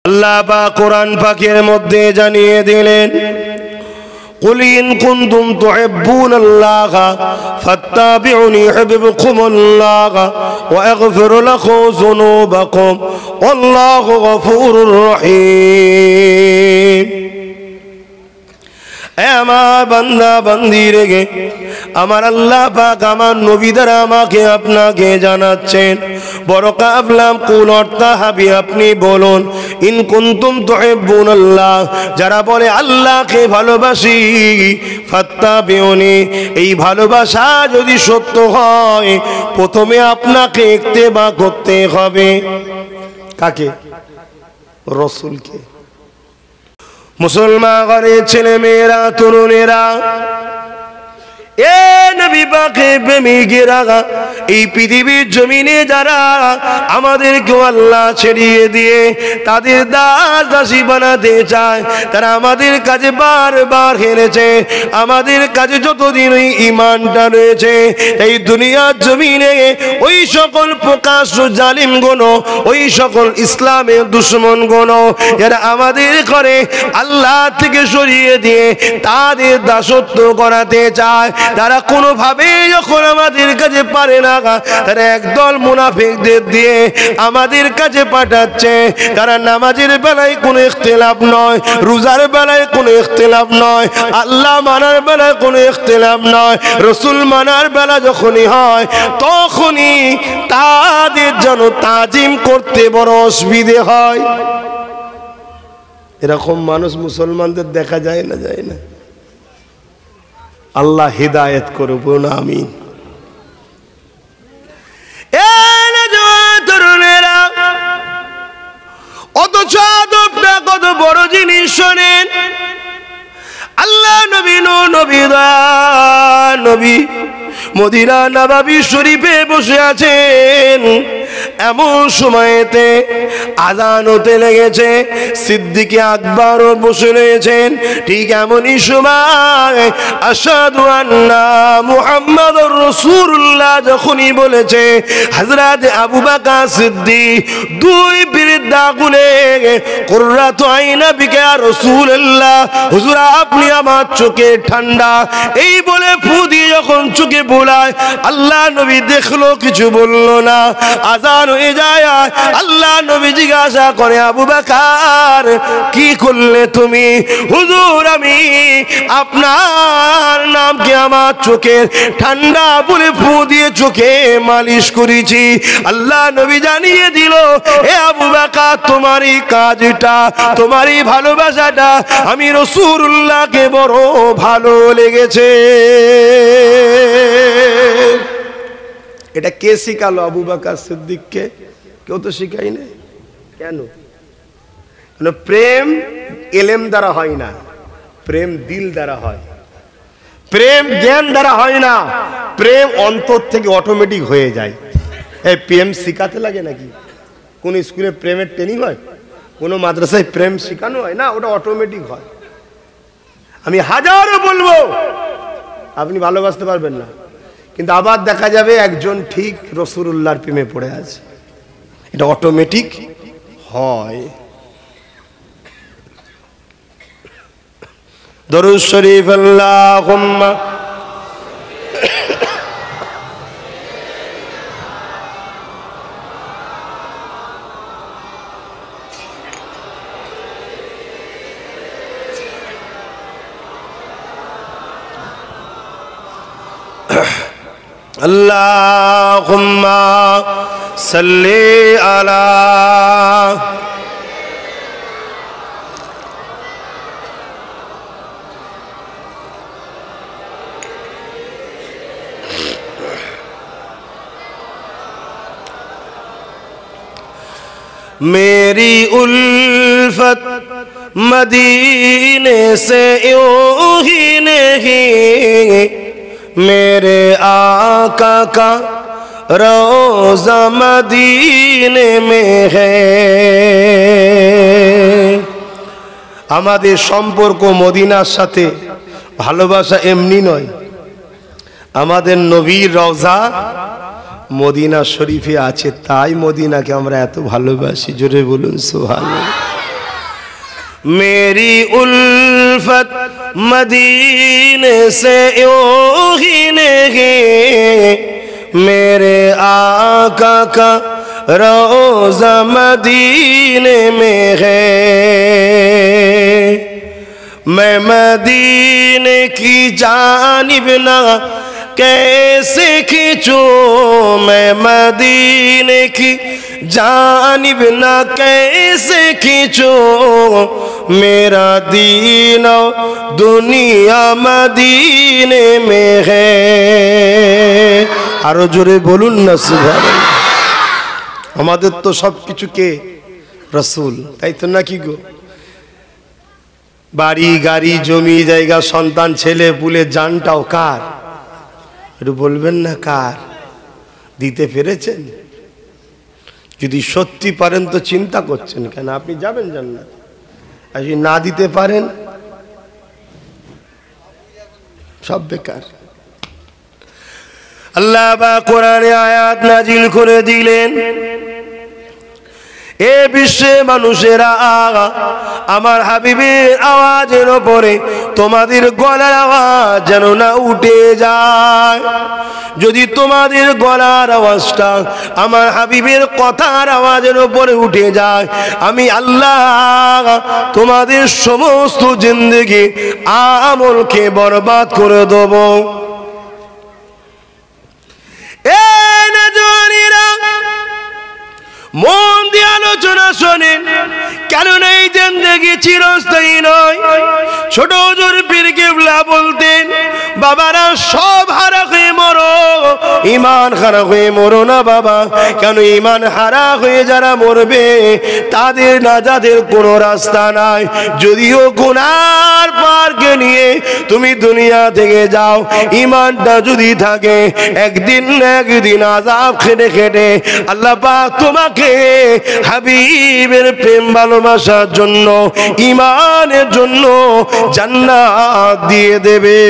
আল্লাহ পাক কোরআন পাকের মধ্যে জানিয়ে দিলেন, قل إن كنتم تحبون الله فاتبعوني يحببكم الله ويغفر لكم ذنوبكم والله غفور رحيم। আমার বান্দা বান্দি রেগে আমার আল্লাহ পাক আমার নবী দ্বারা আমাকে আপনাকে জানাচ্ছেন, বড় কাবলাম কুল অর্থাহাবি আপনি বলুন, ইন কুনতুম তুহিব্বুনাল্লাহ, যারা বলে আল্লাহকে ভালোবাসি, ফাত্তাবিউনি, এই ভালোবাসা যদি সত্য হয় প্রথমে আপনাকে ইত্তেবা করতে হবে। কাকে? রাসূলকে। মুসলমান ঘরের ছেলে মেয়েরা, তরুণেরা, এ নবী পাকের প্রেমিকেরা, এই পৃথিবীর জমিনে যারা আমাদেরকেও আল্লাহ ছেড়িয়ে দিয়ে তাদের দাস দাসী বানাতে চায়, তারা আমাদের কাছে বারবার হেরেছে। আমাদের কাছে যতদিন ওই ঈমানটা রয়েছে, এই দুনিয়ার জমিনে ওই সকল প্রকাশ্য জালিম গুণ, ওই সকল ইসলামের দুশ্মন গুণ যারা আমাদের করে আল্লাহ থেকে সরিয়ে দিয়ে তাদের দাসত্ব করাতে চায়, তারা কোনোভাবে যখন আমাদের কাছে পারে না, তারা একদল মুনাফিকদের দিয়ে আমাদের কাছে পাঠাচ্ছে। তারা নামাজের বেলায় কোনো ইখতিলাফ নয়, রোজার বেলায় কোনো ইখতিলাফ নয়, আল্লাহ মানার বেলায় কোনো ইখতিলাফ নয়, রসুল মানার বেলা যখনই হয় তখনই তাদের যেন তাজিম করতে বড় অসুবিধে হয়। এরকম মানুষ মুসলমানদের দেখা যায় না? যায় না? আল্লাহ হিদায়াত করুন, আমিন। তরুণেরা, অথচ আদবটা কত বড় জিনিস শোনেন। আল্লাহ নবী নবী নবী মদিনা নববী শরীফে বসে আছেন, এমন সময়তে আযান হতে লেগেছে। সিদ্দিকে আকবরও বসে রয়েছেন। ঠিক এমনই সময় আশহাদু আন্না মুহাম্মাদুর রাসূলুল্লাহ যখনই বলেছে, হযরত আবু বকর সিদ্দিক দুই বৃদ্ধা গুলে কুররাতু আইনা বিকা ইয়া রাসূলুল্লাহ, হুজুর আপনি আমার চোখে ঠান্ডা, এই বলে ফু দিয়ে যখন চোখে বোলায়, আল্লাহ নবী দেখলো, কিছু বলল না। আযান হয়ে যায়, আল্লাহ নবী জিজ্ঞাসা করে, আবু বকর কি করলে তুমি? হুজুর আমি আপনার নামকে আমার চোখের ঠান্ডা বলে ফু দিয়ে চোখে মালিশ করেছি। আল্লাহ নবী জানিয়ে দিল, হে আবু বকর তোমার এই কাজটা, তোমার এই ভালোবাসাটা আমি রাসূলুল্লাহকে বড় ভালো লেগেছে। এটা কে শিখালো আবু বকর সিদ্দিককে? কেউ তো শিখাই না। কেন? প্রেম ইলম দ্বারা হয় না, প্রেম দিল দ্বারা হয়। প্রেম জ্ঞান দ্বারা হয় না, প্রেম অন্তর থেকে অটোমেটিক হয়ে যায়। এই প্রেম শিখাতে লাগে নাকি? কোন স্কুলে প্রেমের ট্রেনিং হয়? কোন মাদ্রাসায় প্রেম শেখানো হয় না? ওটা অটোমেটিক হয়। আমি হাজারো বলবো আপনি ভালোবাসতে পারবেন না, কিন্তু আবার দেখা যাবে একজন ঠিক রাসূলুল্লাহর প্রেমে পড়ে আছে। এটা অটোমেটিক হয়। দরুদ শরীফ আল্লাহুম্মা अल्लाहुम्मा सल्ली अला मेरी उल्फत मदीने से यूं ही नहीं, मेरे आका का रोज़ा मदीने में है। আমাদের সম্পর্ক মদিনার সাথে ভালোবাসা এমনি নয়, আমাদের নবীর রওজা মদিনা শরীফে আছে, তাই মদিনাকে আমরা এত ভালোবাসি। জোরে বলুন সুবহানাল্লাহ। मेरी उल्फत मदीने से यूं ही नहीं, मेरे आका का रोज़ा मदीने में है। मैं मदीने की जानिब ना कैसे खींचूं, मैं मदीने की जानिब ना कैसे खींचूं, मेरा दीन दुनिया मदीने में है। आरो जोरे बोलुन ना सुबहानाल्लाह। আমাদের তো সবকিছু কে? রাসূল, তাই তো নাকি গো? বাড়ি গাড়ি জমি জায়গা সন্তান ছেলে পুলে জানটাও কার? একটু বলবেন না কার? দিতে পেরেছেন? যদি সত্যি পারেন তো চিন্তা করছেন কেন? আপনি যাবেন জান্নাতে। আর যদি না দিতে পারেন সব বেকার। আল্লাহ বা কোরআনে আয়াত নাজিল করে দিলেন, এ বিশ্বে মানুষেরা আমার হাবিবের আওয়াজের উপরে তোমাদের গলার আওয়াজ যেন না উঠে যায়। যদি তোমাদের গলার আওয়াজটা আমার হাবিবের কথার আওয়াজের উপরে উঠে যায়, আমি আল্লাহ তোমাদের সমস্ত জিন্দেগি আমলকে বরবাদ করে দেব। মন দিয়ে আলোচনা শোনেন, কেননা এই জিন্দেগি চিরস্থায়ী নয়। ছোট হুজুর পীর কেবলা বলতেন, বাবারা সব হারা হয়ে মরো, ঈমান হারা হয়ে মরো না বাবা। কেন ঈমান হারা হয়ে যারা মরবে তাদের নাজাতের কোনো রাস্তা নাই। যদিও গুনার পারকে নিয়ে তুমি দুনিয়া থেকে যাও, ঈমানটা যদি থাকে একদিন না একদিন আযাব খেটে খেটে আল্লাহ পাক তোমাকে হাবিবের প্রেম ভালোবাসার জন্য, ঈমানের জন্য জান্নাত দিয়ে দেবে।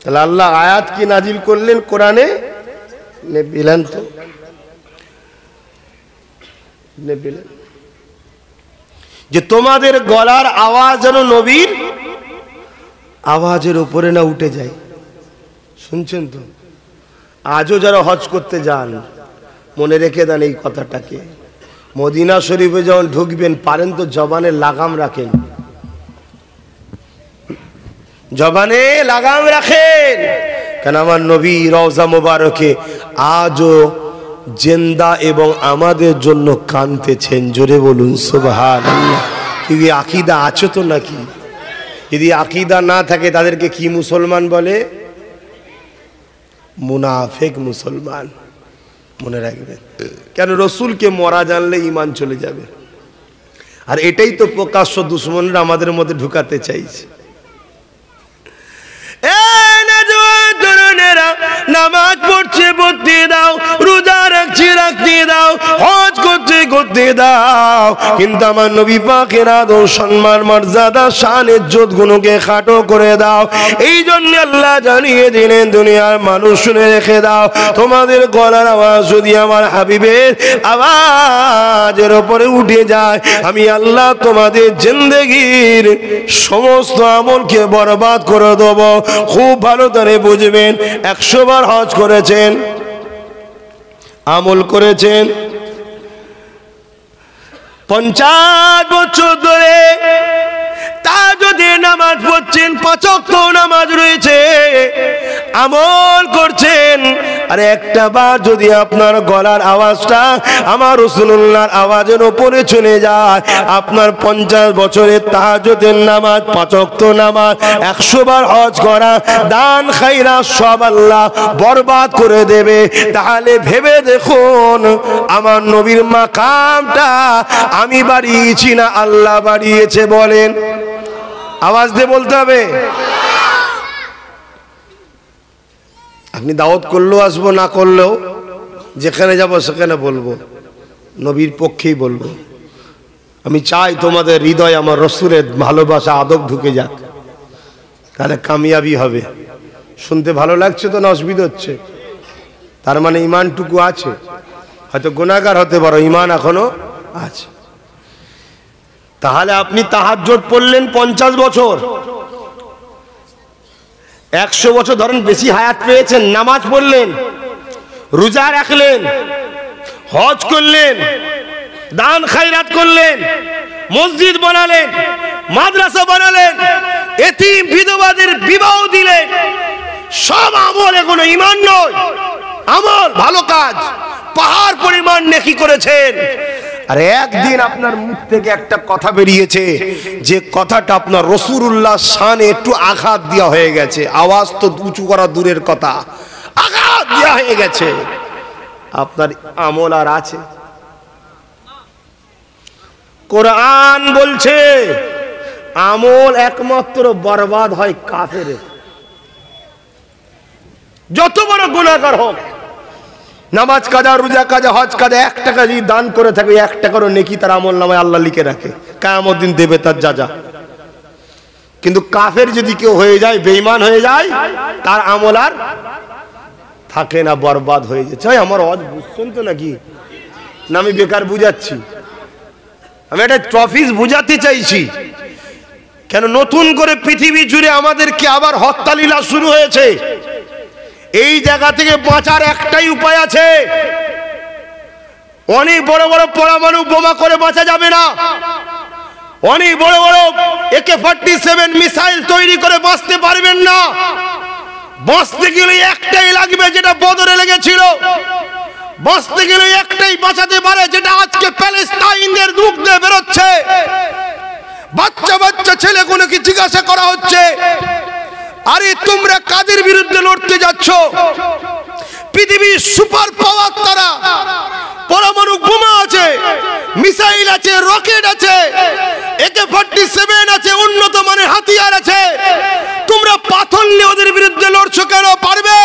তাহলে আল্লাহ আয়াত কি নাজিল করলেন কোরআনে? নেবেলেন তো নেবেলেন যে তোমাদের গলার আওয়াজ যেন নবীর আওয়াজের উপরে না উঠে যায়। শুনছেন তো? আজও যারা হজ করতে যান মনে রেখে দেন এই কথাটাকে। মদিনা শরীফে যখন ঢুকবেন পারেন তো জবানে লাগাম রাখেন, জবানে লাগাম রাখেন। কেন আমার নবী রওজা মোবারকে আজও জিন্দা এবং আমাদের জন্য কাঁদতেছেন। জোরে বলুন সুবহানাল্লাহ। কি আকীদা আছে তো নাকি? যদি আকীদা না থাকে তাদেরকে কি মুসলমান বলে? মুনাফিক মুসলমান। মনে রাখবেন, কেন রসুলকে মরা জানলে ঈমান চলে যাবে। আর এটাই তো প্রকাশ্য দুশমনরা আমাদের মধ্যে ঢুকাতে চাইছে। নামাজ পড়ছে পড়তে দাও, রোজা রাখছে রাখতে দাও, হজ করছে করতে দাও, কিন্তু আমার নবী পাকের আদর সম্মান মর্যাদা শান ইজ্জত গুণকে খাটো করে দাও। এই জন্য আল্লাহ জানিয়ে দিলেন, দুনিয়ার মানুষ শুনে রেখে দাও, তোমাদের গলার আওয়াজ যদি আমার হাবিবের আওয়াজের উপরে উঠে যায়, আমি আল্লাহ তোমাদের জিন্দেগির সমস্ত আমলকে বরবাদ করে দেব। খুব ভালো করে বুঝবেন, 100 বার হজ করেছেন, আমল করেছেন, 50 বছর ধরে তাহাজ্জুদের নামাজ পড়ছেন, 5 ওয়াক্ত নামাজ রয়েছে, আমল করছেন, আর একটা বার যদি আপনার গলার আওয়াজটা আমার রাসূলুল্লাহর আওয়াজের উপরে চলে যায়, আপনার 50 বছরের তাহাজ্জুদের নামাজ, 5 ওয়াক্ত নামাজ, 100 বার হজ করা, দান খায়রাত সব আল্লাহ বরবাদ করে দেবে। তাহলে ভেবে দেখুন, আমার নবীর মাকামটা আমি বাড়িয়েছি না আল্লাহ বাড়িয়েছে? বলেন, আওয়াজ দিয়ে বলতে হবে। আপনি দাওয়াত করলেও আসবো, না করলেও যেখানে যাব সেখানে বলবো, নবীর পক্ষেই বলবো। আমি চাই তোমাদের হৃদয় আমার রাসূলের ভালোবাসা আদব ঢুকে যাক, তাহলে কামিয়াবি হবে। শুনতে ভালো লাগছে তো না অসুবিধা হচ্ছে? তার মানে ঈমানটুকু আছে। হয়তো গুনাহগার হতে পারো, ঈমান এখনো আছে। তাহলে আপনি তাহাজ্জুদ পড়লেন 50 বছর, 100 বছর ধরেন বেশি হায়াত পেয়েছেন, নামাজ পড়লেন, রোজা রাখলেন, হজ করলেন, দান খায়রাত করলেন, মসজিদ বানালেন, মাদ্রাসা বানালেন, এতিম বিধবাদের বিবাহ দিলেন, সব আমল এগুলো ঈমান নয়, আমল ভালো কাজ, পাহাড় পরিমাণ নেকি করেছেন। আর একদিন আপনার মুখ থেকে একটা কথা বেরিয়েছে, যে কথাটা আপনার রাসূলুল্লাহ শানে একটু আঘাত দেওয়া হয়ে গেছে, আওয়াজ তো উঁচু করা দূরের কথা, আঘাত দেওয়া হয়ে গেছে, আপনার আমল আর আছে? কোরআন বলছে আমল একমাত্র বরবাদ হয় কাফেরের। যত বড় গুনাহগার হোক, নামাজ কাজা, রোজা কাজা, হজ কাজা, 1 টাকা যদি দান করে থাকে, 1 টাকারও নেকি তার আমল নামায় আল্লাহ লিখে রাখে, কিয়ামত দিন দেবে তার যা। কিন্তু কাফের যদি কেউ হয়ে যায়, বেঈমান হয়ে যায়, তার আমল আর থাকে না, বরবাদ হয়ে যায়। আমার হজ বুঝছেন তো নাকি? না আমি বেকার বুঝাচ্ছি? আমি একটা টপিক বুঝাতে চাইছি। কেন নতুন করে পৃথিবী জুড়ে আমাদেরকে আবার হত্যালীলা শুরু হয়েছে। এই জায়গা থেকে বাঁচার একটাই উপায় আছে, অনেক বড় বড় পরমাণু বোমা করে বাঁচা যাবে না, অনেক বড় বড় AK-47 মিসাইল তৈরি করে বাঁচতে পারবেন না। বাঁচতে গেলে একটাই লাগবে, যেটা বদরে লেগেছিল। বাঁচতে গেলে একটাই বাঁচাতে পারে, যেটা আজকে প্যালেস্টাইনের মুখ দিয়ে বেরোচ্ছে। বাচ্চা বাচ্চা ছেলেগুলোকে জিজ্ঞাসা করা হচ্ছে, আরে তোমরা কাদের বিরুদ্ধে লড়তে যাচ্ছ? পৃথিবীর সুপার পাওয়ার তারা, পরমাণু বোমা আছে, মিসাইল আছে, রকেট আছে, AK-47 আছে, উন্নত মানের হাতিয়ার আছে। তোমরা পাথর নিয়ে ওদের বিরুদ্ধে লড়ছো কেন? পারবে?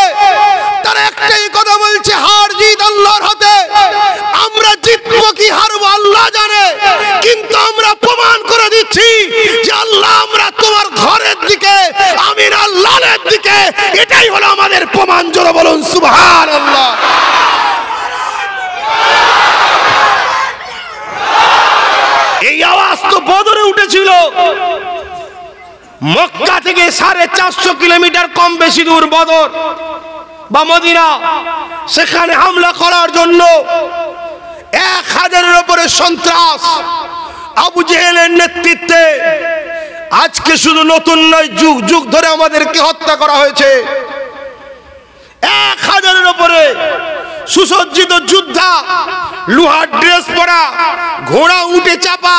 তারা একটাই কথা বলছে, হার জিত আল্লাহর হাতে। আমরা জিতবো কি হারবো আল্লাহ জানে, কিন্তু আমরা প্রমাণ করে দিচ্ছি যে আল্লাহ আমরা তোমার ঘরের দিকে, আমির আল্লাহর দিকে, এটাই হলো আমাদের প্রমাণ। জোরে বলুন সুবহানাল্লাহ। এই আওয়াজ তো বদরে উঠেছিল। মক্কা থেকে 450 কিলোমিটার কম বেশি দূর বদর বা মদিনা, সেখানে হামলা করার জন্য 1000-এর উপরে সন্ত্রাস আবু জেহেলের নেতৃত্বে। আজকে শুধু নতুন নয়, যুগ যুগ ধরে আমাদেরকে হত্যা করা হয়েছে। 1000-এর উপরে সুসজ্জিত যোদ্ধা, লোহার ড্রেস পরা, ঘোড়া উঠে চাপা,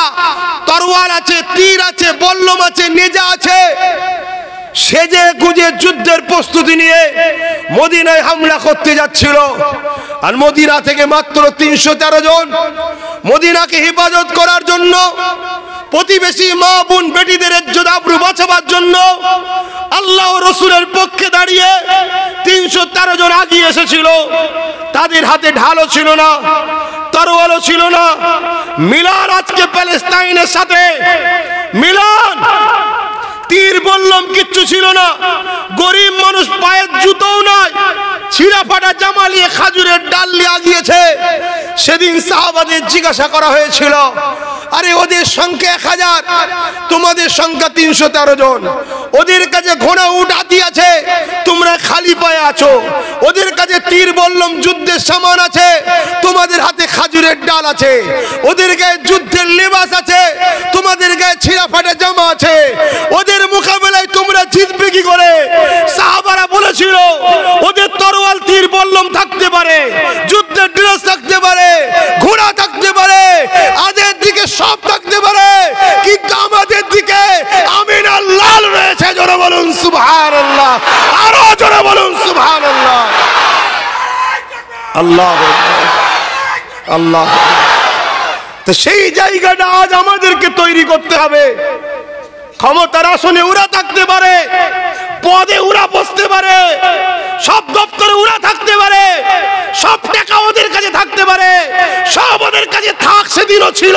তরোয়াল আছে, তীর আছে, বল্লম আছে, নেজা আছে, সেজে গুজে যুদ্ধের প্রস্তুতি নিয়ে মদিনায় হামলা করতে যাচ্ছিল। আর মদিনা থেকে মাত্র 313 জন মদিনাকে হেফাজত করার জন্য, প্রতিবেশী মা বোন বেটিদের ইজ্জত আবরু বাঁচাবার জন্য আল্লাহ ও রাসূলের পক্ষে দাঁড়িয়ে 313 জন আগিয়ে এসেছিল। তাদের হাতে ঢালও ছিল না, তরোয়ালও ছিল না। মিলান আজকে প্যালেস্টাইনের সাথে মিলান, তীর বললাম কিচ্ছু ছিল না, গরিব মানুষ পায়ের জুতোও নাই, ছিঁড়া ফাটা জামা নিয়ে খাজুরের ডাল নিয়ে আগিয়েছে। সেদিন সাহাবাদের জিজ্ঞাসা করা হয়েছিল, আরে ওদের সংখ্যা 1000, তোমাদের সংখ্যা 313 জন। ওদের কাছে ঘোড়া উট হাতি আছে, তোমরা খালি পায়ে আছো। ওদের কাছে তীর বললাম যুদ্ধের সামান আছে, তোমাদের হাতে খাজুরের ডাল আছে। ওদের গায়ে যুদ্ধের লেবাস আছে, তোমাদের গায়ে ছিঁড়া ফাটা জামা আছে। ওদের মোকাবেলায় তোমরা জিতবে কি করে? সাহাবারা বলেছিল, ওদের তরোয়াল তীর বললাম থাকতে পারে, যুদ্ধের ড্রেস থাকতে পারে, ঘোড়া থাকতে পারে, আদের দিকে সব থাকতে পারে, কিন্তু আমাদের দিকে আমিন আল্লাহ রয়েছে। জোরে বলুন সুবহানাল্লাহ, আরো জোরে বলুন সুবহানাল্লাহ। আল্লাহ আল্লাহ। তো সেই জায়গাটা আজ আমাদেরকে তৈরি করতে হবে। ক্ষমতার আসনে ওরা থাকতে পারে, পদে ওরা বসতে পারে, সব দপ্তরে ওরা থাকতে পারে, সব টাকা ওদের কাছে থাকতে পারে, সব ওদের কাছে থাক, সেদিনও ছিল।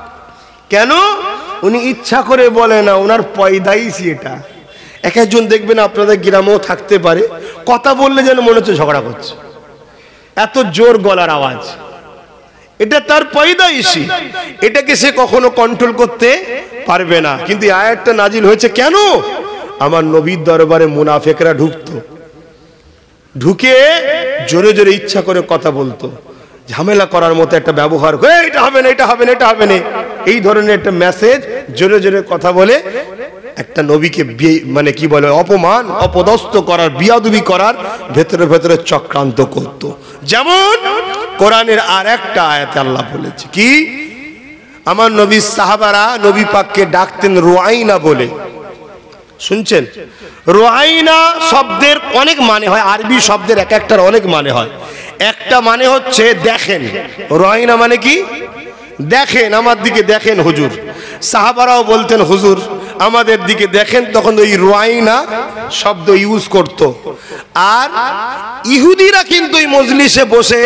কেন? উনি ইচ্ছা করে বলে না, ওনার পয়দাইশই এটা। এক একজন দেখবেন আপনাদের গ্রামেও থাকতে পারে, কথা বললে যেন মনে হচ্ছে ঝগড়া করছে, এত জোর গলার আওয়াজ। এটা তার পয়দাইশই, এটাকে সে কখনো কন্ট্রোল করতে পারবে না। কিন্তু আয়াতটা নাজিল হয়েছে কেন? আমার নবীর দরবারে মুনাফিকরা ঢুকতো, ঢুকে জোরে জোরে ইচ্ছা করে কথা বলতো, ঝামেলা করার মতো একটা ব্যবহার, এটা হবে না, এটা হবে না, এটা হবে না, এই ধরনের একটা মেসেজ জোরে জোরে কথা বলে একটা নবীকে মানে কি বলে অপমান অপদস্থ করার, বিয়াদবি করার ভেতরে ভেতরে চক্রান্ত করত। যেমন কোরআনের আর একটা আয়াতে আল্লাহ বলেছে কি, আমার নবীর সাহাবারা নবী পাককে ডাকতেন রুআইনা বলে। শুনছেন? রুআইনা শব্দের অনেক মানে হয়, আরবি শব্দের এক একটার অনেক মানে হয়। একটা মানে হচ্ছে দেখেন, রুআইনা মানে কি? দেখেন, আমার দিকে দেখেন হুজুর। সাহাবারাও বলতেন হুজুর আমাদের দিকে দেখেন, তখন ওই রুআইনা শব্দ ইউজ করত। আর ইহুদিরা কিন্তু ওই মজলিসে বসে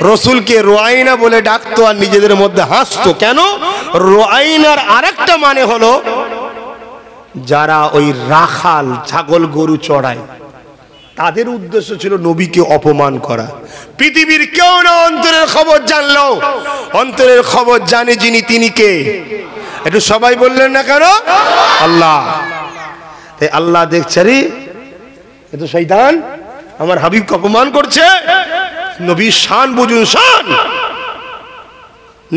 রসুলকে রুআইনা বলে ডাকতো আর নিজেদের মধ্যে হাসতো। কেন? রুআইনার আরেকটা মানে হলো যারা ওই রাখাল ছাগল গরু চড়ায়, তাদের উদ্দেশ্য ছিল নবীকে অপমান করা। পৃথিবীর কেউ না অন্তরের খবর জানলো, অন্তরের খবর জানে যিনি, তিনি কে? একটু সবাই বললেন না কেন? আল্লাহ। তাই আল্লাহ দেখছে, রে এ তো শয়তান আমার হাবিবকে অপমান করছে। নবীর শান বুঝুন, শান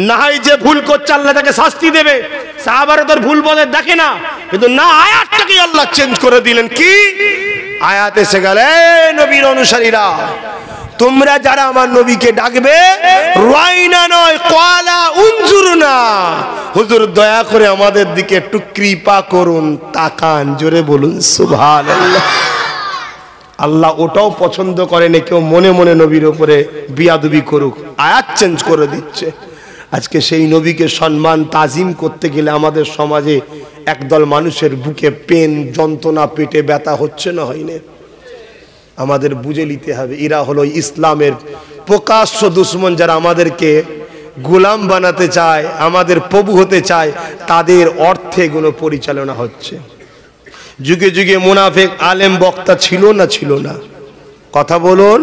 না হয় যে ভুল করছে আল্লাহ তাকে শাস্তি দেবে, সাহাবারা তোর ভুল বলে দেখে না, কিন্তু না, আয়াতটাকে আল্লাহ চেঞ্জ করে দিলেন। কি আয়াত এসে গেল, নবীর অনুসারীরা তোমরা যারা আমার নবীকে ডাকবে রুআইনা নয়, ক্বালা উনজুরনা, হুজুর দয়া করে আমাদের দিকে একটু কৃপা করুন, তাকান। জোরে বলুন সুবহানাল্লাহ। আল্লাহ ওটাও পছন্দ করেন কেউ মনে মনে নবীর উপরে বিয়াদবি করুক, আয়াত চেঞ্জ করে দিচ্ছে। আজকে সেই নবীকে সম্মান তাজিম করতে গেলে আমাদের সমাজে একদল মানুষের বুকে পেন যন্ত্রণা, পেটে ব্যথা হচ্ছে না, হয়নি? আমাদের বুঝে নিতে হবে এরা হলো ইসলামের প্রকাশ্য দুশমন, যারা আমাদেরকে গোলাম বানাতে চায়, আমাদের প্রভু হতে চায়, তাদের অর্থে এগুলো পরিচালনা হচ্ছে। যুগে যুগে মুনাফিক আলেম বক্তা ছিল না? ছিল না? কথা বলুন।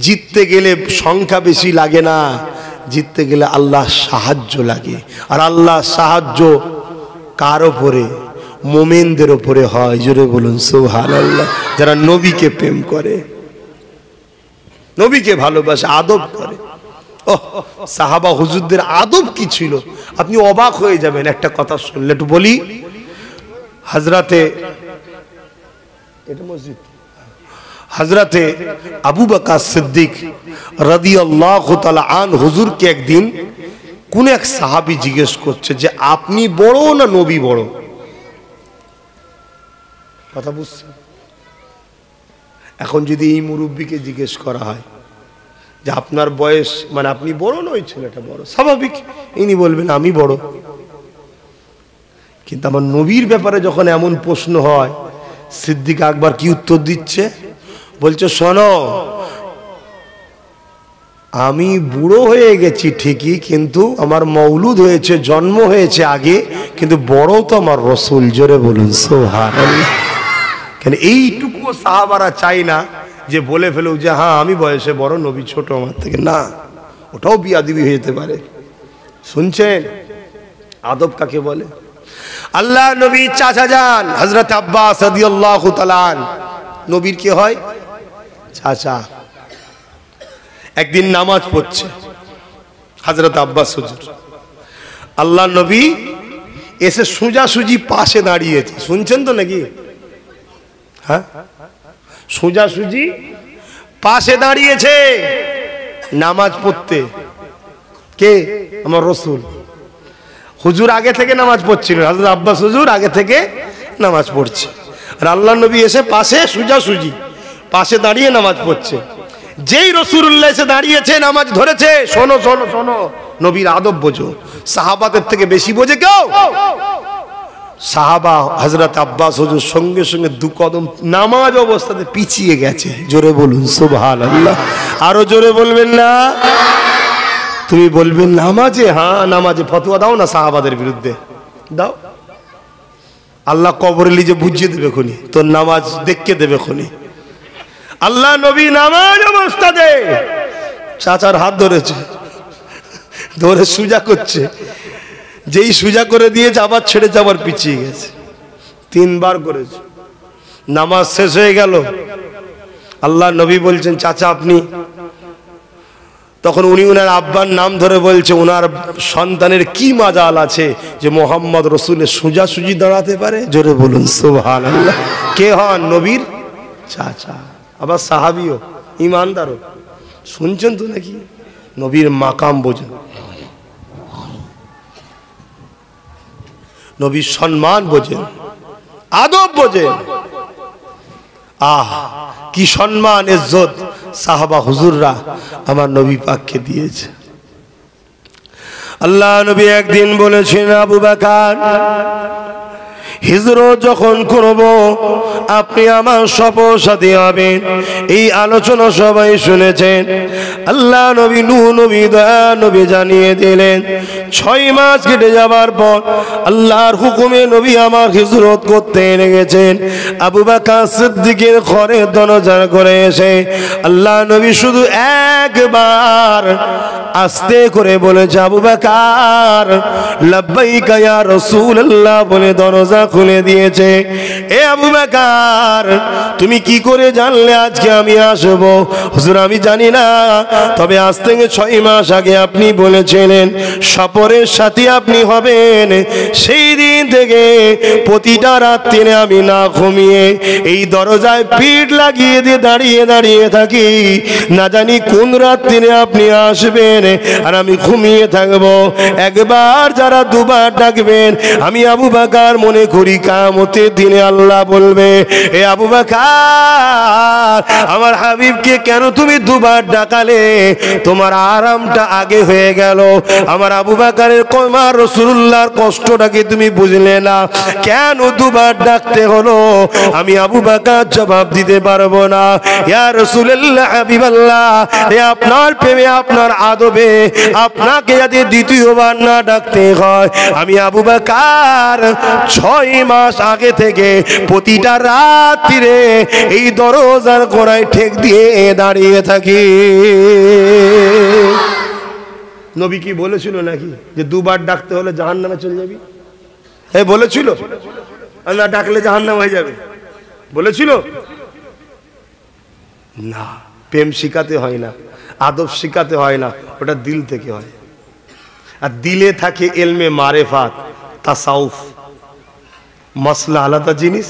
জিততে গেলে সংখ্যা বেশি লাগে না, জিততে গেলে আল্লাহর সাহায্য লাগে। আর আল্লাহর সাহায্য কার উপরে? মুমিনদের উপরে হয়। জোরে বলুন সুবহানাল্লাহ। যারা নবীকে প্রেম করে, নবীকে ভালোবাসে, আদব করে। ওহ, সাহাবা হুজুরদের আদব কি ছিল আপনি অবাক হয়ে যাবেন। একটা কথা শুনলে একটু বলি, হযরতে এটা মসজিদ, হযরতে আবু বকর সিদ্দিক রাদিয়াল্লাহু তাআলা আনহু হুজুরকে একদিন কোন এক সাহাবী জিজ্ঞেস করছে যে আপনি বড় না নবী বড়? কথা বুঝছেন? এখন যদি এই মুরব্বীকে জিজ্ঞেস করা হয় যে আপনার বয়স মানে আপনি বড় না ওই ছেলেটা বড়, স্বাভাবিক ইনি বলবেন আমি বড়। কিন্তু আমার নবীর ব্যাপারে যখন এমন প্রশ্ন হয়, সিদ্দিক আকবর কি উত্তর দিচ্ছে? বলছে শোনো, আমি বুড়ো হয়ে গেছি ঠিকই, কিন্তু আমার মৌলুদ হয়েছে, জন্ম হয়েছে আগে, কিন্তু বড় তো আমার রসুল। জোরে বলুন সুবহানাল্লাহ। কেন এইটুকু সাহাবারা চাই না যে বলে ফেলুক যে হ্যাঁ আমি বয়সে বড়, নবী ছোট আমার থেকে। না, ওটাও বিয়াদবি হয়ে যেতে পারে। শুনছেন আদব কাকে বলে? আল্লাহ নবীর চাচা যান হযরত আব্বাস রাদিয়াল্লাহু তাআলা নবীর কি হয়? চাচা। একদিন নামাজ পড়ছে হযরত আব্বাস হুজুর, আল্লাহ নবী এসে সোজাসুজি পাশে দাঁড়িয়েছে। শুনছেন তো নাকি? হ্যাঁ, সোজাসুজি পাশে দাঁড়িয়েছে নামাজ পড়তে। কে? আমার রসুল। হুজুর আগে থেকে নামাজ পড়ছিল, হযরত আব্বাস হুজুর আগে থেকে নামাজ পড়ছে, আর আল্লাহ নবী এসে পাশে সোজাসুজি পাশে দাঁড়িয়ে নামাজ পড়ছে। যেই রাসূলুল্লাহ এসে দাঁড়িয়েছে, নামাজ ধরেছে, শোনো শোনো শোনো, নবীর আদব বোঝো। সাহাবাদের থেকে বেশি বোঝে কেউ? সাহাবা হযরত আব্বাস হুজুর সঙ্গে সঙ্গে দু কদম নামাজ অবস্থাতে পিছিয়ে গেছে। জোরে বলুন সুবহানাল্লাহ। আরো জোরে বলবেন না? তুমি বলবে নামাজে, হ্যাঁ নামাজে ফতোয়া দাও না সাহাবাদের বিরুদ্ধে দাও, আল্লাহ কবরে লিজে বুঝিয়ে দেবে খুনি, তোর নামাজ দেখকে দেবে খুনি। আল্লাহ নবী নামাজ অবস্থা দে চাচার হাত ধরেছে, ধরে সুজা করছে, যেই সুজা করে দিয়েছে আবার ছেড়ে যাবার পিছিয়ে গেছে, 3 বার করেছে। নামাজ শেষ হয়ে গেল, আল্লাহ নবী বলছেন চাচা আপনি, তখন উনি উনার আব্বার নাম ধরে বলছে উনার সন্তানের কি মাজাল আছে যে মোহাম্মদ রসুলের সোজাসুজি দাঁড়াতে পারে, জোরে বলুন সুবহানাল্লাহ। কে হন? নবীর চাচা, আবার সাহাবিও, ইমানদারও। শুনছেন তো নাকি? নবীর মাকাম বোঝেন, নবীর সম্মান বোঝেন, আদব বোঝেন। কি সম্মান ইজ্জত সাহাবা হুজুররা আমার নবী পাককে দিয়েছে। আল্লাহ নবী একদিন বলেছেন আবু বকর হিজরত যখন করব আপনি আমার সপসাথী হবেন। এই আলোচনা সবাই শুনেছেন। আল্লাহ নবী নূহ নবী দয়া নবী জানিয়ে দিলেন 6 মাস কেটে যাবার পর আল্লাহর হুকুমে নবী আমার হিজরত করতে লেগেছেন। আবু বকর সিদ্দিকের ঘরে দরজা করে এসে আল্লাহ নবী শুধু একবার আস্তে করে বলেছে আবু বকর লাব্বাইকা ইয়া রাসূলুল্লাহ বলে দরজা খুলে দিয়েছে। এ আবু বকর তুমি কি করে জানলে আজকে আমি আসব? হুজুর আমি জানি না, তবে আজ থেকে 6 মাস আগে আপনি বলেছিলেন সফরের সাথী আপনি হবেন। সেই দিন থেকে প্রতিটা রাত্রিরে আমি না ঘুমিয়ে এই দরজায় পিঠ লাগিয়ে দিয়ে দাঁড়িয়ে দাঁড়িয়ে থাকি, না জানি কোন রাত্রিরে আপনি আসবেন আর আমি ঘুমিয়ে থাকবো। একবার যারা 2 বার ডাকবেন আমি আবু বকর মনে করি কিয়ামতের দিনে আল্লাহ বলবে এ আবু বকর আমার হাবিবকে কেন তুমি 2 বার ডাকালে? তোমার আরামটা আগে হয়ে গেল। আমার আবু বকরের কমার রাসূলুল্লাহর কষ্টটাকে তুমি বুঝলে না, কেন 2 বার ডাকতে হলো? আমি আবু বকর জবাব দিতে পারবো না। ইয়া রাসূলুল্লাহ হাবিবাল্লাহ, এ আপনার প্রেমে আপনার আদবে আপনাকে যদি 2য় বার না ডাকতে হয়, আমি আবু বকর 6 মাস আগে থেকে প্রতিটা রাত্রিরে এই দরজার গোড়ায় ঠেক দিয়ে দাঁড়িয়ে থাকি। নবী কি বলেছিল নাকি যে 2 বার ডাকতে হলে জাহান্নামে চলে যাবি? বলেছিল না ডাকলে জাহান্নাম হয়ে যাবে? বলেছিল না। প্রেম শিখাতে হয় না, আদব শিখাতে হয় না, ওটা দিল থেকে হয়। আর দিলে থাকে ইলমে মারিফাত, তাসাউফ। মশলা আলাদা জিনিস,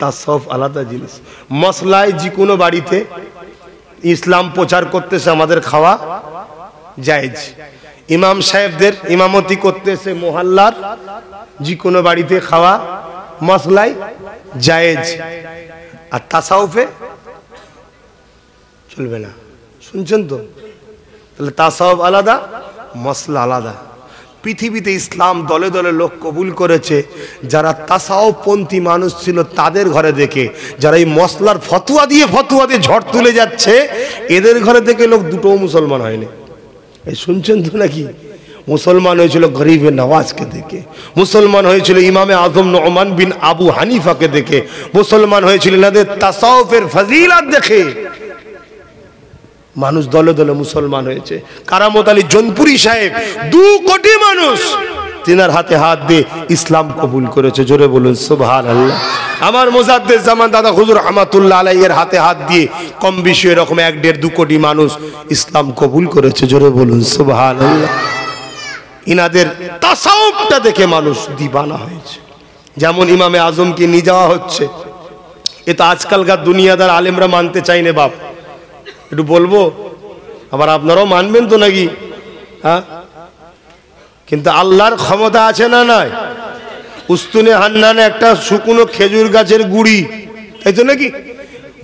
তাসাউফ আলাদা জিনিস। মশলায় যে কোনো বাড়িতে ইসলাম প্রচার করতেছে আমাদের খাওয়া জায়েজ। ইমাম সাহেবদের ইমামতি করতেছে মহল্লার যে কোনো বাড়িতে খাওয়া মশলায় জায়েজ। আর তাসাউফে চলবে না। শুনছেন তো? তাহলে তাসাউফ আলাদা, মশলা আলাদা। পৃথিবীতে ইসলাম দলে দলে লোক কবুল করেছে যারা তাসাউফপন্থী মানুষ ছিল তাদের ঘরে দেখে, যারা এই মশলার ফতোয়া দিয়ে ঝড় তুলে যাচ্ছে এদের ঘরে দেখে লোক দুটোও মুসলমান হয়নি। এই শুনছেন তো নাকি? মুসলমান হয়েছিল গরিবে নওয়াজকে দেখে, মুসলমান হয়েছিল ইমামে আজম নুমান বিন আবু হানিফাকে দেখে, মুসলমান হয়েছিল এনাদের তাসাউফের ফজিলত দেখে মানুষ দলে দলে মুসলমান হয়েছে। কারামত আলী জনপুরি সাহেব 2 কোটি মানুষ তিনার হাতে হাত দিয়ে ইসলাম কবুল করেছে। জোরে বলুন সুবহানাল্লাহ। আমার মুজাদ্দিদ জামান দাদা হুজুর রহমাতুল্লাহ আলাইহির হাতে হাত দিয়ে কম বেশি এরকম 1-1.5-2 কোটি মানুষ ইসলাম কবুল করেছে। জোরে বলুন সুবহানাল্লাহ। ইনাদের তাসাউফটা দেখে মানুষ দিবানা হয়েছে। যেমন ইমামে আজমকে নিয়ে যাওয়া হচ্ছে, এটা আজকালকার দুনিয়াদার আলেমরা মানতে চায় না। বাপ একটু বলবো, আবার আপনারাও মানবেন তো নাকি? হ্যাঁ, কিন্তু আল্লাহর ক্ষমতা আছে না নাই? উস্তুনে হান্নানে একটা শুকনো খেজুর গাছের গুড়ি, তাই তো নাকি?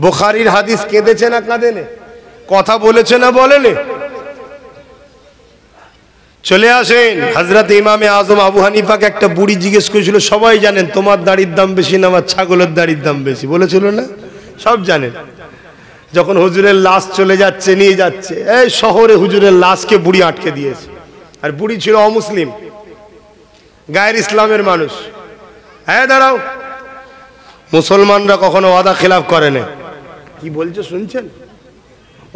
বুখারীর হাদিস কেঁদেছে না কাঁদেনে? কথা বলেছে না বলেনে? চলে আসেন। হযরত ইমামে আজম আবু হানিফাকে একটা বুড়ি জিজ্ঞেস করেছিল, সবাই জানেন তোমার দাড়ির দাম বেশি না আমার ছাগলের দাড়ির দাম বেশি? বলেছিল না? সব জানেন। যখন হুজুরের লাশ চলে যাচ্ছে, নিয়ে যাচ্ছে, এই শহরে হুজুরের লাশকে বুড়ি আটকে দিয়েছে। আর বুড়ি ছিল অমুসলিম, গায়ের ইসলামের মানুষ। হ্যাঁ দাঁড়াও, মুসলমানরা কখনো ওয়াদা খেলাফ করে না। কি বলছে শুনছেন?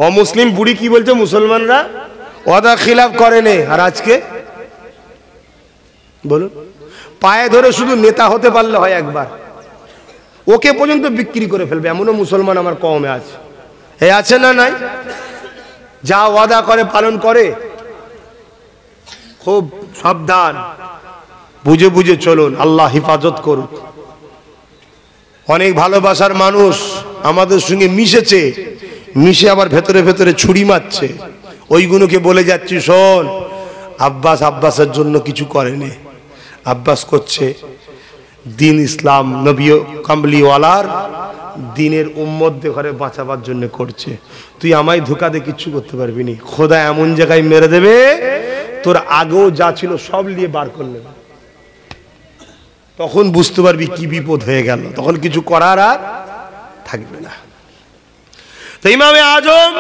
অমুসলিম বুড়ি কি বলছে? মুসলমানরা ওয়াদা খিলাফ করে না। আর আজকে বলুন, পায়ে ধরে শুধু নেতা হতে পারলে হয় একবার, ওকে পর্যন্ত বিক্রি করে ফেলবে এমনও মুসলমান আমার কওমে আছে। এ আছে না নাই? যা ওয়াদা করে পালন করে। খুব সাবধান, বুঝে বুঝে চলুন, আল্লাহ হেফাজত করুন। অনেক ভালোবাসার মানুষ আমাদের সঙ্গে মিশেছে, মিশে আবার ভেতরে ভেতরে ছুরি মারছে। ওইগুলোকে বলে যাচ্ছি, শোন, আব্বাস আব্বাসের জন্য কিছু করেনি, আব্বাস করছে দিন ইসলাম নবী কামলিওয়ালার দিনের উম্মতদের ঘরে বাঁচাবার জন্য করছে। তুই আমায় ধোকা দিয়ে কিচ্ছু করতে পারবি না। খোদা এমন জায়গায় মেরে দেবে, তোর আগেও যা ছিল সব নিয়ে বার করে নেবে। তখন বুঝতে পারবি কি বিপদ হয়ে গেল, তখন কিছু করার আর থাকবে না। তো ইমামে আজম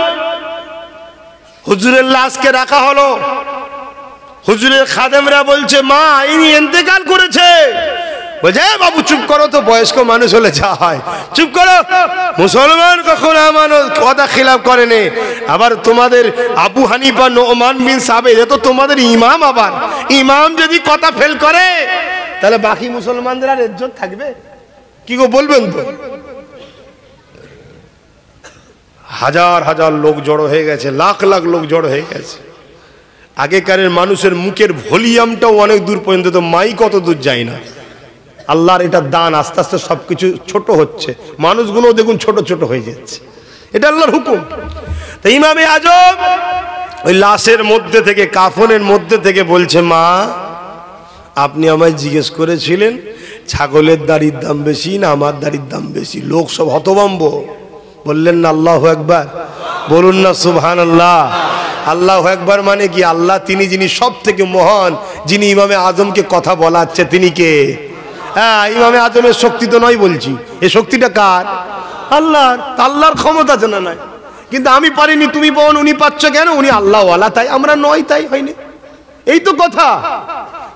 হুজুরের লাশকে রাখা হলো। হুজুরের খাদেমরা বলছে, মা ইনি ইন্তেকাল করেছে। বলছে, বাবু চুপ করো তো, বয়স্ক মানুষ হলে যা হয়, চুপ করো। মুসলমান কখনো আমানত কথা খিলাফ করেনি। আবার তোমাদের আবু হানিফা, নোমান বিন সাবের, এ তো তোমাদের ইমাম। আবার ইমাম যদি কথা ফেল করে, তাহলে বাকি মুসলমানদের আর ইজ্জত থাকবে? কি গো বলবেন তো? হাজার হাজার লোক জড়ো হয়ে গেছে, লাখ লাখ লোক জড়ো হয়ে গেছে। আগেকারের মানুষের মুখের ভলিউমটাও অনেক দূর পর্যন্ত, তো মাইক কত দূর যায় না। আল্লাহর এটা দান, আস্তে আস্তে সবকিছু ছোট হচ্ছে, মানুষগুলো দেখুন ছোট ছোট হয়ে যাচ্ছে, এটা আল্লাহর হুকুম। তো ইমামে আজম ওই লাশের মধ্যে থেকে, কাফনের মধ্যে থেকে বলছে, মা আপনি আমায় জিজ্ঞেস করেছিলেন ছাগলের দাড়ির দাম বেশি না আমার দাড়ির দাম বেশি? লোক সব হতভম্ব। বললেন না আল্লাহু আকবার? বলুন না সুবহানাল্লাহ। আল্লাহু আকবার মানে কি? আল্লাহ তিনি যিনি সব থেকে মহান, যিনি ইমামে আজমকে কথা বলাচ্ছে, তিনি কে? হ্যাঁ, ইমামে আজমের শক্তি তো নয় বলছি, এই শক্তিটা কার? আল্লাহর। আল্লাহর ক্ষমতা আছে না নাই? কিন্তু আমি পারিনি, তুমি পাও, উনি পাচ্ছ কেন? উনি আল্লাহওয়ালা তাই, আমরা নয় তাই হয়নি, এই তো কথা।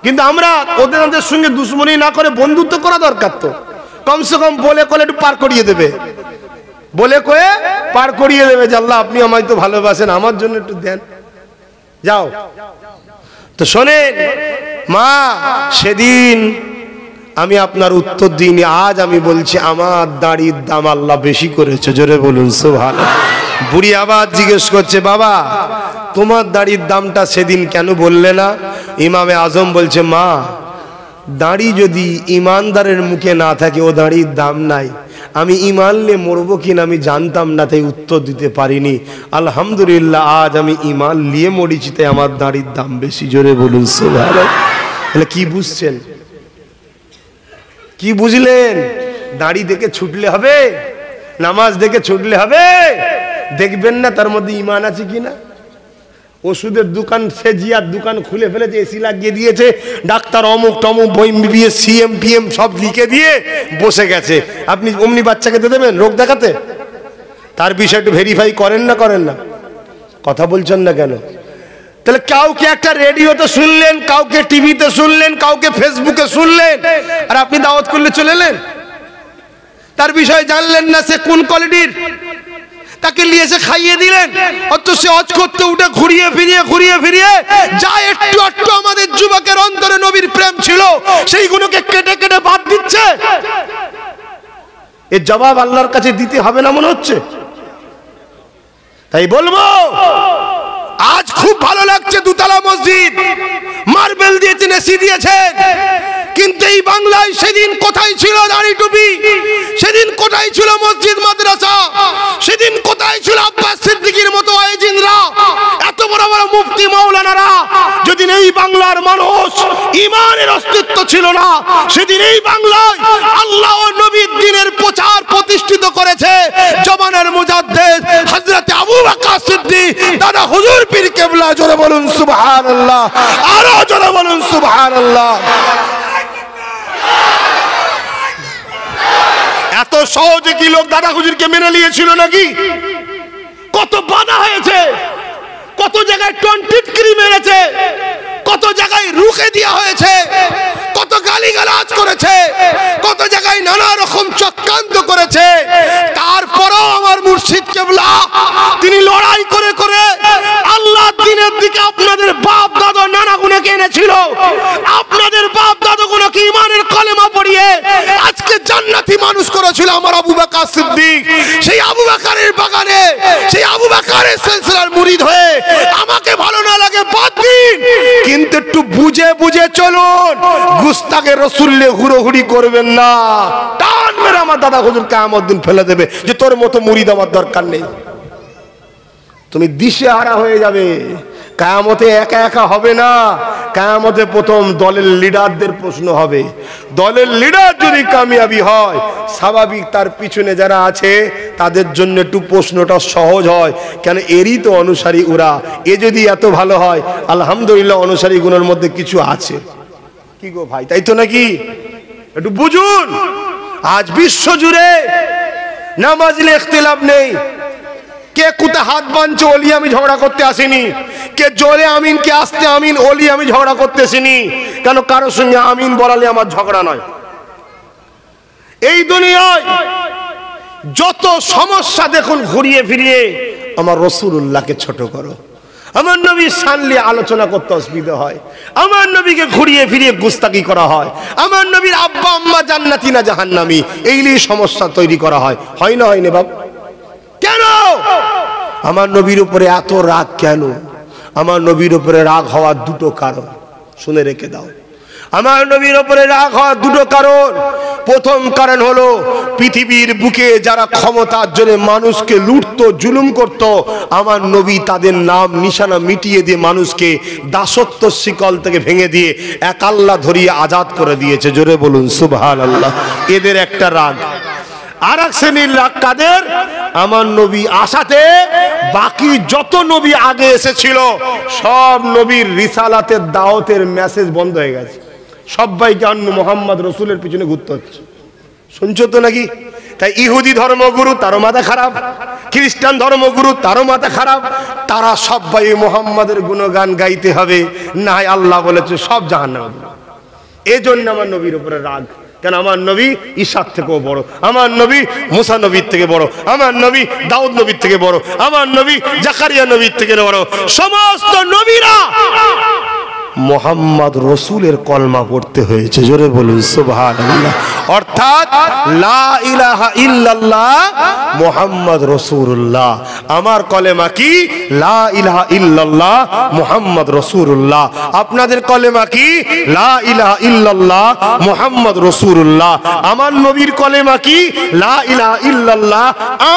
কিন্তু আমরা ওদের সঙ্গে দুশ্মনী না করে বন্ধুত্ব করা দরকার। তো কমসে কম বলে কলে একটু পার করিয়ে দেবে, বলে কয়ে পার করিয়ে দেবে যে আল্লাহ আপনি আমায় তো ভালোবাসেন, আমার জন্য একটু দেন, যাও। তো শোনেন মা, সেদিন আমি আপনার উত্তর দিইনি, আজ আমি বলছি আমার দাড়ির দাম আল্লাহ বেশি করেছে। জোরে বলুন সুবহানাল্লাহ। বুড়ি আবার জিজ্ঞেস করছে, বাবা তোমার দাড়ির দামটা সেদিন কেন বললে না? ইমামে আজম বলছে, মা দাড়ি যদি ইমানদারের মুখে না থাকে, ও দাড়ির দাম নাই। আমি ইমান নিয়ে মরবো কিনা আমি জানতাম না, তাই উত্তর দিতে পারিনি। আলহামদুলিল্লাহ আজ আমি ইমান নিয়ে মরিছি, তাই আমার দাড়ির দাম বেশি। জোরে বলুন সুবহানাল্লাহ। তাহলে কি বুঝছেন? কি বুঝলেন? দাড়ি দেখে ছুটলে হবে? নামাজ দেখে ছুটলে হবে? দেখবেন না তার মধ্যে ইমান আছে কিনা। ওষুধের দোকান, সে জিয়ার দোকান খুলে ফেলেছে, এসি লাগিয়ে দিয়েছে, ডাক্তার অমুক টমুক বই বিয়ে সিএম পিএম সব লিখে দিয়ে বসে গেছে। আপনি অমনি বাচ্চাকে দিয়ে দেবেন রোগ দেখাতে? তার বিষয় একটু ভেরিফাই করেন না? করেন না? কথা বলছেন না কেন? তাহলে কাউকে একটা রেডিওতে শুনলেন, কাউকে টিভিতে শুনলেন, কাউকে ফেসবুকে শুনলেন, আর আপনি দাওয়াত করলে চলে এলেন, তার বিষয়ে জানলেন না সে কোন কোয়ালিটির, তাকে নিয়ে এসে খাইয়ে দিলেন, অথচ সে হজ করতে উঠে ঘুরিয়ে ফিরিয়ে যা একটু একটু আমাদের যুবকের অন্তরে নবীর প্রেম ছিল সেইগুলোকে কেটে কেটে বাদ দিচ্ছে। এর জবাব আল্লাহর কাছে দিতে হবে না মনে হচ্ছে? তাই বলবো, আজ খুব ভালো লাগছে দুতলা মসজিদ, মার্বেল দিয়েছেন, এসি দিয়েছেন, কিন্তু এই বাংলায় সেদিন কোথায় ছিল দাড়ি টুপি? সেদিন কোথায় ছিল মসজিদ মাদ্রাসা? সেদিন কোথায় ছিল আব্বাস সিদ্দিকীর মতো আয়েজিনরা, এত বড় বড় মুফতি মাওলানারা? যেদিন এই বাংলার মানুষ ইমানের অস্তিত্ব ছিল না, সেদিন এই বাংলায় আল্লাহ ও নবীর দ্বীনের প্রচার প্রতিষ্ঠিত করেছে জমানার মুজাদ্দিদ হযরত আবু বকর সিদ্দিক, দাদা হুজুর পীর কেবলা। জোরে বলুন সুবহানাল্লাহ, আরো জোরে বলুন সুবহানাল্লাহ। এত সহজে কি লোক দাদা হুজুরকে মেনে নিয়েছিল নাকি? কত বাধা হয়েছে, কত জায়গায় টনটিটকিরি মেরেছে, কত জায়গায় রুখে দেওয়া হয়েছে, কত গালিগালাজ করেছে, কত জায়গায় নানা রকম চক্রান্ত করেছে। তারপরেও আমার মুর্শিদ কেবলা তিনি লড়াই করে করে আল্লাহর দ্বীনের দিকে আপনাদের বাপ দাদা নানা গুণকে এনেছিল। আপনাদের বাপ দাদা গুণকে ঈমানের কলেমা পড়িয়ে আজকে জান্নাতি মানুষ করেছিল আমার আবু বকর সিদ্দিক। সেই আবু বকরের বাগানে, সেই আবু বকরের সিলসিলার মুরিদ হয়ে আমাকে ভালো না লাগে বাদ দিন, কিন্তু একটু বুঝে বুঝে চলুন। গুস্তাকে রসুল্লে হুড়োহুড়ি করবেন না। টান মেরে আমার দাদা হুজুর কিয়ামত দিন ফেলে দেবে যে তোর মতো মুরিদ আমার দরকার নেই। তুমি দিশেহারা হয়ে যাবে। কিয়ামতে একা একা হবে না, কিয়ামতে প্রথম দলের লিডারদের প্রশ্ন হবে। দলের লিডার যদি কামিয়াবি হয়, স্বাভাবিক তার পিছনে যারা আছে তাদের জন্য একটু প্রশ্নটা সহজ হয়, কেন এরই তো অনুসারী ওরা। এ যদি এত ভালো হয়, আলহামদুলিল্লাহ অনুসারী গুণের মধ্যে কিছু আছে। কি গো ভাই, তাই তো নাকি? একটু বুঝুন। আজ বিশ্ব জুড়ে নামাজে ইখতিলাফ নেই। কে কুতে হাত বাঁধছে ওলি আমি ঝগড়া করতে আসিনি, কে জোরে আমিন কে আস্তে আমিন ওলি আমি ঝগড়া করতে আসিনি। কেন? কারোর সঙ্গে আমিন বলালে আমার ঝগড়া নয়। এই দুনিয়ায় যত সমস্যা দেখুন ঘুরিয়ে ফিরিয়ে আমার রাসূলুল্লাহকে ছোট করো। আমার নবী সানলে আলোচনা করতে অসুবিধা হয়, আমার নবীকে ঘুরিয়ে ফিরিয়ে গুস্তাকি করা হয়, আমার নবীর আব্বা আম্মা জান্নাতি না জাহান্নামী, এই নিয়ে সমস্যা তৈরি করা হয়। হয় না? হয় না বাবা? কেন আমার নবীর উপরে এত রাগ? কেন আমার নবীর উপরে রাগ হওয়ার দুটো কারণ শুনে রেখে দাও। আমার নবীর উপরে রাগ হওয়ার দুটো কারণ। প্রথম কারণ হলো পৃথিবীর বুকে যারা ক্ষমতার জন্য মানুষকে লুটতো, জুলুম করত, আমার নবী তাদের নাম নিশানা মিটিয়ে দিয়ে মানুষকে দাসত্ব শিকল থেকে ভেঙে দিয়ে এক আল্লাহ ধরিয়ে আজাদ করে দিয়েছে। জোরে বলুন সুবহানাল্লাহ। এদের একটা রাগ। আর এক শ্রেণীর রাগ কাদের? আমার নবী আসাতে বাকি যত নবী আগে এসেছিল সব নবীর রিসালাতের দাওয়াতের মেসেজ বন্ধ হয়ে গেছে। সবাইকে অন্য মোহাম্মদ রসুলের পিছনে ঘুরতে হচ্ছে। শুনছো তো নাকি? তাই ইহুদি ধর্মগুরু তারও মাথা খারাপ, খ্রিস্টান ধর্মগুরু তারও মাথা খারাপ। তারা সবাই মোহাম্মদের গুণগান গাইতে হবে, না আল্লাহ বলেছে সব জাহান্নামে। এজন্য আমার নবীর উপরে রাগ। কেন? আমার নবী ঈসার থেকেও বড়, আমার নবী মুসা নবীর থেকে বড়, আমার নবী দাউদ নবীর থেকে বড়, আমার নবী জাকারিয়া নবীর থেকে বড়। সমস্ত নবীরা মোহাম্মদ রসুলের কলমা পড়তে হয়েছে। জোরে বলুন সুবহানাল্লাহ। অর্থাৎ লা ইলাহা ইল্লাল্লাহ মুহাম্মদ রাসূলুল্লাহ। আমার কলেমা কি? লা ইলাহা ইল্লাল্লাহ মুহাম্মদ রাসূলুল্লাহ। আপনাদের কলেমা কি? লা ইলাহা ইল্লাল্লাহ মুহাম্মদ রাসূলুল্লাহ। আমার নবীর কলেমা কি? লা ইলাহা ইল্লাল্লাহ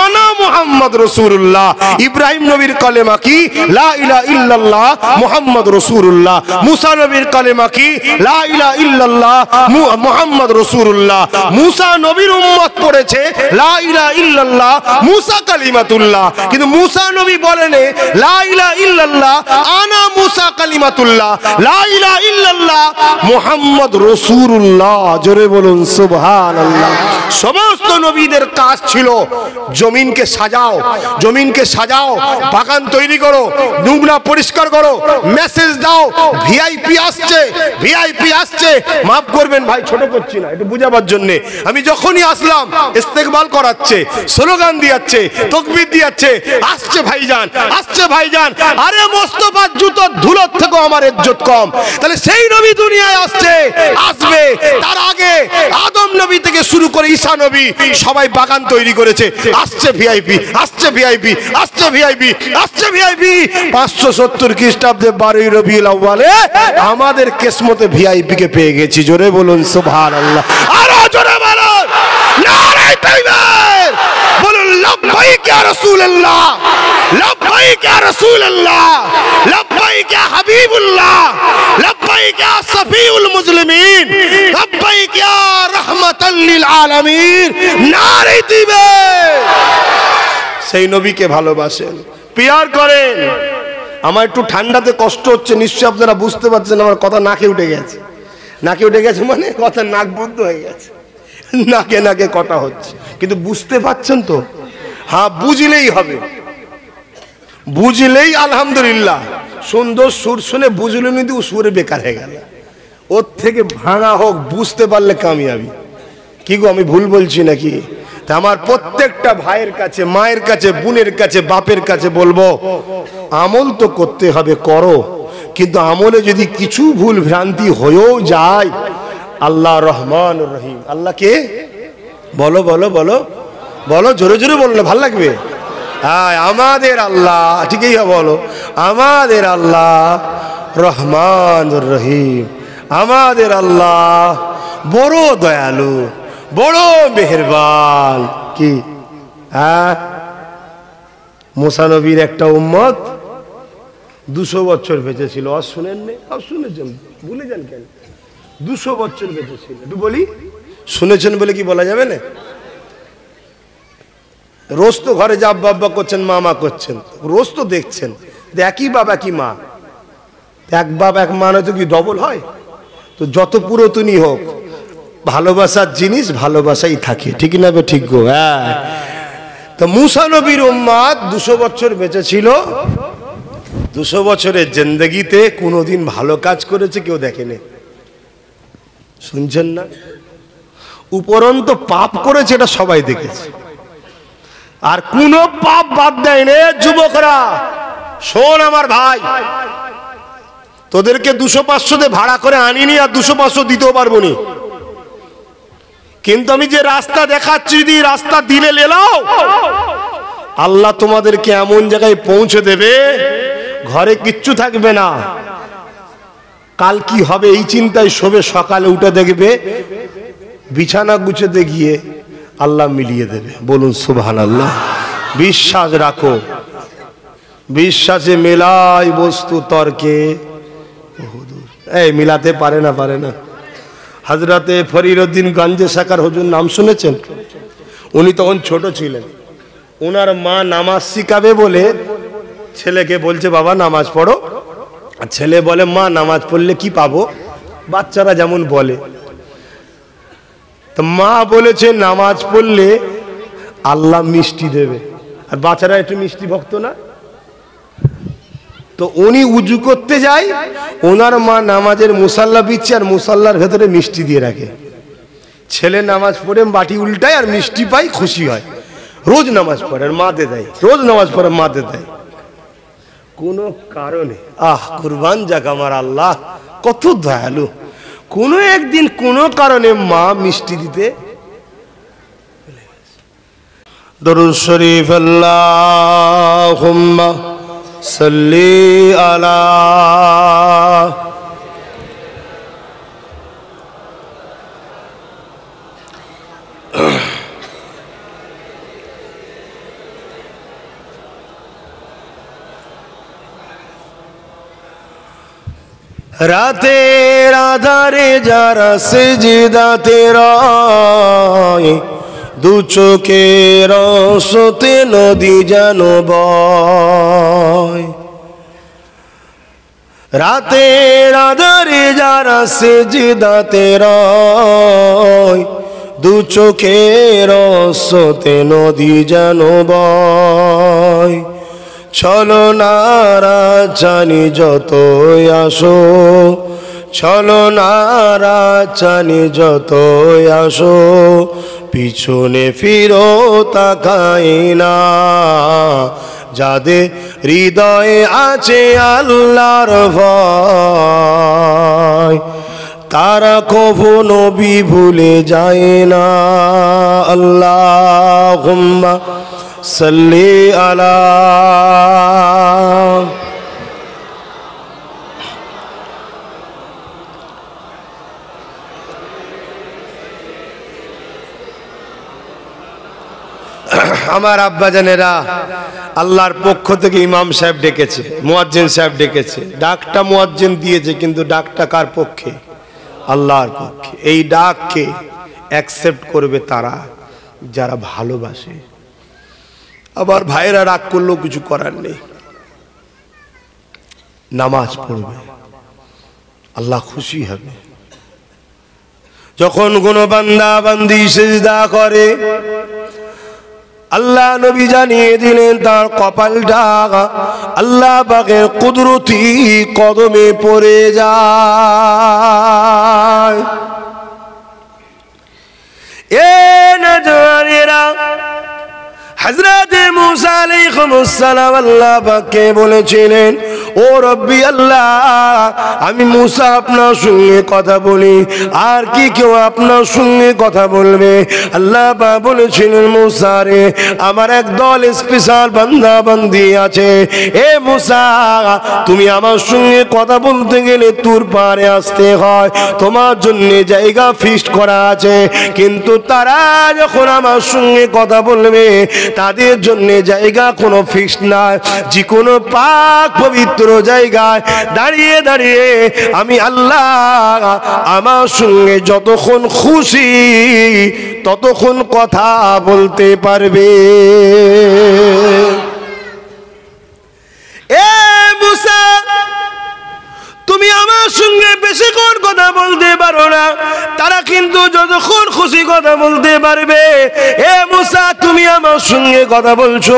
আনা মুহাম্মদ রাসূলুল্লাহ। ইব্রাহিম নবীর কলেমা কি? লা ইলাহা ইল্লাল্লাহ মুহাম্মদ রাসূলুল্লাহ। মুসা নবীর কলেমা কি? লা ইলাহা ইল্লাল্লাহ মুহাম্মদ রাসূলুল্লাহ। মুসা নবীর উম্মত পড়েছে লা ইলাহা ইল্লাল্লাহ মুসা কালিমাতুল্লাহ, কিন্তু মুসা নবী বলেন লা ইলাহা ইল্লাল্লাহ আনা মুসা কালিমাতুল্লাহ, লা ইলাহা ইল্লাল্লাহ মুহাম্মদ রাসূলুল্লাহ। জোরে বলুন সুবহানাল্লাহ। সমস্ত নবীদের কাজ ছিল জমিনকে সাজাও, জমিনকে সাজাও, বাগান তৈরি করো, নোংরা পরিষ্কার করো, মেসেজ দাও ভিআইপি আসছে, ভিআইপি আসছে। মাফ করবেন ভাই, ছোট করছি না, একটু বুঝাবার জন্য। আমি যখনই আসলাম ইস্তেকবাল করাচ্ছে, স্লোগান দিয়াচ্ছে, তাকবীর দিয়াচ্ছে, আসছে ভাইজান, আসছে ভাইজান। আরে মোস্তফার জুতোর ধুলোর থেকে আমার ইজ্জত কম? তাহলে সেই নবী দুনিয়ায় আসছে, আসবে। তার আগে আদম নবী থেকে শুরু করে ঈসা নবী সবাই বাগান তৈরি করেছে। আসছে ভিআইপি, আসছে ভিআইপি, আসছে ভিআইপি, আসছে ভিআইপি। 570 খ্রিস্টাব্দে 12 রবিউল আউয়ালে আমাদের কিসমতে ভিআইপি কে পেয়ে গেছি। জোরে বলুন সুবহানাল্লাহ। আরো জোরে বলুন নারে তাকবীর। বলুন লব্বাইক ইয়া রাসূলুল্লাহ, লব্বাইক ইয়া রাসূলুল্লাহ, লব্বাইক ইয়া হাবিবুল্লাহ, লব্বাইক ইয়া সফিউল মুসলিমিন, লব্বাইক ইয়া রাহমাতাল লিল আলামিন। নারে তাকবীর। সেই নবীকে ভালোবাসেন, পিয়ার করেন। আমার একটু ঠান্ডাতে কষ্ট হচ্ছে, নিশ্চয়ই আপনারা বুঝতে পারছেন। আমার কথা নাকে উঠে গেছে, নাকে উঠে গেছে মানে কথা নাক বন্ধ হয়ে গেছে, নাকে নাকে কথা হচ্ছে, কিন্তু বুঝতে পারছেন তো? হ্যাঁ, বুঝলেই হবে। বুঝলেই আলহামদুলিল্লাহ, সুন্দর সুর শুনে বুঝলেন কিন্তু সুরে বেকার হয়ে গেল। ওর থেকে ভাঙা হোক, বুঝতে পারলে কামিয়াবি। কি গো, আমি ভুল বলছি নাকি? তা আমার প্রত্যেকটা ভাইয়ের কাছে, মায়ের কাছে, বোনের কাছে, বাপের কাছে বলবো, আমল তো করতে হবে, করো, কিন্তু আমলে যদি কিছু ভুল ভ্রান্তি হয়েও যায়, আল্লাহ রহমান রহিম। আল্লাহ কে? বলো বলো বলো বলো, জোরে জোরে বললে ভাল লাগবে। হ্যাঁ, আমাদের আল্লাহ, ঠিকই বলো, আমাদের আল্লাহ রহমান রহিম, আমাদের আল্লাহ বড় দয়ালু, বড় মেহেরবান। কি? হ্যাঁ, মুসা নবীর একটা উম্মত 200 বছর বেঁচে ছিল। আর শুনেন নে? শুনেছেন, ভুলে যান কেন? 200 বছর বেঁচে ছিল। একটু বলি, শুনেছেন বলে কি বলা যাবে না? রোজ তো ঘরে যা আব্বা আব্বা করছেন, মামা করছেন, রোজ তো দেখছেন, একই বাবা কি মা, এক বাপ এক মা নয় তো কি ডবল হয়? তো যত পুরাতনই হোক, ভালোবাসার জিনিস ভালোবাসাই থাকে, ঠিক না? ঠিক গো। হ্যাঁ, তো মুসা নবীর উম্মত 200 বছর বেঁচে ছিল। 200 বছরের জিন্দেগিতে কোনোদিন ভালো কাজ করেছে কেউ দেখেনি, শুনছেন না? উপরন্ত পাপ করেছে, এটা সবাই দেখেছে। আর কোন পাপ বাদ দেয় রে যুবকরা। শোন আমার ভাই, তোদেরকে 200-500 ভাড়া করে আনিনি, আর 200-500 দিতেও পারবো নি, কিন্তু আমি যে রাস্তা দেখাচ্ছি, যদি রাস্তা দিলে লেলাও, আল্লাহ তোমাদেরকে এমন জায়গায় পৌঁছে দেবে, ঘরে কিচ্ছু থাকবে না। কাল কি হবে এই চিন্তায় শোবে, সকালে উঠে দেখবে বিছানা গুছাতে গিয়ে আল্লাহ মিলিয়ে দেবে। বলুন সুবহানাল্লাহ। বিশ্বাস রাখো, বিশ্বাসে মেলাই বস্তু তর্কে বহুদূর। এই মিলাতে পারে না, পারে না। হযরতে ফরিদউদ্দিন গঞ্জে সাকার হুজুর নাম শুনেছেন? উনি তখন ছোট ছিলেন। ওনার মা নামাজ শিখাবে বলে ছেলেকে বলছে, বাবা নামাজ পড়ো। ছেলে বলে, মা নামাজ পড়লে কি পাবো? বাচ্চারা যেমন বলে। তো মা বলেছে, নামাজ পড়লে আল্লাহ মিষ্টি দেবে। আর বাচ্চারা একটু মিষ্টি ভক্ত না? তো উনি উজু করতে যায়, ওনার মা নামাজের মুসাল্লা বিচ্ছে, আর মুসাল্লার ভেতরে মিষ্টি দিয়ে রাখে। ছেলে নামাজ পড়ে বাটি উল্টায় আর মিষ্টি পাই, খুশি হয়। রোজ নামাজ পড়ে আর মাতে দেয়, রোজ নামাজ পড়ে মাতে দেয়। কোনো কারণে, কুরবান যাক আমার আল্লাহ, কত দয়ালু। কোনো একদিন কোনো কারণে মা মিষ্টি দিতে। দরুদ শরীফ আল্লাহুম্মা সাল্লি আলা রাতের আধারে যারা সিজদাতে রয়, দু চোখের স্রোতে নদী যেন বয়। রাতের আধারে যারা সিজদাতে রয়, দু চোখের স্রোতে নদী যেন বয়। চলো নারা জানি যতই আসো, চলো নারা জানি যতই আসো, পিছনে ফিরো তাকাই না। যাদের হৃদয়ে আছে আল্লাহর ভয়, তারা কভু নবী ভুলে যায় না। আল্লাহুম্মা সাল্লি আলা। আমার আব্বাজানেরা, আল্লাহর পক্ষ থেকে ইমাম সাহেব ডেকেছে, মুয়াজ্জিন সাহেব ডেকেছে। ডাকটা মুয়াজ্জিন দিয়েছে, কিন্তু ডাকটা কার পক্ষে? আল্লাহর পক্ষে। এই ডাককে অ্যাকসেপ্ট করবে তারা যারা ভালোবাসে। আবার ভাইরা রাগ করলেও কিছু করার নেই, নামাজ পড়বে, আল্লাহ খুশি হবে। যখন কোনো বান্দা বান্দি সিজদা করে, আল্লাহ নবী জানিয়ে দিলেন তার কপালটা আল্লাহ পাকের কুদরতি কদমে পড়ে যায়। এ নজওয়ানেরা, হযরত মুসা আলাইহিস সালাম আল্লাহ পাককে বলেছিলেন, ও রব্বি আল্লাহ, আমি মুসা আপনার সঙ্গে কথা বলি, আর কি কেউ আপনার সঙ্গে কথা বলবে? আল্লাহ পাক বলেছিলেন, মুসা রে, আমার এক দল স্পেশাল বান্দা বান্দি আছে। এ মুসা, তুমি আমার সঙ্গে কথা বলতে গেলে তুর পারে আসতে হয়, তোমার জন্য জায়গা ফিক্সড করা আছে। কিন্তু তারা যখন আমার সঙ্গে কথা বলবে, তাদের জন্য জায়গা কোনো ফিক্সড না, যে কোনো পাক পবিত্র জায়গায় দাঁড়িয়ে দাঁড়িয়ে আমি আল্লাহ আমার সঙ্গে যতক্ষণ খুশি ততক্ষণ কথা বলতে পারবে। এ মুসা, তুমি আমার সঙ্গে বেশিক্ষণ কথা বলতে পারো না, তারা কিন্তু যতক্ষণ খুশি কথা বলতে পারবে। এ মুসা, তুমি আমার সঙ্গে কথা বলছো,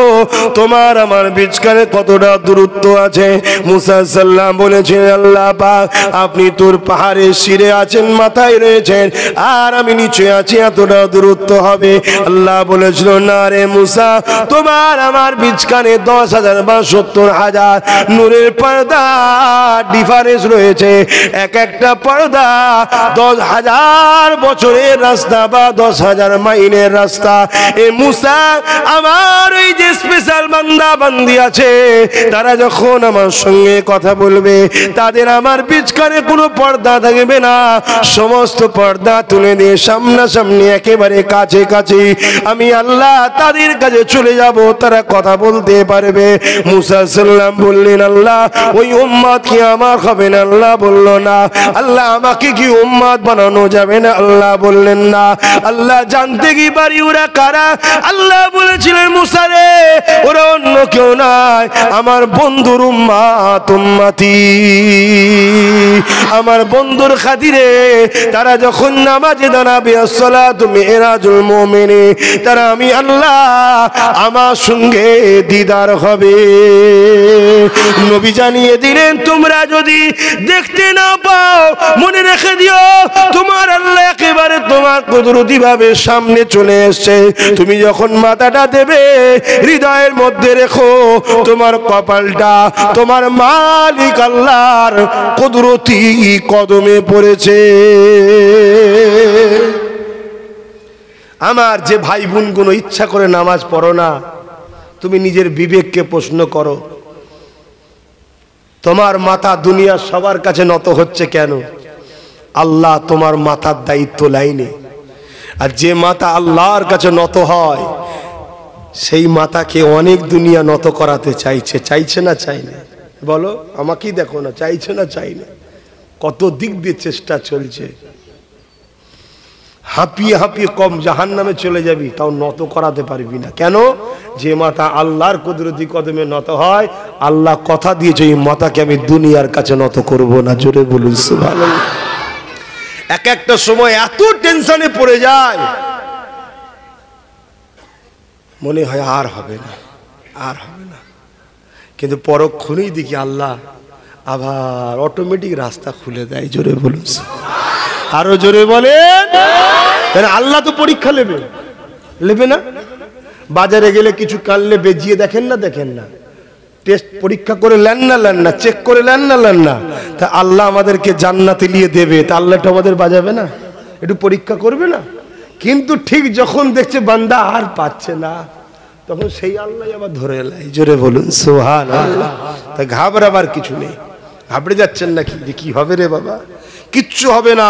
তোমার আমার বিচকারে কতটা দূরত্ব আছে? মুসা সাল্লাম বলেছেন, আল্লাহ পাক, আপনি তোর পাহাড়ের শিরে আছেন, মাথায় রয়েছেন, আর আমি নিচে আছি, এতটা দূরত্ব হবে? আল্লাহ বলেছিল, না রে মুসা, তোমার আমার বিচকারে 10,000 বা 70,000 নূরের পর্দা ডিফারেন্স রয়েছে। এক একটা পর্দা 10,000 বছরের রাস্তা বা 10,000 মাইলের রাস্তা। এ মুসা, আমার ওই যে স্পেশাল বান্দা বান্দি আছে, তারা যখন আমার সঙ্গে কথা বলবে, তাদের আমার বিচকারে কোনো পর্দা থাকবে না, সমস্ত পর্দা তুলে দিয়ে সামনাসামনি একেবারে কাছে কাছে আমি আল্লাহ তাদের কাছে চলে যাব, তারা কথা বলতে পারবে। মুসা সাল্লাম বললেন, আল্লাহ, ওই উম্মত কি আমার হবে না? আল্লাহ বলল না। আল্লাহ, আমাকে কি উম্মত বানানো যাবে না? আল্লাহ বললেন না। আল্লাহ জানতে কি পারি ওরা কারা? আল্লাহ বলেছিলেন, মুসা রে, ওরা অন্য কেউ নাই, আমার বন্ধুর উম্মত, উম্মতি, আমার বন্ধুর খাতিরে তারা যখন নামাজে দাঁড়াবে, আসসালাতু মিরাজুল মুমিনি, তারা আমি আল্লাহ আমার সঙ্গে দিদার হবে। নবী জানিয়ে দিলেন, তোমরা যদি দেখতে না পাও, মনে রেখে দিও, তোমার আল্লাহ একেবারে তোমার কুদরতি ভাবে সামনে চলে এসেছে। তুমি যখন মাথাটা দেবে, হৃদয়ের মধ্যে রেখো, তোমার কপালটা তোমার মালিক আল্লাহর কুদরতি কদমে পড়েছে। আমার যে ভাই বোনগুলো ইচ্ছা করে নামাজ পড়ো না, তুমি নিজের বিবেককে প্রশ্ন করো, তোমার মাথা দুনিয়ার সবার কাছে নত হচ্ছে কেন? আল্লাহ তোমার মাথার দায়িত্ব লাইনে, আর যে মাথা আল্লাহর কাছে নত হয়, সেই মাথাকে অনেক দুনিয়া নত করাতে চাইছে। চাইছে না চাইনে? বলো, আমাকেই দেখো না, চাইছে না চাইনে? কত দিক দিয়ে চেষ্টা চলছে। হাঁপিয়ে হাঁপিয়ে কম জাহান্নামে চলে যাবি, তাও নত করাতে পারবি না। কেন? যে মাথা আল্লাহর কুদরতি কদমে নত হয়, আল্লাহ কথা দিয়েছে, এই মাথাকে আমি দুনিয়ার কাছে নত করব না। জোরে বলুন সুবহানাল্লাহ। এক একটা সময় এত টেনশনে পড়ে যায়, মনে হয় আর হবে না, আর হবে না, কিন্তু পরক্ষণেই দেখি আল্লাহ আবার অটোমেটিক রাস্তা খুলে দেয়। জোরে বলুন, আরো জোরে বলেন। আল্লাহ তো পরীক্ষা নেবে, নেবে না? বাজারে গেলে কিছু কানলে বেজিয়ে দেখেন না, দেখেন না? টেস্ট পরীক্ষা করে নেন না, নেন না? চেক করে নেন না, নেন না? তা আল্লাহ আমাদেরকে জান্নাতে নিয়ে দেবে, তা আল্লাহটা আমাদের বাজাবে না? একটু পরীক্ষা করবে না? কিন্তু ঠিক যখন দেখছে বান্দা আর পাচ্ছে না, তখন সেই আল্লাহ আবার ধরে এলাই। জোরে বলুন সুবহানাল্লাহ। তা ঘাবড়াবার কিছু নেই। ঘাবড়ে যাচ্ছেন নাকি যে কি হবে রে বাবা? কিচ্ছু হবে না,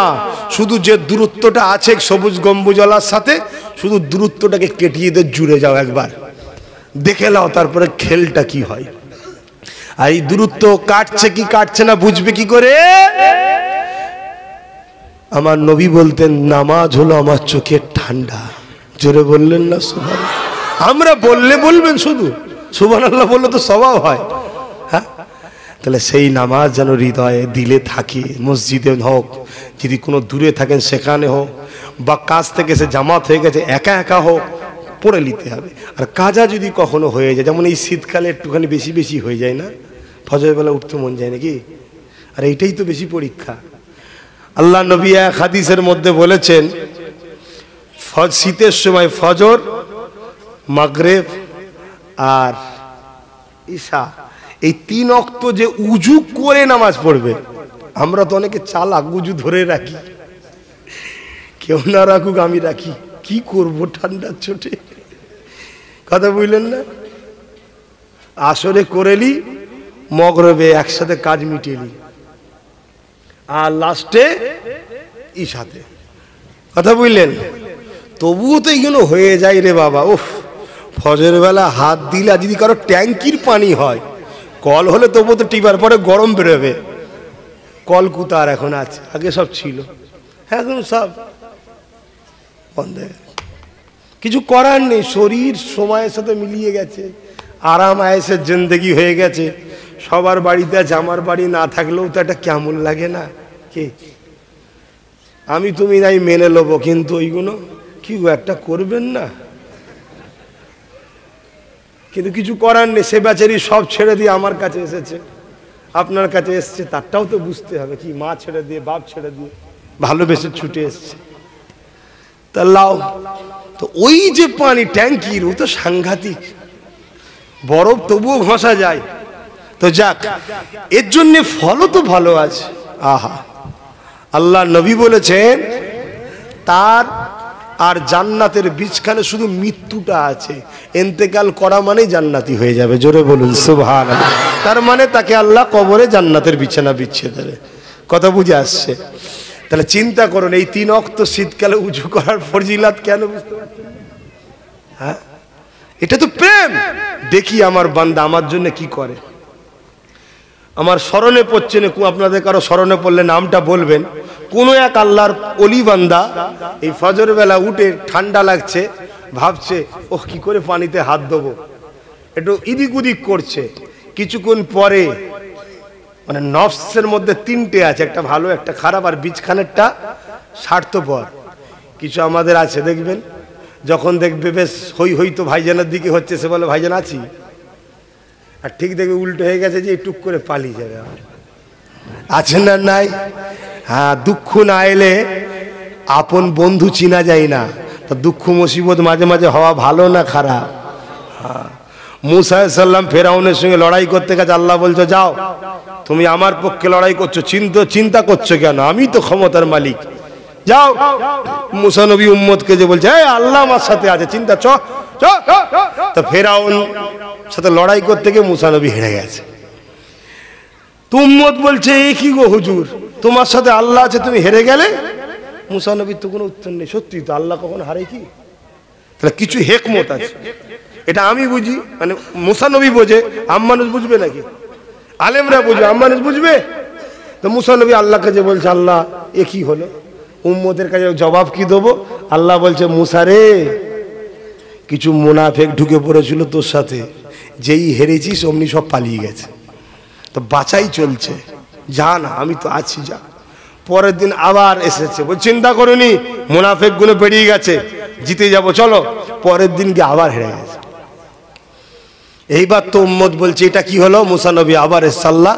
শুধু যে দূরত্বটা আছে সবুজ গম্বুজলার সাথে, শুধু দূরত্বটাকে কেটিয়ে দিয়ে জুড়ে যাও, একবার দেখে নাও, তারপরে খেলটা কি হয়। আর এই দূরত্ব কাটছে কি কাটছে না বুঝবে কি করে? আমার নবী বলতেন, নামাজ হলো আমার চোখের ঠান্ডা। জোরে বললেন না সুবহানাল্লাহ? আমরা বললে বলবেন শুধু, সুবহানাল্লাহ বললে তো স্বভাব হয়। হ্যাঁ, তাহলে সেই নামাজ যেন হৃদয়ে দিলে থাকে, মসজিদে হোক, যদি কোনো দূরে থাকেন সেখানে হোক, বা কাছ থেকে সে জামাত হয়ে গেছে একা একা হোক, পড়ে নিতে হবে। আর কাজা যদি কখনো হয়ে যায়, যেমন এই শীতকালে একটুখানি বেশি বেশি হয়ে যায় না, ফজরের বেলা উঠতে মন যায় নাকি? আর এইটাই তো বেশি পরীক্ষা। আল্লাহ নবী এক হাদিসের মধ্যে বলেছেন, শীতের সময় ফজর, মাগরিব আর ঈশা, এই 3 ওয়াক্ত যে উজু করে নামাজ পড়বে। আমরা তো অনেকে চালাক, উজু ধরে রাখি, কেউ না রাখুক আমি রাখি, কি করব ঠান্ডার চোটে, কথা বুঝলেন না? আসরে করেলি, মাগরিবে একসাথে কাজ মিটিয়েলি, আর লাস্টে ঈশাতে, কথা বুঝলেন? তবুও তো এইগুলো হয়ে যায় রে বাবা। উফ, ফজরের বেলা হাত দিলে যদি কারো ট্যাঙ্কির পানি হয়, কল হলে তবুও তো টিপার পরে গরম বেরোবে। কল কুতার এখন আছে, আগে সব ছিল, এখন সব বন্ধ। কিছু করার নেই, শরীর সময়ের সাথে মিলিয়ে গেছে, আরাম আয়েসের জিন্দেগি হয়ে গেছে। সবার বাড়িতে আছে, আমার বাড়ি না থাকলেও তো একটা কেমন লাগে না? কে আমি তুমি নাই মেনে নেবো, কিন্তু ওইগুলো কি একটা করবেন না, কিন্তু কিছু করার নেই। সে বেচারি সব ছেড়ে দিয়ে আমার কাছে এসেছে, আপনার কাছে এসছে, তারটাও তো বুঝতে হবে। কি মা ছেড়ে দিয়ে, বাপ ছেড়ে দিয়ে ভালোবেসে ছুটে এসছে, তা লাও। তো ওই যে পানি ট্যাঙ্কির, ও তো সাংঘাতিক, বরফ তবুও ঘষা যায়। তো যাক, এর জন্য ফলও তো ভালো আছে। আহা, আল্লাহ নবী বলেছেন তার আর জান্নাতের বীজখানে শুধু মৃত্যুটা আছে, ইন্তেকাল করা মানেই জান্নাতি হয়ে যাবে। জোরে বলুন সুবহানাল্লাহ। তার মানে তাকে আল্লাহ কবরে জান্নাতের বিছানা বিছিয়ে দেবে। কথা বুঝে আসছে? তাহলে চিন্তা করুন, এই 3 ওয়াক্ত শীতকালে উজু করার ফজিলত কেন বুঝতে পারছেন? হ্যাঁ, এটা তো প্রেম। দেখি আমার বান্দা আমার জন্য কি করে। আমার স্মরণে পড়ছে না, আপনাদের কারো স্মরণে পড়লে নামটা বলবেন। কোন এক আল্লাহর ওলি বান্দা এই ফজর বেলা উঠে, ঠান্ডা লাগছে, ভাবছে ও কি করে পানিতে হাত দেবো, একটু ইদিক উদিক করছে। কিছুক্ষণ পরে, মানে নফসের মধ্যে 3টে আছে, একটা ভালো, একটা খারাপ, আর বীজখানেরটা স্বার্থপর। কিছু আমাদের আছে, দেখবেন যখন দেখবে বেশ হই হই তো ভাইজানের দিকে হচ্ছে, সে বলে ভাইজান আছি, আর ঠিক দেখবে উল্টো হয়ে গেছে যে টুক করে পালিয়ে যাবে। আছে না নাই? হ্যাঁ, দুঃখ না এলে আপন বন্ধু চিনা যায় না। তা দুঃখ মুসিবত মাঝে মাঝে হওয়া ভালো না খারাপ? হ্যাঁ, মুসা আলাইহিস সালাম ফেরাউনের সঙ্গে লড়াই করতে গেছে, আল্লাহ বলছো যাও, তুমি আমার পক্ষে লড়াই করছো, চিন্তা করছো কেন? আমি তো ক্ষমতার মালিক, যাও। মুসা নবী উম্মতকে যে বলছে আল্লাহ আমার সাথে আছে, চিন্তা চ। তো ফেরাউন সাথে লড়াই করতে গিয়ে মুসা নবী হেরে গেছে। তো উম্মত বলছে এ কি গো হুজুর, তোমার সাথে আল্লাহ আছে, তুমি হেরে গেলে? মুসা নবীর তো কোনো উত্তর নেই। সত্যি তো, আল্লাহ কখনো হারে কি? তাহলে কিছু হেকমত আছে, এটা আমি বুঝি, মানে মুসা নবী বোঝে, আম মানুষ বুঝবে নাকি? আলেমরা বুঝবে, আম মানুষ বুঝবে? তো মুসা নবী আল্লাহকে যে বলছে আল্লাহ এ কি হলো, উম্মতের কাছে জবাব কি দেবো? আল্লাহ বলছে মুসা রে, কিছু মুনাফেক ঢুকে পড়েছিল তোর সাথে, যেই হেরেছিস অমনি সব পালিয়ে গেছে, তো বাঁচাই চলছে, যা না, আমি তো আছি, যা। পরের দিন আবার এসেছে, বল চিন্তা করুনি, মুনাফেক গুলো বেরিয়ে গেছে, জিতে যাব, চলো। পরের দিন গিয়ে আবার হেরে গেছে। এইবার তো উম্মত বলছে এটা কি হলো? মুসা নবী আবার এসে আল্লাহ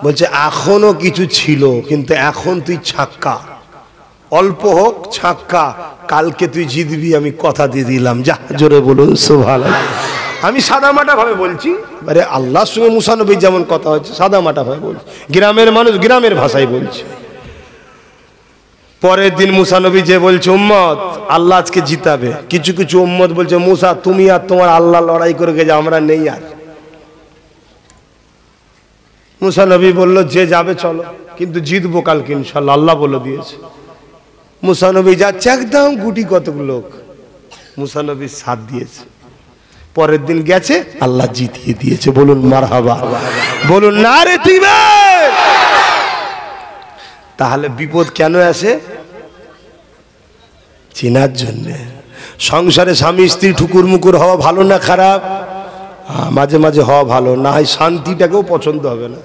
বলছে এখনো কিছু ছিল, কিন্তু এখন তুই ছাক্কা, অল্প হোক ছাক্কা, কালকে তুই জিতবি, আমি কথা দিয়ে দিলাম, যা। জোরে বলুন সুবহানাল্লাহ। আমি সাদামাটা ভাবে বলছি, আরে আল্লাহর সঙ্গে মুসা নবীর যেমন কথা হচ্ছে সাদামাটা ভাবে বলছি, গ্রামের মানুষ গ্রামের ভাষায় বলছে। পরের দিন মুসা নবী যে বলছে উম্মত আল্লাহ আজকে জিতাবে, কিছু কিছু উম্মত বলছে মুসা তুমি আর তোমার আল্লাহ লড়াই করে গেছে, আমরা নেই আর। মুসা নবী বলল যে যাবে চলো, কিন্তু জিতবো কালকে ইনশাআল্লাহ, আল্লাহ বলে দিয়েছে। মুসা নবী যাচ্ছে, একদম গুটি কতক লোক, মুসা নবী সাথ দিয়েছে। পরের দিন গেছে, আল্লাহ জিতিয়ে দিয়েছে। বলুন মারহাবা, বলুন না রে দিবে। তাহলে বিপদ কেন আসে? চেনার জন্য। সংসারে স্বামী স্ত্রী ঠুকুর মুকুর হওয়া ভালো না খারাপ? মাঝে মাঝে হওয়া ভালো, না হয় শান্তিটাকেও পছন্দ হবে না।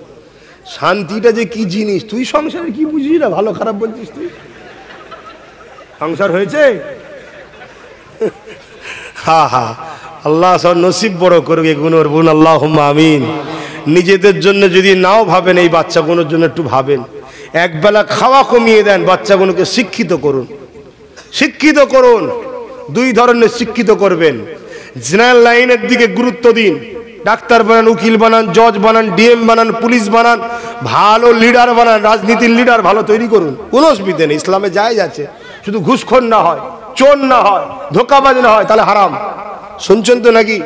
শান্তিটা যে কি জিনিস, তুই সংসারে কি বুঝিস না, ভালো খারাপ বলছিস তুই? সংসার হয়েছে? হা হা, আল্লাহ সব নসিব বড় করবে গুনোর বোন, আল্লাহুম্মা আমিন। নিজেদের জন্য যদি নাও ভাবেন, এই বাচ্চাগুলোর জন্য একটু ভাবেন। একবেলা খাওয়া কমিয়ে দেন, বাচ্চাগুলোকে শিক্ষিত করুন, শিক্ষিত করুন। দুই ধরনের শিক্ষিত করবেন। জেনারেল লাইনের দিকে গুরুত্ব দিন, ডাক্তার বানান, উকিল বানান, জজ বানান, ডিএম বানান, পুলিশ বানান, ভালো লিডার বানান, রাজনীতির লিডার ভালো তৈরি করুন, কোনো অসুবিধা নেই। ইসলামে জায়েজ আছে, শুধু ঘুষখোর না হয়, চোর না হয়, ধোঁকাবাজ না হয়, তাহলে হারাম। শুনছেন তো নাকি?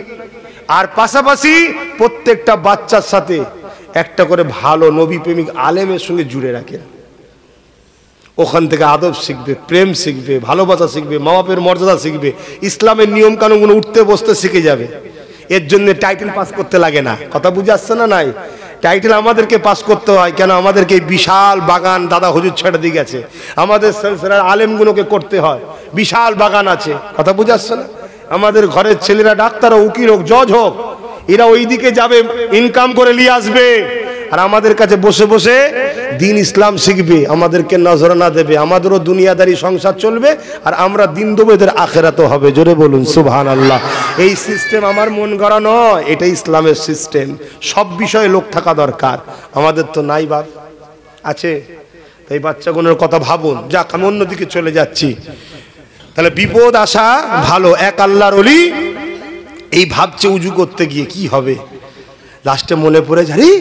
আর পাশাপাশি প্রত্যেকটা বাচ্চার সাথে একটা করে ভালো নবী প্রেমিক আলেমের সঙ্গে জুড়ে রাখেন। ওখান থেকে আদব শিখবে, প্রেম শিখবে, ভালোবাসা শিখবে, মা বাপের মর্যাদা শিখবে, ইসলামের নিয়ম কানুনগুলো উঠতে বসতে শিখে যাবে। এর জন্য টাইটেল পাস করতে লাগে না। কথা বুঝে আসছে না? নাই, টাইটেল আমাদেরকে পাস করতে হয়। কেন? আমাদেরকে এই বিশাল বাগান দাদা হুজুর ছেড়ে দিয়ে গেছে, আমাদের সিলসিলার আলেমগুলোকে করতে হয়। বিশাল বাগান আছে, কথা বুঝে আসছে না? আমাদের ঘরের ছেলেরা ডাক্তার হোক, উকিল হোক, জজ হোক, এরা ওই দিকে যাবে, ইনকাম করে নিয়ে আসবে, আর আমাদের কাছে বসে বসে দিন ইসলাম শিখবে, আমাদেরকে নজরানা দেবে, আমাদেরও দুনিয়াদারি সংসার চলবে, আর আমরা দিন দেবো, এদের আখেরাতও হবে। জোরে বলুন সুবহানাল্লাহ। এই সিস্টেম আমার মন গড়া নয়, এটা ইসলামের সিস্টেম। সব বিষয়ে লোক থাকা দরকার, আমাদের তো নাই। বাপ আছে, তাই বাচ্চাগুলোর কথা ভাবুন। যাক, আমি অন্যদিকে চলে যাচ্ছি। তাহলে বিপদ আসা ভালো। এক আল্লাহর ওলি এই ভাবছে উজু করতে গিয়ে কি হবে, লাস্টে মনে পড়ে যাই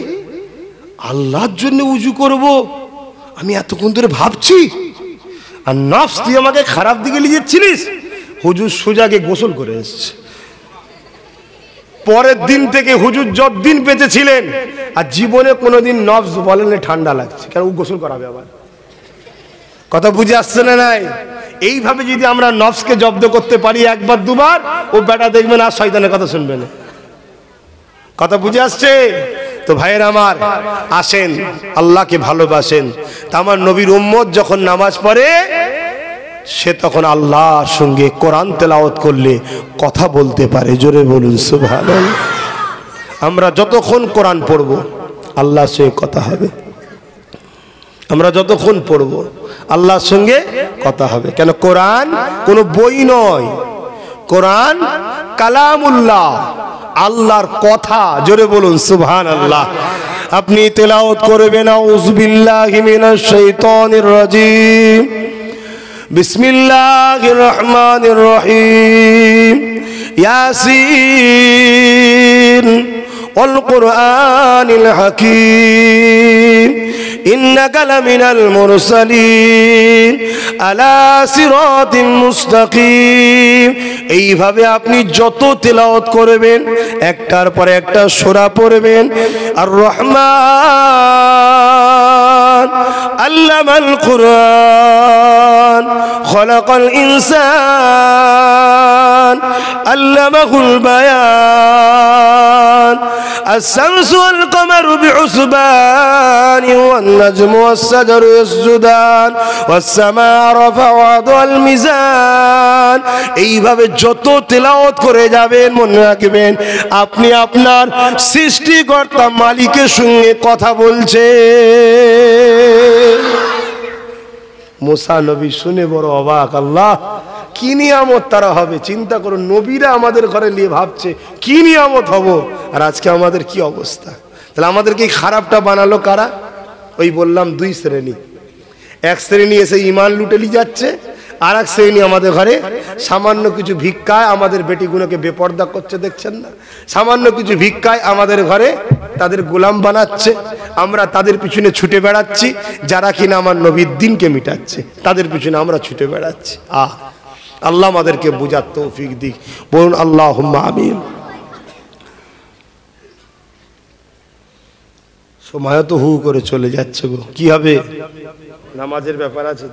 আল্লাহর জন্য উজু করব, আমি এতক্ষণ ধরে ভাবছি, আর নফস তুই আমাকে খারাপ দিকে নিয়ে যাচ্ছিলিস। হুজুর সোজাকে গোসল করে এসছে। পরের দিন থেকে হুজুর যতদিন বেঁচে ছিলেন আর জীবনে কোনোদিন নফস বলেন ঠান্ডা লাগছে, কেন ও গোসল করাবে আবার। কথা বুঝে আসছে না? নাই, এইভাবে যদি আমরা নফসকে জব্দ করতে পারি একবার দুবার, ও বেটা দেখবেন আর শয়তানের কথা শুনবে না। কথা বুঝে আসছে তো? ভাইয়ের আমার, আসেন আল্লাহকে ভালোবাসেন। তা আমার নবীর উম্মত যখন নামাজ পড়ে, সে তখন আল্লাহর সঙ্গে কোরআন তেলাওয়াত করলে কথা বলতে পারে। জোরে বলুন সুবহানাল্লাহ। আমরা যতক্ষণ কোরআন পড়ব আল্লাহর সঙ্গে কথা হবে, আমরা যতক্ষণ পড়ব আল্লাহর সঙ্গে কথা হবে। কেন? কোরআন কোনো বই নয়, কোরআন কালামুল্লাহ, আল্লাহর কথা। জোরে বলুন সুবহানাল্লাহ। আপনি তেলাওয়াত করবেন আউযু বিল্লাহি মিনাশ শাইতানির রাজিম, বিসমিল্লাহির রহমানির রহিম, ইয়াসিন ওয়াল কুরআনিল হাকীম, ইন্নাকা লামিনাল মুরসালিন আলা সিরাতিম মুস্তাকিম। এইভাবে আপনি যত তেলাওয়াত করবেন, একটার পরে একটা সূরা পড়বেন। আর রহমান আল্লামাল কুরআন খলাকাল ইনসান আল্লামাহুল বায়ান, الشمس والقمر بحسبان والنجم والشجر يسجدان والسماء رفعها والميزان। এইভাবে যত তেলাওয়াত করে যাবেন, মনে রাখবেন আপনি আপনার সৃষ্টিকর্তা মালিকের সঙ্গে কথা বলছেন। মুসা নবী শুনে বড় অবাক, আল্লাহ কি নিয়ামত তারা হবে। চিন্তা করুন, নবীরা আমাদের ঘরে নিয়ে ভাবছে কি নিয়ামত হব, আর আজকে আমাদের কি অবস্থা। তাহলে আমাদেরকে এই খারাপটা বানালো কারা? ওই বললাম দুই শ্রেণী। এক শ্রেণী এসে ইমান লুটে নিয়ে যাচ্ছে, আর এক শ্রেণী আমাদের ঘরে সামান্য কিছু ভিক্ষায় আমাদের বেটিগুলোকে বেপর্দা করছে, দেখছেন না? সামান্য কিছু ভিক্ষায় আমাদের ঘরে তাদের গোলাম বানাচ্ছে, আমরা তাদের পিছনে ছুটে বেড়াচ্ছি। যারা কিনা আমার নবীর দিনকে মিটাচ্ছে, তাদের পিছনে আমরা ছুটে বেড়াচ্ছি। আল্লাহ আমাদেরকে বুঝার তৌফিক দিক। বলুন আল্লাহুম্মা আমিন। সময় তো হু করে চলে যাচ্ছে গো, কি হবে? নামাজের ব্যাপার আছে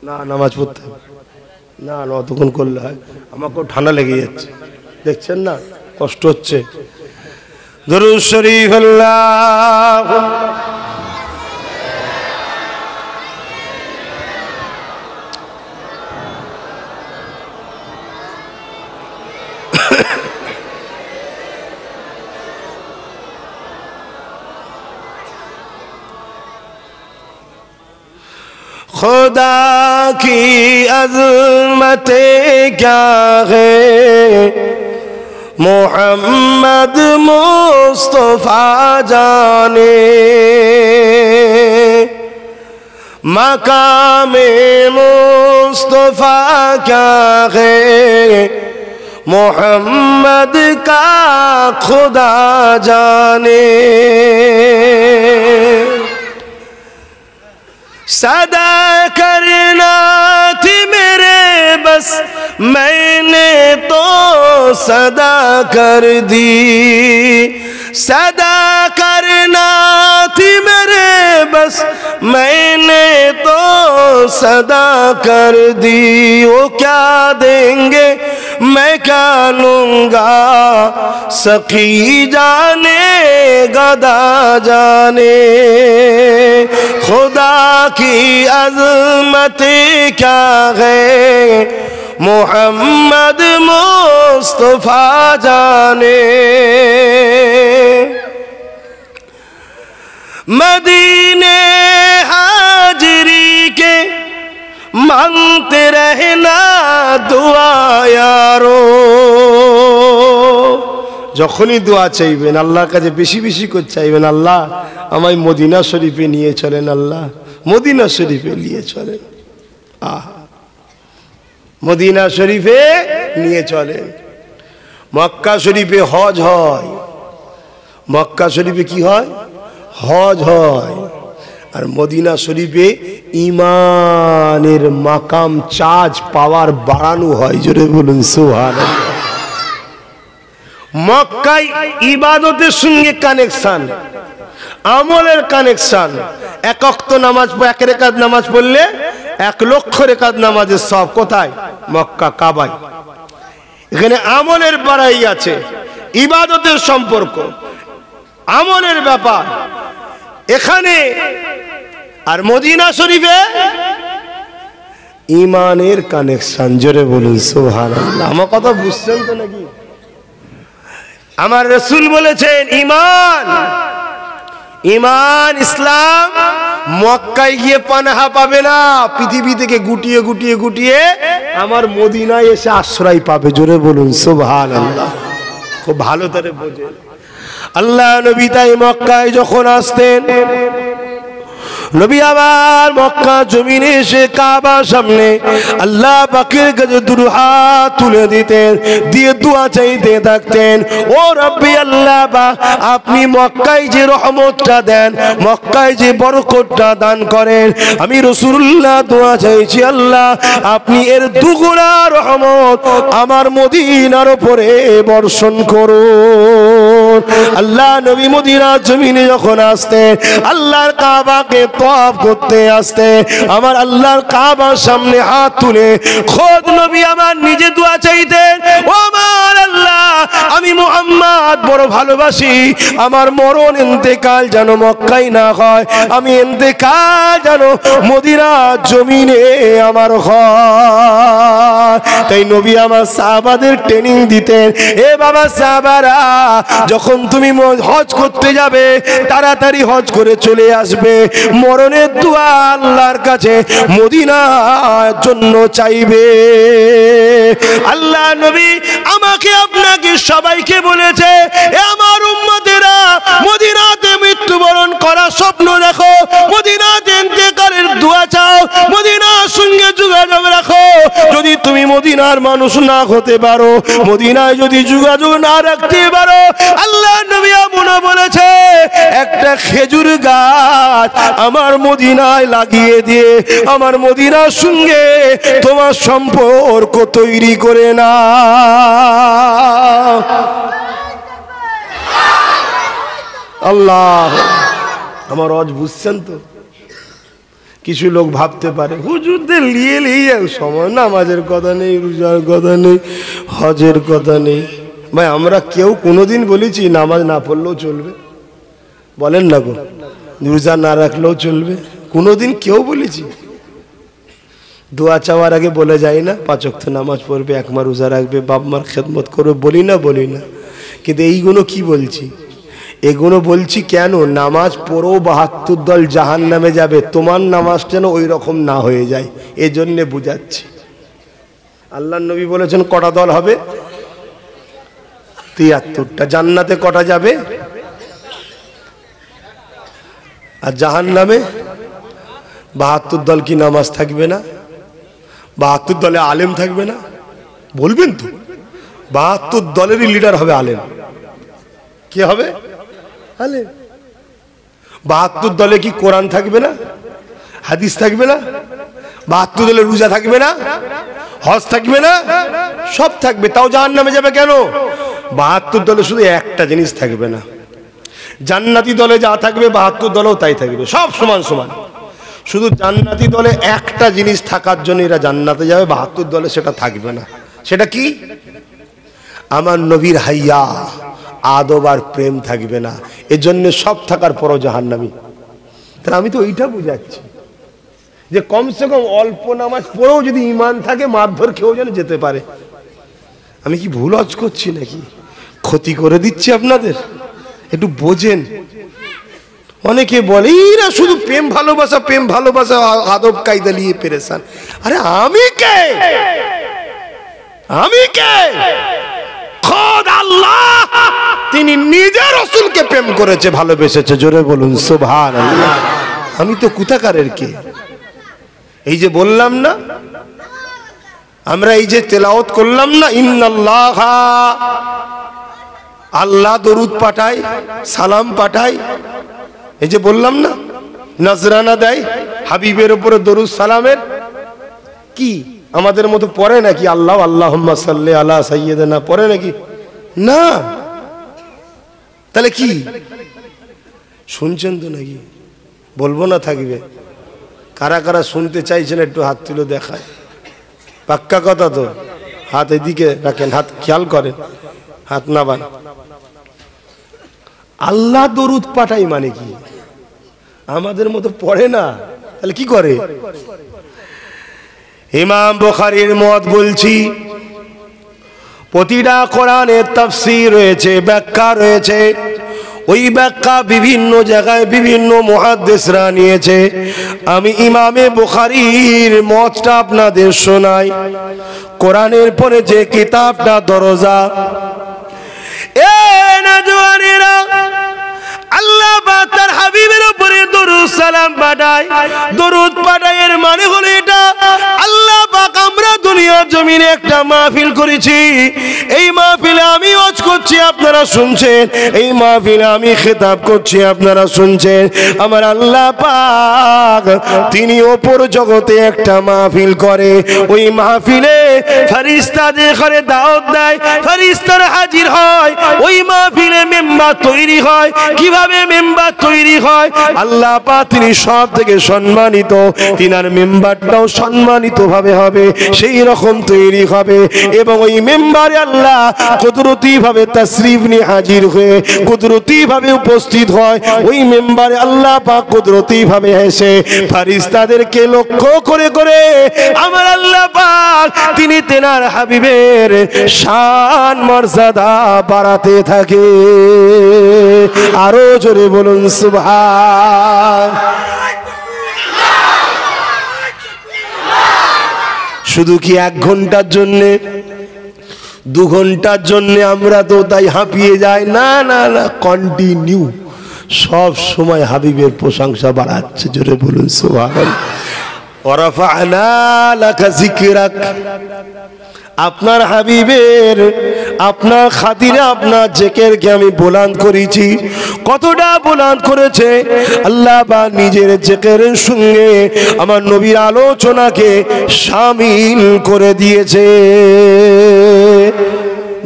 না? নামাজ পড়তে না, অতক্ষণ করলে হয়? আমাকেও ঠান্ডা লেগে যাচ্ছে, দেখছেন না, কষ্ট হচ্ছে। দরুদ শরীফ আল্লাহ। खुदा की अज़मत क्या है मोहम्मद मुस्तफा जाने मकामे मुस्तफा क्या है मोहम्मद का खुदा जाने सदा करना थी मेरे बस मैंने तो सदा कर दी सदा करना थी मेरे बस मैंने तो सदा कर दी वो क्या देंगे मैं क्या लूंगा सखी जाने गदा जाने खुदा की अज़मत क्या है मोहम्मद मुस्तफा जाने मदीने हाजिरी के मांगते रहना दुआ यारो যখনই দোয়া চাইবেন আল্লাহর কাছে বেশি বেশি করে চাইবেন আল্লাহ আমায় মদিনা শরীফে নিয়ে চলেন আল্লাহ মদিনা শরীফে নিয়ে চলেন মদিনা শরীফে নিয়ে চলেন মক্কা শরীফে হজ হয় মক্কা শরীফে কি হয় হজ হয় আর মদিনা শরীফে ঈমানের মাকাম চার্জ পাওয়ার বাড়ানো হয় জোরে বলুন সুবহানাল্লাহ মক্কায় ইবাদতের সঙ্গে কানেকশন আমলের কানেকশন এক ওয়াক্ত নামাজ এক রাকাত নামাজ পড়লে 1 লক্ষ রাকাত নামাজের সব কোথায় মক্কা কাবায় এখানে আমলের বাড়াই আছে ইবাদতের সম্পর্ক আমলের ব্যাপার এখানে আর মদিনা শরীফে ঈমানের কানেকশন জোরে বলুন সুবহানাল্লাহ আমার কথা বুঝছেন তো নাকি আমার রাসূল বলেছেন ঈমান ঈমান ইসলাম মক্কায় গিয়ে পানাহা পাবে না পৃথিবী থেকে গুটিয়ে গুটিয়ে গুটিয়ে আমার মদিনায় এসে আশ্রয় পাবে জোরে বলুন সুবহানাল্লাহ খুব ভালো করে বোঝেন আল্লাহ নবী তাই মক্কায় যখন আসতেন নবী আবার মক্কা জমিনে এসে কাবার সামনে আল্লাহ পাকের কাছে দুই হাত তুলে দিতেন দিয়ে দোয়া চাইতে থাকতেন ও রব্বি আল্লাহ পাক আপনি মক্কায় যে রহমতটা দেন মক্কায় যে বরকতটা দান করেন আমি রাসূলুল্লাহ দোয়া চাইছি আল্লাহ আপনি এর দুগুণা রহমত আমার মদিনার উপরে বর্ষণ করুন আল্লাহ নবী মদিনার জমিনে যখন আসতেন আল্লাহর কাবাকে তওয়াফ করতে আসতে আমার আল্লাহর কাবার সামনে হাত তুলে খোদ নবী আমার নিজে দোয়া চাইতেন ও আমার আল্লাহ আমি মুহাম্মদ বড় ভালোবাসি আমার মরণ ইন্তেকাল যেন মক্কায় না হয় আমি ইন্তেকাল যেন মদিনার জমিনে আমার হয় তাই নবী আমার সাহাবাদের ট্রেনিং দিতেন এ বাবা সাহাবারা যখন তুমি হজ করতে যাবে তাড়াতাড়ি হজ করে চলে আসবে মরণের দোয়া আল্লাহর কাছে মদিনার জন্য চাইবে আল্লাহ নবী আমাকে আপনাকে সবাইকে বলেছে এ আমার উম্মতেরা মদিনাতে মৃত্যুবরণ করার স্বপ্ন দেখো মদিনাতে ইন্তেকালের দোয়া চাও মদিনার সঙ্গে যোগাযোগ রাখো যদি তুমি মদিনার মানুষ না হতে পারো মদিনায় যদি যোগাযোগ না রাখতে পারো আল্লাহ নবী আমনা বলেছে একটা খেজুর গাছ আমার মদিনায় লাগিয়ে দিয়ে আমার মদিনার সঙ্গে তোমার সম্পর্ক তৈরি করে না আল্লাহ আমার আজ বুঝছেন তো কিছু লোক ভাবতে পারে হুজুরদের নিয়ে সময় নামাজের কথা নেই রোজার কথা নেই হজের কথা নেই ভাই আমরা কেউ কোনোদিন বলেছি নামাজ না পড়লেও চলবে বলেন না গো রোজা না রাখলেও চলবে কোনোদিন কেউ বলেছি দোয়া চাওয়ার আগে বলে যায় না 5 ওয়াক্ত নামাজ পড়বে এক মাস রোজা রাখবে বাপ মার খেদমত করবে বলি না কিন্তু এইগুলো কি বলছি এগুলো বলছি কেন, নামাজ পড়ো ৭২ দল জাহান্নামে যাবে, তোমার নামাজ যেন ওই রকম না হয়ে যায়, এজন্যে বুঝাচ্ছি। আল্লাহর নবী বলেছেন কটা দল হবে? ৭৩টা। জান্নাতে কটা যাবে? আর জাহান্নামে ৭২ দল। কি নামাজ থাকবে না? ৭২ দলে আলেম থাকবে না? বলবেন তো, ৭২ দলেরই লিডার হবে আলেম। কে হবে? আলেম। ৭২ দলে কি কোরআন থাকবে না? হাদিস থাকবে না? ৭২ দলে রোজা থাকবে না? হজ থাকবে না? সব থাকবে, তাও জাহান্নামে যাবে কেন? ৭২ দলে শুধু একটা জিনিস থাকবে না। জান্নাতি দলে যা থাকবে ৭২ দলেও তাই থাকবে, সব সমান সমান। শুধু জান্নাতি দলে একটা জিনিস থাকার জন্য এরা জান্নাতে যাবে, ৭২ দলে সেটা থাকবে না। সেটা কি? আমার নবীর হাইয়া, আদব আর প্রেম থাকবে না, এজন্য সব থাকার পরও জাহান্নামী। তাহলে আমি তো ওইটা বুঝাচ্ছি যে কমসে কম অল্প নামাজ পড়েও যদি ঈমান থাকে, মারধর খেয়েও যেন যেতে পারে। আমি কি ভুল হজ করছি নাকি? ক্ষতি করে দিচ্ছি আপনাদের? একটু বোঝেন। অনেকে বলে এরা শুধু প্রেম ভালোবাসা, প্রেম ভালোবাসা, আদব কায়দা নিয়ে পেরেশান। আরে আমি কে? আমি কে? খোদ আল্লাহ, তিনি নিজের রাসূলকে প্রেম করেছে, ভালোবেসেছে। জোরে বলুন সুবহানাল্লাহ। আমি তো কুতাকারের কে? এই যে বললাম না আমরা, এই যে তেলাওয়াত করলাম না, ইন্নাল্লাহ, আল্লাহ দরুদ পাঠায়, সালাম পাঠায়, এই যে বললাম না, নজরানা দেয় হাবিবের উপরে দরুদ সালামের। কি আমাদের মতো পড়ে নাকি আল্লাহ আল্লাহুম্মা সাল্লি আলা সাইয়্যিদিনা পড়ে নাকি? না। তাহলে কি শুনছেন তো নাকি? বলবো না থাকবে? কারা কারা শুনতে চাইছেন একটু হাত তুলে দেখায়। পাক্কা কথা তো? হাত এদিকে রাখেন, হাত খেয়াল করেন, হাত নাবান। আল্লাহ দরুদ পাঠাই মানে কি? আমাদের মতো পড়ে না, তাহলে কি করে? ইমাম বুখারীর মত বলছি, প্রতিটা কোরআনের তাফসীর রয়েছে, ব্যাখ্যা রয়েছে। ওই ব্যাখ্যা বিভিন্ন জায়গায় বিভিন্ন মুহাদ্দিসরা নিয়েছে। আমি ইমামে বুখারীর মতটা আপনাদের শোনাই। কোরআনের পরে যে কিতাবটা দরজা, এ নওজওয়ানেরা, আল্লাহ পাক তার হাবিবের উপরে দরুদ সালাম পাঠায়। দরুদ পাঠায় এর মানে হলো এটা, আল্লাহ পাক আমরা দুনিয়ার জমিনে একটা মাহফিল করেছি, এই মাহফিলে আমি ওয়াজ করছি আপনারা শুনছেন, এই মাহফিলে আমি খেতাব করছি আপনারা শুনছেন। আমার আল্লাহ পাক তিনি ওপর জগতে একটা মাহফিল করে, ওই মাহফিলে ফেরেশতাদের ঘরে দাওয়াত দেয়, ফেরেশতারা হাজির হয়, ওই মাহফিলে মেম্বার তৈরি হয়। কিভাবে মেম্বার তৈরি হয়? আল্লাহ পাক তিনি সব থেকে সম্মানিত, তিনার মেম্বারটাও সম্মানিত ভাবে হবে, সেই রকম তৈরি হবে। এবং ওই মেম্বারে আল্লাহ কুদরতি ভাবে তাশরীফ নিয়ে হাজির হয়ে কুদরতি ভাবে উপস্থিত হয়। ওই মেম্বারে আল্লাহ পাক কুদরতি ভাবে এসে ফেরেশতাদেরকে লক্ষ্য করে করে আমার আল্লাহ পাক তিনি তেনার হাবিবের শান মর্যাদা বাড়াতে থাকে। আরো জোরে বলুন সুবহান। শুধু কি 1 ঘন্টার জন্য, 2 ঘন্টার জন্য আমরা তো তাই হাঁপিয়ে যাই? না না না, কন্টিনিউ সব সময় হাবিবের প্রশংসা বাড়াচ্ছে। জোরে বলুন সুবহান। ওয়ারাফা'না লাকা যিকরাক, আপনার হাবিবের, আপনার খাতিরে আপনার জিকিরকে আমি বুলন্দ করেছি। কতটা বুলন্দ করেছে আল্লাহ বা নিজের জিকিরের সঙ্গে আমার নবীর আলোচনাকে শামিল করে দিয়েছে।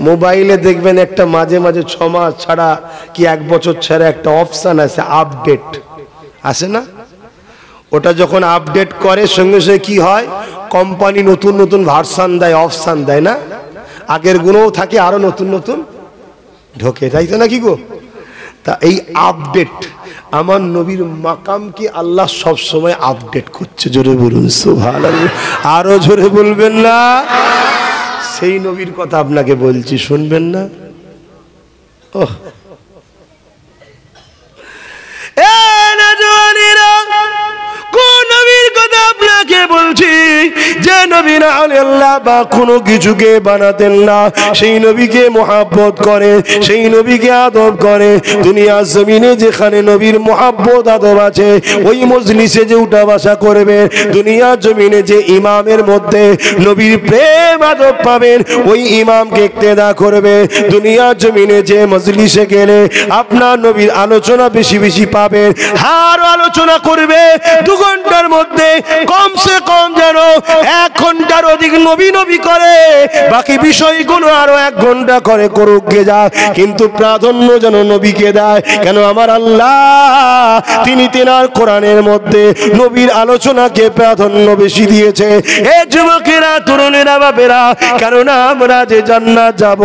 মোবাইলে দেখবেন একটা মাঝে মাঝে 6 মাস ছাড়া কি 1 বছর ছাড়া একটা অপশন আছে, আপডেট আছে না? ওটা যখন আপডেট করে সঙ্গে সঙ্গে কি হয়, কোম্পানি নতুন নতুন ভার্সন দেয়, অপশন দেয় না? আগের গুণও থাকে, আরো নতুন নতুন ঢোকে, তাই তো নাকি গো? তা এই আপডেট আমার নবীর মাকামকে আল্লাহ সব সময় আপডেট করছে। জোরে বলুন সুবহানাল্লাহ। আরো জোরে বলবেন না? সেই নবীর কথা আপনাকে বলছি, শুনবেন না? ওহ, যে নবী না হলে আল্লাহ বা কোনো কিছুকে বানাতেন না, সেই নবীকে মহব্বত করে, সেই নবীকে আদব করে। দুনিয়ার জমিনে যেখানে নবীর মহব্বত আদব আছে, ওই মজলিসে যে উঠা বসা করবে, দুনিয়ার জমিনে যে ইমামের মধ্যে নবীর প্রেম আদব পাবেন, ওই ইমামকে ইক্তেদা করবে। দুনিয়ার জমিনে যে মজলিসে গেলে আপনার নবীর আলোচনা বেশি বেশি পাবেন, আর আলোচনা করবে 2 ঘন্টার মধ্যে কমসে কম যেন 1 ঘন্টার অধিক নবী নবী করে, বাকি বিষয়গুলো আরো 1 ঘন্টা করে করুক গে যা, কিন্তু প্রাধান্য যেন নবীকে দেয়। কেন? আমার আল্লাহ তিনি তেনার কোরআনের মধ্যে নবীর আলোচনাকে প্রাধান্য বেশি দিয়েছে। এ যুবকেরা, তরুণেরা, বাবেরা, কেননা আমরা যে জান্নাত যাব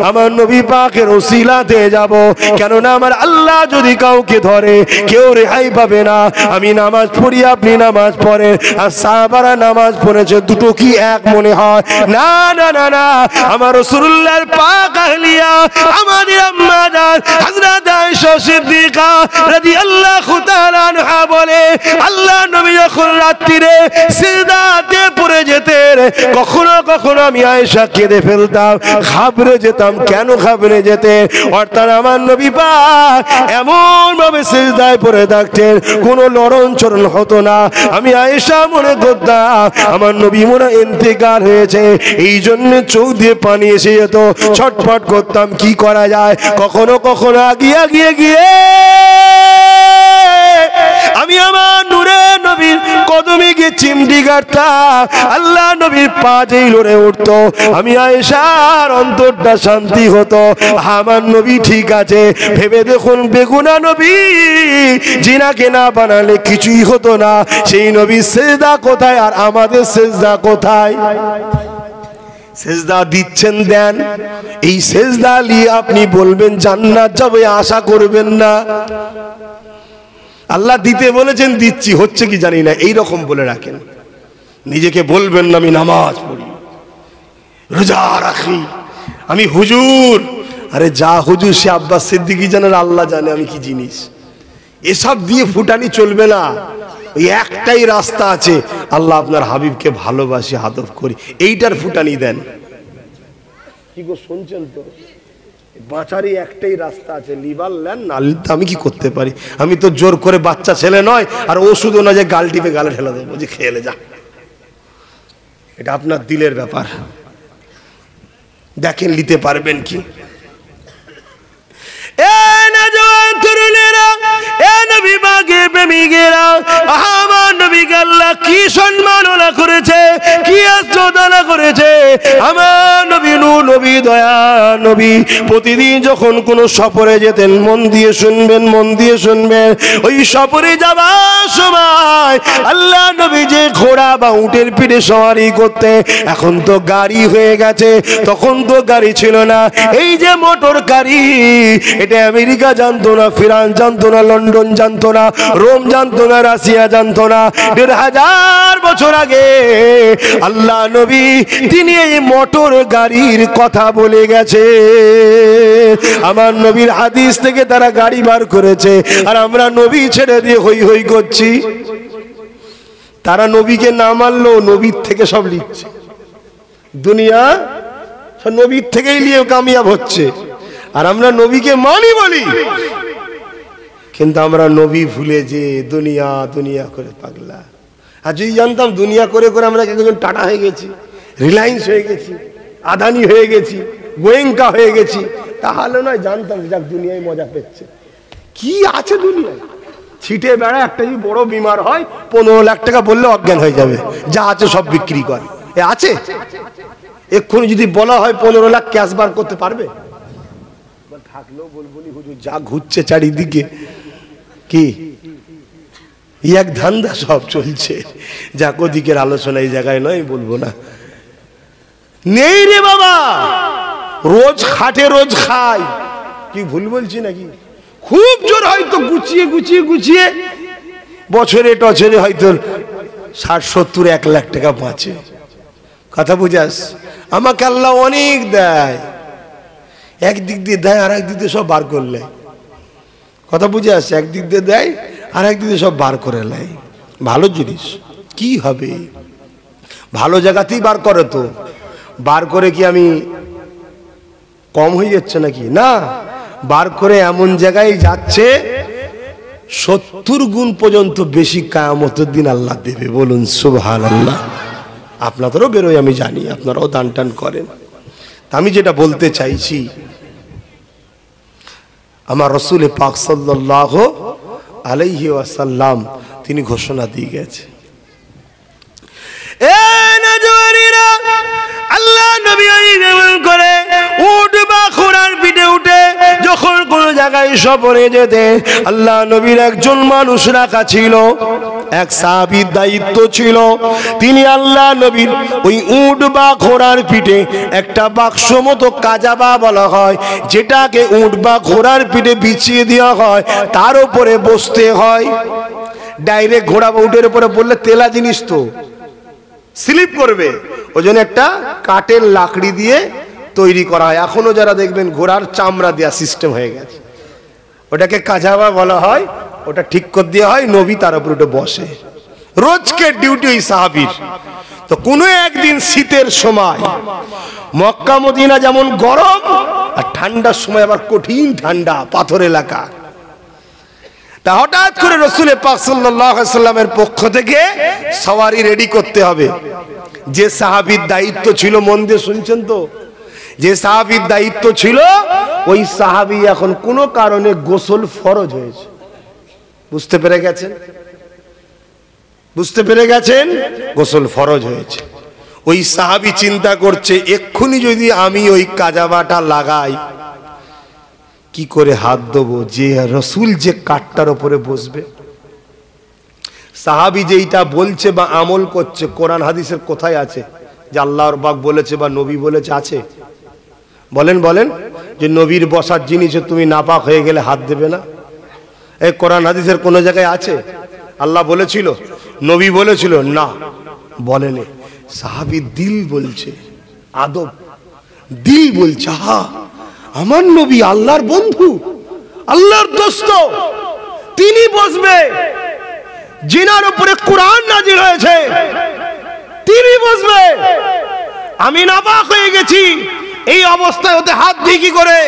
আমার নবী পাকের ওসিলাতে যাব। কেননা আমার আল্লাহ যদি কাউকে ধরে কেউ রেহাই পাবে না। আমি নামাজ পড়ি, আপনি নামাজ পড়েন, আর সাহাবারা নামাজ পড়েছে, দুটো কি এক মনে হয়? না না না না, আমার রাসূলুল্লাহর পাক আহলিয়া আমাদের আম্মা জান হযরত আয়েশা সিদ্দিকা রাদিয়াল্লাহু তাআলা আনহা বলে, আল্লাহ নবী যখন রাত্রিরে সিজদাতে পড়ে যেতেন, কখনো কখনো আমি আয়েশা কেঁদে ফেলতাম, ঘাবড়ে যেতাম। কেন ঘাবড়ে যেতে? অর্থাৎ আমার নবী পাক এমন ভাবে সিজদায় পড়ে থাকতেন, কোনো নড়নচড়ন হতো না। আমি আয়েশা মনে করতাম আমার নবী মনে ইন্তেকাল হয়েছে, এই জন্য চোখ দিয়ে পানি এসে যেত, ছটফট করতাম কি করা যায়। কখনো কখনো আগিয়ে গিয়ে গিয়ে আমি আমার নূরে নবীর কদমে গিয়ে চিমটি কাটতাম, আল্লাহ নবীর পা যেই লড়ে উঠতো, আমি আয়েশার অন্তরটা শান্তি হতো। আমার নবী ঠিক আছে, ভেবে দেখুন বেগুনা নবী, জিনাকে না বানালে কিছুই হতো না। সেই নবীর সেজদা কোথায় আর আমাদের সেজদা কোথায়? সেজদা দিচ্ছেন, দেন। এই সেজদা নিয়ে আপনি বলবেন জান্নাত যাবে, আশা করবেন না। আল্লাহ দিতে বলেছেন, দিচ্ছি, হচ্ছে কি জানি না, এই রকম বলে রাখেন। নিজেকে বলবেন না আমি নামাজ পড়ি, রোজা রাখি, আমি হুজুর। আরে যা হুজুর সে আব্বাস সিদ্দিকী জানেন, আল্লাহ জানে আমি কি জিনিস। এসব দিয়ে ফুটানি চলবে না। ওই একটাই রাস্তা আছে, আল্লাহ আপনার হাবিবকে ভালোবাসি, আদব করি, এইটার ফুটানি দেন। কি গো শুনছেন তো? বাঁচারই একটাই রাস্তা আছে, লিভার লেন না। আমি কি করতে পারি? আমি তো জোর করে বাচ্চা ছেলে নয়, আর ওষুধও না যে গাল টিপে গালে ঢেলে দেবো যে খেয়ে যা। এটা আপনার দিলের ব্যাপার, দেখেন নিতে পারবেন কি। কি সম্মাননা করেছে, কি আশ্রদানা করেছে আমার নবী। নবী দয়া নবী প্রতিদিন যখন কোন সফরে যেতেন, মন দিয়ে শুনবেন, মন দিয়ে শুনবেন, ওই সফরে যাবার সময় আল্লাহ নবী যে ঘোড়া বা উটের পিঠে সওয়ারি করতে, এখন তো গাড়ি হয়ে গেছে, তখন তো গাড়ি ছিল না। এই যে মোটর গাড়ি, এটা আমেরিকা জানতো না, ফ্রান্স জানতো না, লন্ডন জানতো না, রোম জানতো না, রাশিয়া জানতো না। 1500 বছর আগে আল্লাহ নবী তিনি এই মোটর গাড়ির কথা বলে গেছে। আমার নবীর হাদিস থেকে তারা গাড়ি বার করেছে, আর আমরা নবী ছেড়ে দিয়ে হই হই করছি। তারা নবীকে না মানলো, নবীর থেকে সব লিখছে। দুনিয়া সব নবীর থেকেই নিয়ে কামিয়াব হচ্ছে, আর আমরা নবীকে মানি বলি, কিন্তু আমরা নবী ভুলে যে দুনিয়া দুনিয়া করে পাগলা। আর যদি জানতাম দুনিয়া করে করে আমরা একজন টাটা হয়ে গেছি, রিলায়েন্স হয়ে গেছি, আদানি হয়ে গেছি, গোয়েঙ্কা হয়ে গেছি, তাহলে নয় জানতাম যাক দুনিয়ায় মজা পেচ্ছে। কি আছে দুনিয়ায়? ছিটে বেড়া, একটা যদি বড় বিমার হয় 15 লাখ টাকা বললে অজ্ঞান হয়ে যাবে, যা আছে সব বিক্রি করে। এ আছে? এক্ষুনি যদি বলা হয় 15 লাখ ক্যাশ বার করতে পারবে? থাকলেও বলবো হুজুর যা ঘুরছে চারিদিকে, কি এক ধান্দা সব চলছে, যাক ওদিকের আলোচনা এই জায়গায় নয়, বলবো না। নেই রে বাবা, রোজ খাটে রোজ খায়। কি ভুল বলছি নাকি? খুব জোর হয়তো গুছিয়ে গুছিয়ে গুছিয়ে বছরে টছরে হয়তো 60-70 1 লাখ টাকা বাঁচে। কথা বুঝাস? আমাকে আল্লাহ অনেক দেয়, একদিক দিয়ে দেয় আর একদিক দিয়ে সব বার করলে। কথা বুঝে আসছে? একদিক দিয়ে দেয় আর একদিক দিয়ে সব বার করে নেয়। ভালো জিনিস। কি হবে? ভালো জায়গাতেই বার করে, তো বার করে কি আমি কম হয়ে যাচ্ছে নাকি? না, বার করে এমন জায়গায় যাচ্ছে 70 গুণ পর্যন্ত বেশি কিয়ামতের দিন আল্লাহ দেবে। বলুন সুবহানাল্লাহ। আপনাদেরও বেরোয় আমি জানি, আপনারাও দান টান করেন। আমি যেটা বলতে চাইছি, আমার রাসূল পাক সাল্লাল্লাহু আলাইহি ওয়াসাল্লাম তিনি ঘোষণা দিয়ে গেছে, এ নজওয়ানিরা, আল্লাহ নবী যেমন করে উট বা ঘোড়ার পিঠে উঠে যখন কোন জায়গায় সফরে যেতে, আল্লাহ নবীর একজন মানুষ রাখা ছিল, এক সাহাবীর দায়িত্ব ছিল। তিনি আল্লাহ নবীর ওই উট বা ঘোড়ার পিঠে একটা বাক্স মতো কাজাবা বলা হয়, যেটাকে উট বা ঘোড়ার পিঠে বিছিয়ে দেওয়া হয়, তার উপরে বসতে হয়। ডাইরেক্ট ঘোড়া বা উটের উপরে বললে তেলা জিনিস তো স্লিপ করবে, ওই জন্য একটা কাঠের লাকড়ি দিয়ে তৈরি করা হয়। এখনো যারা দেখবেন ঘোড়ার চামড়া দেওয়া সিস্টেম হয়ে গেছে, ওটাকে কাজাবা বলা হয়। ওটা ঠিক করে দেওয়া হয়, নবী তার উপর উঠে বসে। রোজকে ডিউটি ওই সাহাবীর। তো কোনো একদিন শীতের সময় মক্কা মদিনা যেমন গরম, আর ঠান্ডার সময় আবার কঠিন ঠান্ডা, পাথর এলাকা। তা হঠাৎ করে রাসূল পাক সাল্লাল্লাহু আলাইহি সাল্লামের পক্ষ থেকে সওয়ারি রেডি করতে হবে। যে সাহাবীর দায়িত্ব ছিল, মন দিয়ে শুনছেন তো, যে সাহাবীর দায়িত্ব ছিল, ওই সাহাবী এখন কোনো কারণে গোসল ফরজ হয়েছে। বুঝতে পেরে গেছেন? বুঝতে পেরে গেছেন? গোসল ফরজ হয়েছে। ওই সাহাবী চিন্তা করছে, এক্ষুনি যদি আমি ওই কাজাবাটা লাগাই, কি করে হাত দেবো, যে রাসূল যে কাঠটার উপরে বসবে। সাহাবী যেইটা বলছে বা আমল করছে, কোরআন হাদিসের কোথায় আছে যে আল্লাহর পাক বলেছে বা নবী বলেছে? আছে? বলেন বলেন, যে নবীর বসার জিনিসে তুমি নাপাক হয়ে গেলে হাত দেবে না। এই কোরআন হাদিসের কোন জায়গায় আছে? আল্লাহ বলেছিল, নবী বলেছিল? না, বলেনি। সাহাবী দিল বলছে, আদব, দিল বলছে, হা আমার নবী আল্লাহর বন্ধু, আল্লাহর দোস্ত, তিনি বসবে, জিনার উপরে কোরআন নাজিল হয়েছে, তিনি বসবে। আমি নাপাক হয়ে গেছি, এই অবস্থায় হতে হাত দিই কি করে?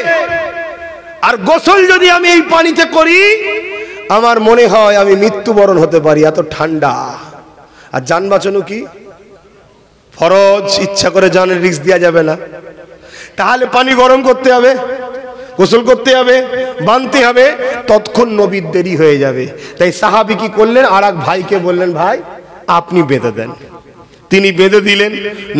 আর গোসল যদি আমি এই পানিতে করি, আমার মনে হয় আমি মৃত্যুবরণ হতে পারি, এত ঠান্ডা। আর জান বাঁচানো কি ফরজ, ইচ্ছা করে জানের রিস্ক দেওয়া যাবে না। তাহলে পানি গরম করতে হবে, গোসল করতে হবে, বাঁধতে হবে, ততক্ষণ নবীর দেরি হয়ে যাবে। তাই সাহাবী কি করলেন, আর এক ভাইকে বললেন, ভাই আপনি বেঁধে দেন। তিনি বেঁধে দিলেন,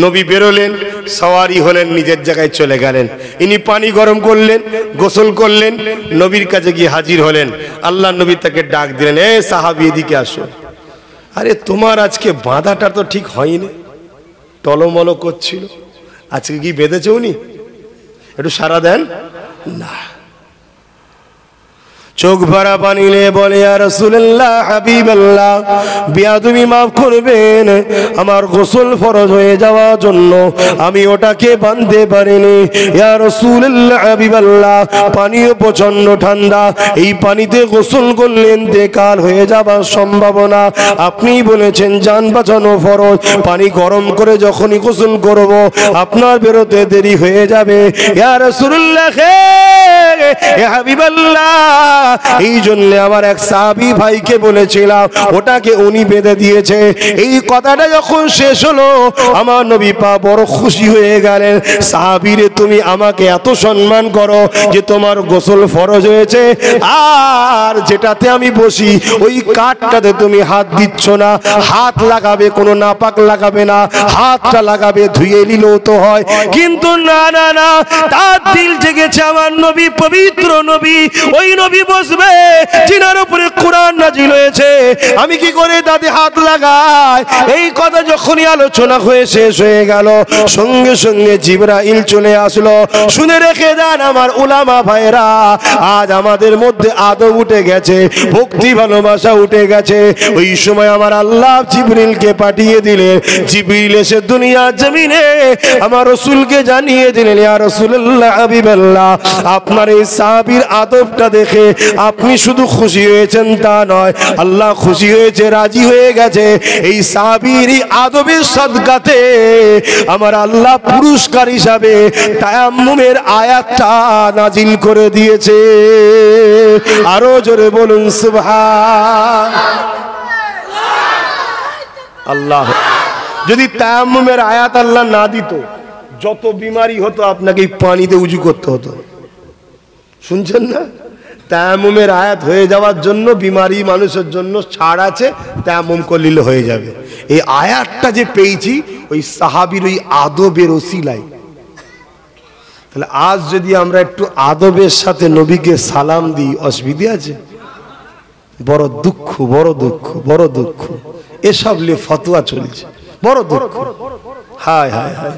নবী বেরোলেন, সওয়ারি হলেন, নিজের জায়গায় চলে গেলেন। ইনি পানি গরম করলেন, গোসল করলেন, নবীর কাছে গিয়ে হাজির হলেন। আল্লাহ নবী তাকে ডাক দিলেন, এ সাহাবী এদিকে আসো। আরে তোমার আজকে বাঁধাটা তো ঠিক হয়নি, টলমল করছিল, আজকে কি বেঁধেছ? উনি একটু সারা দেন না। চোখ ভরা পানি নিয়ে বলে, ইয়া রাসূলুল্লাহ, হাবিবাল্লাহ, বিয়াদবি মাফ করবেন, আমার গোসল ফরজ হয়ে যাওয়ার জন্য আমি ওটাকে বাঁধতে পারিনি। ইয়া রাসূলুল্লাহ, হাবিবাল্লাহ, পানিও প্রচন্ড ঠান্ডা, এই পানিতে গোসল করলে ইন্তেকাল হয়ে যাবার সম্ভাবনা। আপনি বলেছেন জান বাঁচানো ফরজ, পানি গরম করে যখনই গোসল করব আপনার বেরোতে দেরি হয়ে যাবে। ইয়া রাসূলুল্লাহ, হে হাবিবাল্লাহ, এই জন্য আমার এক সাহাবী ভাইকে বলেছিলাম, ওটাকে উনি বেঁধে দিয়েছে। এই কথাটা যখন শেষ হলো, আমার নবী পাক বড় খুশি হয়ে গেলেন। সাহাবীরে, তুমি আমাকে এত সম্মান করো যে তোমার গোসল ফরজ হয়েছে, আর যেটাতে আমি বসি ওই কাঠটাতে তুমি হাত দিচ্ছ না। হাত লাগাবে, কোনো নাপাক লাগাবে না, হাতটা লাগাবে, ধুয়ে নিলেও তো হয়। কিন্তু না না না, তার দিল জেগেছে, আমার নবী পবিত্র নবী, ওই নবী বসবে জিনার উপরে কোরআন নাজিল হয়েছে, আমি কি করে তাতে হাত লাগাই? এই কথা যখনই আলোচনা হয়ে শেষ হয়ে গেল, সঙ্গে সঙ্গে জিবরাইল চলে আসলো। শুনে রেখে দেন আমার উলামা ভাইরা, আজ আমাদের মধ্যে আদব উঠে গেছে, ভক্তি ভালোবাসা উঠে গেছে। ওই সময় আমার আল্লাহ জিবরিলকে পাঠিয়ে দিলেন। জিবরিল এসে দুনিয়া জমিনে আমার রাসূলকে জানিয়ে দিলেন, ইয়া রাসূলুল্লাহ, হাবিবাল্লাহ, আপনার এই সাহাবীর আদবটা দেখে আপনি শুধু খুশি হয়েছেন তা নয়, আল্লাহ খুশি হয়েছে, রাজি হয়ে গেছে। এই সাহাবীর আদবের সাদকাতে আমার আল্লাহ পুরস্কার হিসাবে তায়াম্মুমের আয়াতটা নাজিল করে দিয়েছে। আরো জোরে বলুন সুবহান আল্লাহ। যদি তায়াম্মুমের আয়াত আল্লাহ না দিত, যত বিমারি হতো আপনাকে পানিতে উজু করতে হতো। শুনছেন না? তায়াম্মুমের আয়াত হয়ে যাওয়ার জন্য বিমারি মানুষের জন্য ছাড় আছে, তায়াম্মুম করলে হয়ে যাবে। এই আয়াতটা যে পেয়েছি ওই সাহাবীর ওই আদবের ওসিলায়। তাহলে আজ যদি আমরা একটু আদবের সাথে নবীকে সালাম দিই, অসুবিধা আছে? বড় দুঃখ, বড় দুঃখ, বড় দুঃখ। এসব নিয়ে ফতোয়া চলছে, বড় দুঃখ। হায় হায় হায়,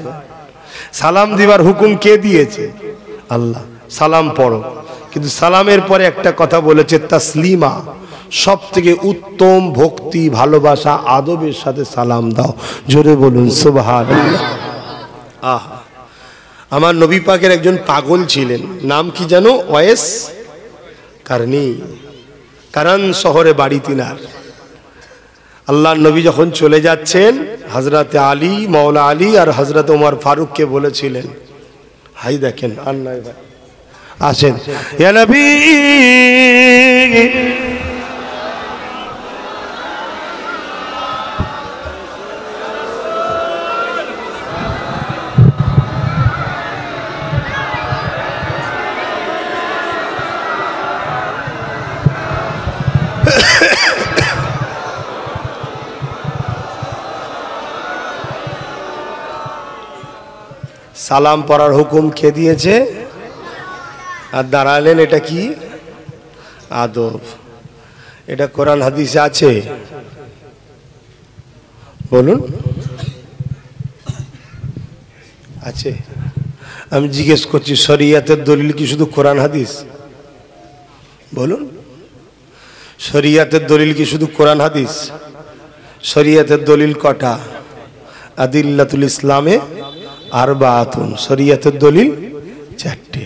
সালাম দিবার হুকুম কে দিয়েছে? আল্লাহ। সালাম পড়ো, কিন্তু সালামের পরে একটা কথা বলেছে, তাসলিমা, সব থেকে উত্তম ভক্তি, ভালোবাসা, আদবের সাথে সালাম দাও। জোরে বলুন সুবহানাল্লাহ। আহা, আমার নবী পাকের একজন পাগল ছিলেন, নাম কি জানো? ওয়েস কারনি। কারণ শহরে বাড়ি তিনার। আল্লাহর নবী যখন চলে যাচ্ছেন, হযরতে আলী, মাওলা আলী আর হযরত ওমর ফারুককে বলেছিলেন, হাই দেখেন আর নাই ভাই, আসেন ইয়া নবী, সালাম পড়ার হুকুম কে দিয়েছে? আর দাঁড়ালেন, এটা কি আদব? এটা কোরআন হাদিসে আছে? বলুন, আছে? আমি জিজ্ঞেস করছি, শরিয়াতের দলিল কি শুধু কোরআন হাদিস? বলুন, শরিয়াতের দলিল কি শুধু কোরআন হাদিস? শরিয়াতের দলিল কটা? আদিল্লাতুল ইসলামে আরবাতুন, শরিয়াতের দলিল চারটে।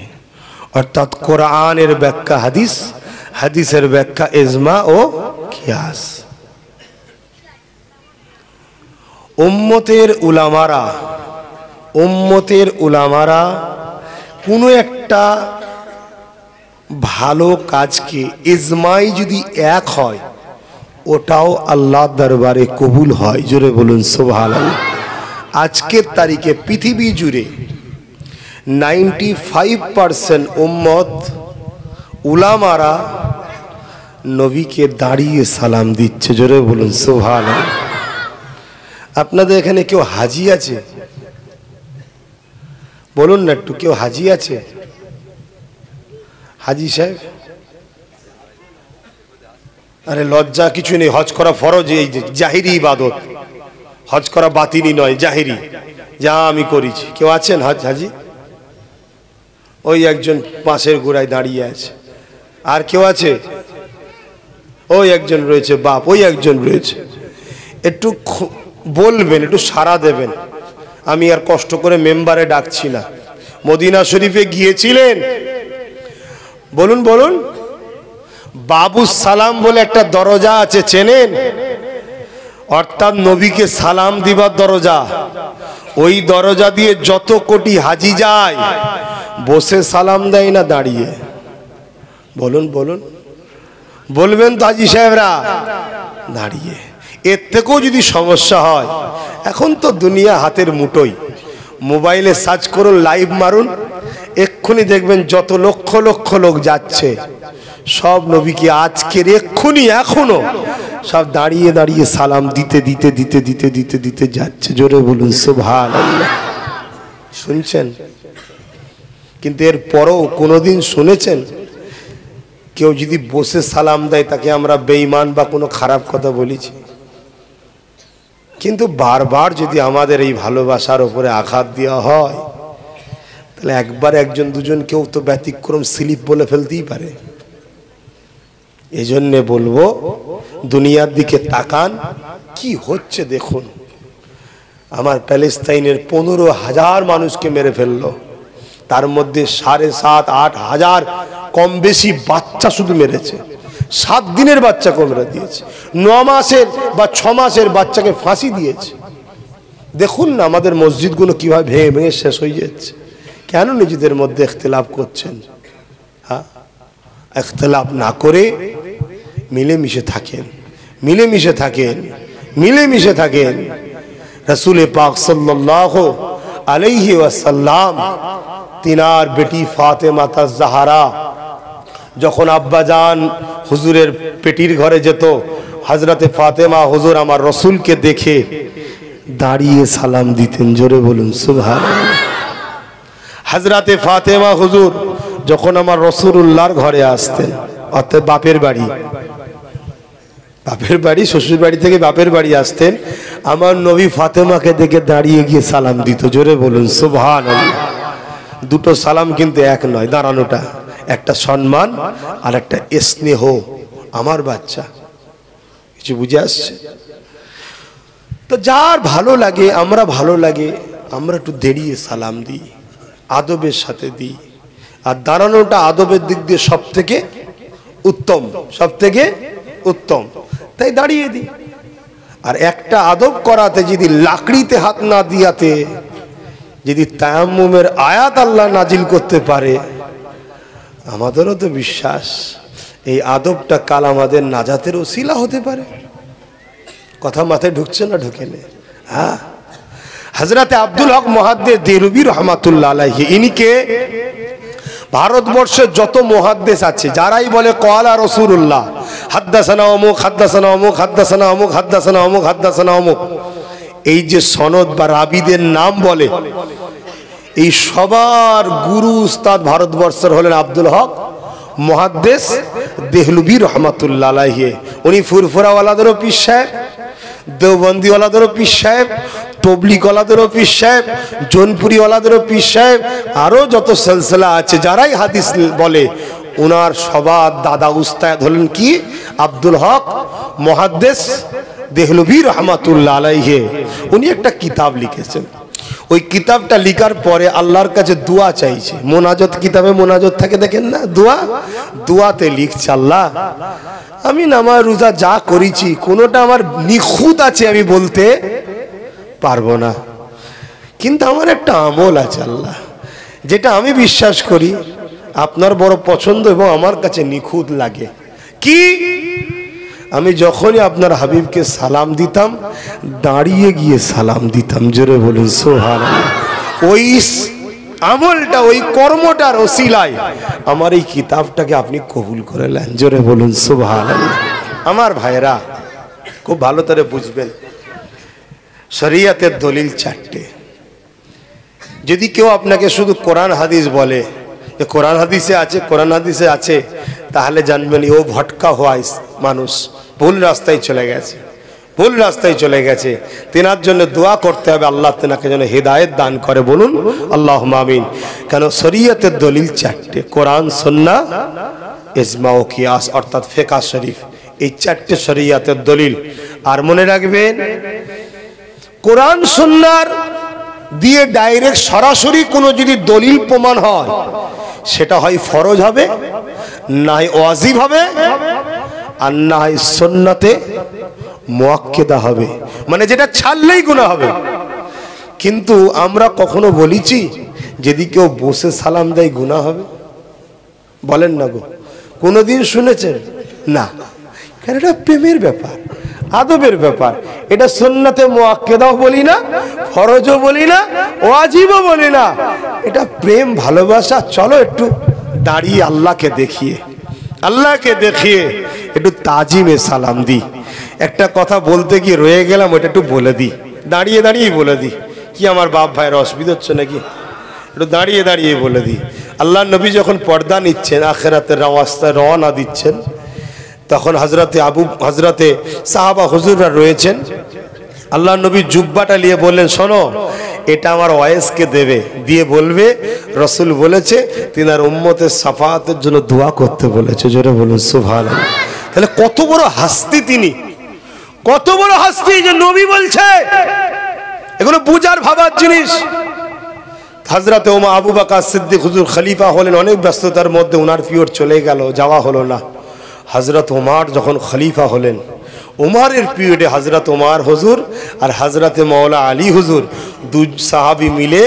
অর্থাৎ কোরআনের ব্যাখ্যা হাদিস, হাদিসের ব্যাখ্যা ইজমা ও কিয়াস। উম্মতের উলামারা কোনো একটা ভালো কাজকে ইজমাই যদি এক হয়, ওটাও আল্লাহর দরবারে কবুল হয়। জোরে বলুন সুবহানাল্লাহ। আজকের তারিখে পৃথিবী জুড়ে 95% উম্মত উলামারা নবীকে দাঁড়িয়ে সালাম দিচ্ছে। জোরে বলুন সুবহানাল্লাহ। আপনাদের এখানে কেউ হাজি আছে? বলুন না একটু, কেউ হাজি আছে? হাজি সাহেব, আরে লজ্জা কিছু নেই, হজ করা ফরজ, এই জাহিরি ইবাদত। হজ করা বাতিনি নয়, জাহিরি, যা আমি করেছি। কেউ আছেন হাজি? ওই একজন পাশের গোড়ায় দাঁড়িয়ে আছে। আর কেউ আছে? ওই একজন রয়েছে, বাপ, ওই একজন রয়েছে। একটু বলবেন, একটু সাড়া দেবেন। আমি আর কষ্ট করে মেম্বারে ডাকছি না। মদিনা শরীফে গিয়েছিলেন? বলুন বলুন। বাবু সালাম বলে একটা দরজা আছে, চেনেন? অর্থাৎ নবীকে সালাম দিবার দরজা। ওই দরজা দিয়ে যত কোটি হাজি যায়, বসে সালাম দেয় না দাঁড়িয়ে? বলুন বলুন, বলবেন তো হাজি সাহেবরা? দাঁড়িয়ে। এর থেকেও যদি সমস্যা হয়, এখন তো দুনিয়া হাতের মুঠোই, মোবাইলে সার্চ করুন, লাইভ মারুন, এক্ষুনি দেখবেন যত লক্ষ লক্ষ লোক যাচ্ছে, সব নবীকে আজকের এক্ষুনি এখনো সব দাঁড়িয়ে দাঁড়িয়ে সালাম দিতে দিতে দিতে দিতে দিতে দিতে যাচ্ছে। জোরে বলুন সুবহানাল্লাহ। শুনছেন? কিন্তু এর পরও কোনোদিন শুনেছেন কেউ যদি বসে সালাম দেয় তাকে আমরা বেঈমান বা কোনো খারাপ কথা বলেছি? কিন্তু বারবার যদি আমাদের এই ভালোবাসার উপরে আঘাত দেওয়া হয়, তাহলে একবার একজন দুজন কেউ তো ব্যতিক্রম স্লিপ বলে ফেলতেই পারে। এজন্যে বলবো, দুনিয়ার দিকে তাকান, কি হচ্ছে দেখুন। আমার প্যালেস্তাইনের 15,000 মানুষকে মেরে ফেললো, তার মধ্যে 7,500 8,000 কম বেশি বাচ্চা শুধু মেরেছে। 7 দিনের বাচ্চাকে মেরে দিয়েছে, 9 মাসের বা 6 মাসের বাচ্চাকে ফাঁসি দিয়েছে। দেখুন না আমাদের মসজিদগুলো কিভাবে ভেঙে ভেঙে শেষ হয়ে যাচ্ছে। কেন নিজেদের মধ্যে ইখতিলাফ করছেন? হ্যাঁ, ইখতিলাফ না করে মিলেমিশে থাকেন, মিলেমিশে থাকেন, মিলেমিশে থাকেন। রাসূল পাক সাল্লাল্লাহু আলাইহি ওয়াসাল্লাম তিনার বেটি ফাতেমা জাহরা যখন আব্বাজান হুজুরের পেটির ঘরে যেত, হযরতে ফাতেমা হুজুর আমার রাসূলকে দেখে দাঁড়িয়ে সালাম দিতেন। জোরে বলুন সুবহানাল্লাহ। হযরতে ফাতেমা হুজুর যখন আমার রাসূলুল্লাহর ঘরে আসতেন, অর্থাৎ বাপের বাড়ি, বাপের বাড়ি শ্বশুর বাড়ি থেকে বাপের বাড়ি আসতেন, আমার নবী ফাতেমাকে দেখে দাঁড়িয়ে গিয়ে সালাম দিত। জোরে বলুন সুবহানাল্লাহ। দুটো সালাম কিন্তু এক নয়, দাঁড়ানোটা একটা সম্মান আর একটা স্নেহ। আমার বাচ্চা, কিছু বুঝে আসছে তো? যার ভালো লাগে, আমরা ভালো লাগে আমরা একটু দেরিয়ে সালাম দিই, আদবের সাথে দিই। আর দাঁড়ানোটা আদবের দিক দিয়ে সব থেকে উত্তম, সব থেকে উত্তম, তাই দাঁড়িয়ে দিই। আর একটা আদব করাতে যদি লাকড়িতে হাত না দিয়াতে যদি তায়াম্মুমের আয়াত আল্লাহ নাজিল করতে পারে, আমাদেরও তো বিশ্বাস এই আদবটা কাল আমাদের নাজাতের ওসিলা হতে পারে। কথা মাথায় ঢুকছে না? ঢুকে নে। হ্যাঁ, হযরতে আব্দুল হক মুহাদ্দিস দেহলভী রাহমাতুল্লাহ আলাইহি, ইনিকে ভারতবর্ষের যত মুহাদ্দিস আছে যারাই বলে ক্বালা রাসূলুল্লাহ, হাদ্দাসানা অমুক, হাদ্দাসানা অমুক, হাদ্দাসানা অমুক, হাদ্দাসানা অমুক, হাদ্দাসানা অমুক, এই যে সনদ বা রাবিদের নাম বলে, এই সবার গুরু উস্তাদ ভারতবর্ষের হলেন আব্দুল হক মুহাদ্দিস দেহলভী রাহমাতুল্লাহ আলাইহি। উনি ফুরফুরাওয়ালাদেরও পীর সাহেব, দেওবন্দিওয়ালাদেরও পীর সাহেব, তবলিগওয়ালাদেরও পীর সাহেব, জৌনপুরিওয়ালাদেরও পীর সাহেব, আরও যত সিলসিলা আছে যারাই হাদিস বলে, ওনার সবার দাদা উস্তাদ হলেন কি? আব্দুল হক মুহাদ্দিস দেহলভী রাহমাতুল্লাহ আলাইহি। উনি একটা কিতাব লিখেছেন, ওই কিতাবটা লিখার পরে আল্লাহর কাছে দোয়া চাইছে। মোনাজাত, কিতাবে মোনাজাত থাকে দেখেন না, দোয়া, দোয়াতে লিখছে, আল্লাহ আমি নামাজ রোজা যা করেছি কোনোটা আমার নিখুঁত আছে আমি বলতে পারবো না, কিন্তু আমার একটা আমল আছে আল্লাহ, যেটা আমি বিশ্বাস করি আপনার বড় পছন্দ এবং আমার কাছে নিখুঁত লাগে। কি? আমি যখনই আপনার হাবিবকে সালাম দিতাম দাঁড়িয়ে গিয়ে সালাম দিতাম। জোরে বলুন সুবহানাল্লাহ। ওই আমলটা, ওই কর্মটার ওসিলায় আমার এই কিতাবটাকে আপনি কবুল করে নেন। জোরে বলুন সুবহানাল্লাহ। আমার ভাইরা খুব ভালো করে বুঝবেন, শরীয়তের দলিল 4টে। যদি কেউ আপনাকে শুধু কোরআন হাদিস বলে, কোরআন হাদিসে আছে, কোরআন হাদিসে আছে, তাহলে জানবেন ও ভটকা হওয়া মানুষ, ভুল রাস্তায় চলে গেছে, ভুল রাস্তায় চলে গেছে। তেনার জন্য দোয়া করতে হবে আল্লাহ তেনাকে যেন হেদায়েত দান করে। বলুন আল্লাহুম্মা আমিন। কেন? শরীয়তের দলিল 4টে, কোরআন, সুন্নাহ, ইজমা ও কিয়াস, অর্থাৎ ফিকহ শরীফ, এই 4টে শরীয়তের দলিল। আর মনে রাখবেন, কোরআন সুন্নাহর দিয়ে ডাইরেক্ট সরাসরি কোনো যদি দলিল প্রমাণ হয়, সেটা হয় ফরজ হবে, না হয় ওয়াজিব হবে, আর না হয় সুন্নাতে মুআক্কাদা হবে, মানে যেটা ছাড়লেই গুনাহ হবে। কিন্তু আমরা কখনো বলেছি যদি কেউ বসে সালাম দেয় গুনাহ হবে? বলেন না গো, কোনোদিন শুনেছেন? না। কারণ এটা প্রেমের ব্যাপার, আদবের ব্যাপার। এটা সুন্নাতে মুআক্কাদাও বলি না, ফরজও বলি না, ওয়াজিবও বলি না, এটা প্রেম ভালোবাসা। চলো একটু দাঁড়িয়ে আল্লাহকে দেখিয়ে, আল্লাহকে দেখিয়ে একটু তাজিমে সালাম দিই। একটা কথা বলতে গিয়ে রয়ে গেলাম, ওটা একটু বলে দিই, দাঁড়িয়ে দাঁড়িয়ে বলে দিই। কি আমার বাপ ভাইয়ের অসুবিধা হচ্ছে নাকি? একটু দাঁড়িয়ে দাঁড়িয়ে বলে দিই। আল্লাহ নবী যখন পর্দা নিচ্ছেন, আখিরাতের রাস্তায় রওনা দিচ্ছেন, তখন হযরতে সাহাবা হুজুররা রয়েছেন। আল্লাহ নবী জুব্বাটা নিয়ে বললেন, শোনো এটা আমার ওয়াইসকে দেবে, দিয়ে বলবে রাসূল বলেছে তিনার উম্মতের সাফায়াতের জন্য দোয়া করতে বলেছে। জোরে বলুন সুবহানাল্লাহ। তাহলে কত বড় হাস্তি তিনি, কত বড় হাস্তি যে নবী বলছে। এগুলো বুঝার ভাবার জিনিস। হযরত ওমর আবু বকর সিদ্দিক হুজুর খলিফা হলেন, অনেক ব্যস্ততার মধ্যে ওনার পিরিয়ড চলে গেল, যাওয়া হলো না। হযরত ওমর যখন খলিফা হলেন, ওমরের পিরিয়ডে হযরত ওমর হুজুর আর হযরতে মাওলা আলী হুজুর দুই সাহাবী মিলে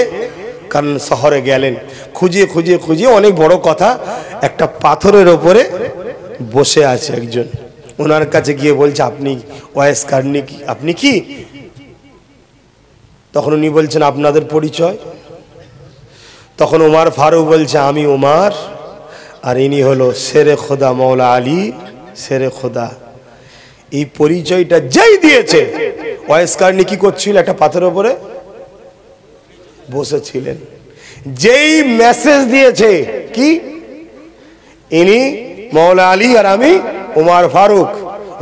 কারণ শহরে গেলেন, খুঁজে খুঁজে খুঁজে, অনেক বড় কথা, একটা পাথরের ওপরে বসে আছে একজন। ওনার কাছে গিয়ে বলছে, আপনি ওয়াইস কারনি কি, আপনি কি? তখন উনি বলছেন, আপনাদের পরিচয়? তখন ওমর ফারুক বলছে, আমি ওমর, আর ইনি হলো শেরে খোদা মাওলা আলী শেরে খোদা। এই পরিচয়টা যেই দিয়েছে, ওয়াইস কারনি কি করছিল? একটা পাথরের উপরে বসেছিলেন। যেই মেসেজ দিয়েছে কি, ইনি মাওলা আলী আর আমি ওমর ফারুক,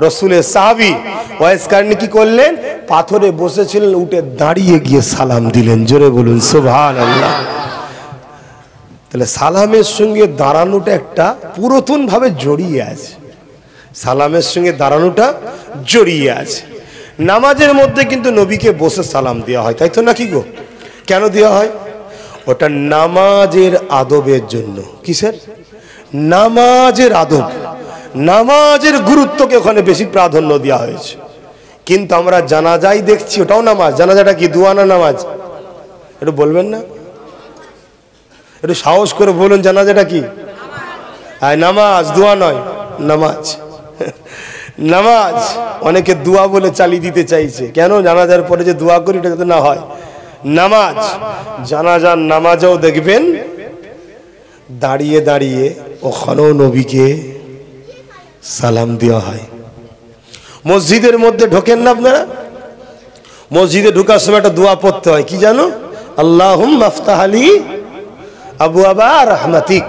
রসুলের সাহাবী। ওয়াইস কারনি কি করলেন? পাথরে বসেছিলেন, উঠে দাঁড়িয়ে গিয়ে সালাম দিলেন। জোরে বলুন সুবহানাল্লাহ। তাহলে সালামের সঙ্গে দাঁড়ানোটা একটা পুরাতন ভাবে জড়িয়ে আছে, সালামের সঙ্গে দাঁড়ানোটা জড়িয়ে আছে। নামাজের মধ্যে কিন্তু নবীকে বসে সালাম দেওয়া হয়, তাই তো নাকি গো? কেন দেওয়া হয়? ওটা নামাজের আদবের জন্য। কিসের? নামাজের আদব, নামাজের গুরুত্বকে ওখানে বেশি প্রাধান্য দেওয়া হয়েছে। কিন্তু আমরা জানাজাই দেখছি, ওটাও নামাজ। জানাজাটা কি দোয়া না নামাজ? একটু বলবেন না, একটু সাহস করে বলুন, জানাজাটা কি? নামাজ, দোয়া নয়, নামাজ। নামাজ অনেকে দোয়া বলে চালিয়ে দিতে চাইছে। কেন? জানাজার পরে যে দোয়া করি, এটা যাতে না হয়। নামাজ, জানাজার নামাজও দেখবেন দাঁড়িয়ে দাঁড়িয়ে ওখানেও নবীকে সালাম দেওয়া হয়। মসজিদের মধ্যে ঢোকেন না আপনারা? মসজিদে ঢোকার সময় একটা দোয়া পড়তে হয়, কি জানো? আল্লাহুম্মা আফতাহ আলী আবওয়াবা রাহমাতিক।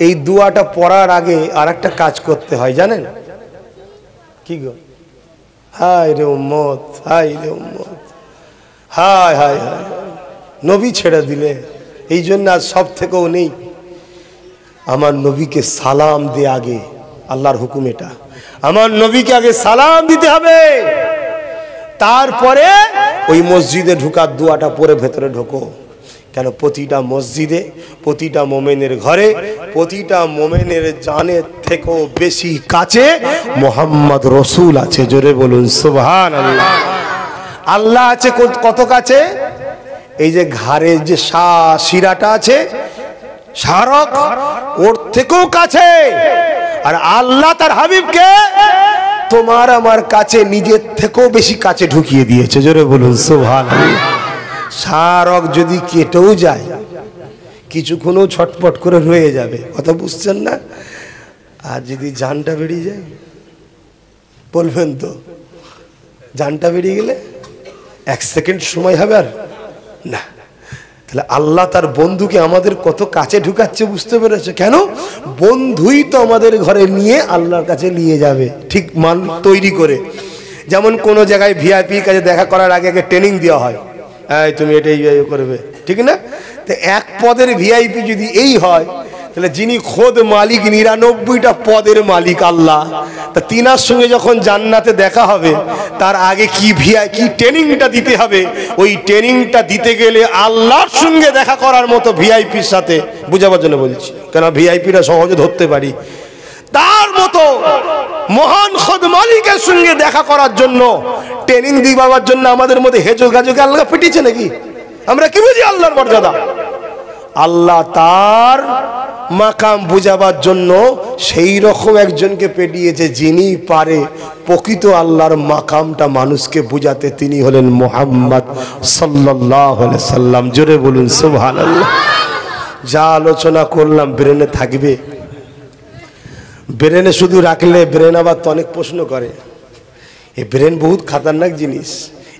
এই দোয়াটা পড়ার আগে আর একটা কাজ করতে হয়, জানেন কি গো? হায় রে উম্মত, হায় রে উম্মত, হায় হায় হায়, নবী ছেড়ে দিলে। এই জন্য আজ সব থেকেও নেই, আমার নবীকে সালাম দে আগে। আল্লাহর হুকুম এটা, আমার নবীকে আগে সালাম দিতে হবে, তারপরে ওই মসজিদে ঢোকার দোয়াটা পরে ভেতরে ঢোকো। কেন? প্রতিটা মসজিদে, প্রতিটা মোমেনের ঘরে, প্রতিটা মোমেনের জানের থেকেও বেশি কাছে মোহাম্মদ রসুল আছে। জোরে বলুন সুবহানাল্লাহ। আল্লাহ আছে কত কাছে? এই যে ঘাড়ের যে শিরাটা আছে, শারক, ওর থেকেও কাছে। আর আল্লাহ তার হাবিবকে তোমার আমার কাছে নিজের থেকেও বেশি কাছে ঢুকিয়ে দিয়েছে। জোরে বলুন সুবহানাল্লাহ। শারক যদি কেটেও যায়, কিছুক্ষণও ছটপট করে রয়ে যাবে, কথা বুঝছেন না? আর যদি জানটা বেরিয়ে যায়, বলবেন তো, জানটা বেরিয়ে গেলে 1 সেকেন্ড সময় হবে আর না। তাহলে আল্লাহ তার বন্ধুকে আমাদের কত কাছে ঢুকাচ্ছে, বুঝতে পেরেছে? কেন? বন্ধুই তো আমাদের ঘরে নিয়ে আল্লাহর কাছে নিয়ে যাবে, ঠিক মান তৈরি করে। যেমন কোনো জায়গায় ভিআইপির কাছে দেখা করার আগে আগে ট্রেনিং দেওয়া হয়, তুমি এটাই করবে, ঠিক না? তো এক পদের ভিআইপি যদি এই হয়, তাহলে যিনি খোদ মালিক, 99টা পদের মালিক আল্লাহ, তা তিনার সঙ্গে যখন জান্নাতে দেখা হবে, তার আগে কি কি ট্রেনিংটা দিতে হবে? ওই ট্রেনিংটা দিতে গেলে আল্লাহর সঙ্গে দেখা করার মতো ভিআইপির সাথে, বুঝাবার জন্য বলছি, কেন ভিআইপিরা সহজে ধরতে পারি, তার মতো মহান খোদ মালিকের সঙ্গে দেখা করার জন্য ট্রেনিং দিবার জন্য আমাদের মধ্যে হেজো গাজোকে আল্লাহ পিটিয়েছে নাকি? আমরা কি বুঝি আল্লাহর মর্যাদা? আল্লাহ তার মাকাম বুঝাবার জন্য সেই রকম একজনকে পেটিয়েছে, যিনি পারে প্রকৃত আল্লাহর মাকামটা মানুষকে বুঝাতে। তিনি হলেন মুহাম্মদ সাল্লাল্লাহু আলাইহি সাল্লাম। জোরে বলুন সুবহানাল্লাহ। যা আলোচনা করলাম ব্রেনে থাকবে, ব্রেনে শুধু রাখলে ব্রেন আবার তো অনেক প্রশ্ন করে। এই ব্রেন বহুত খাতারনাক জিনিস।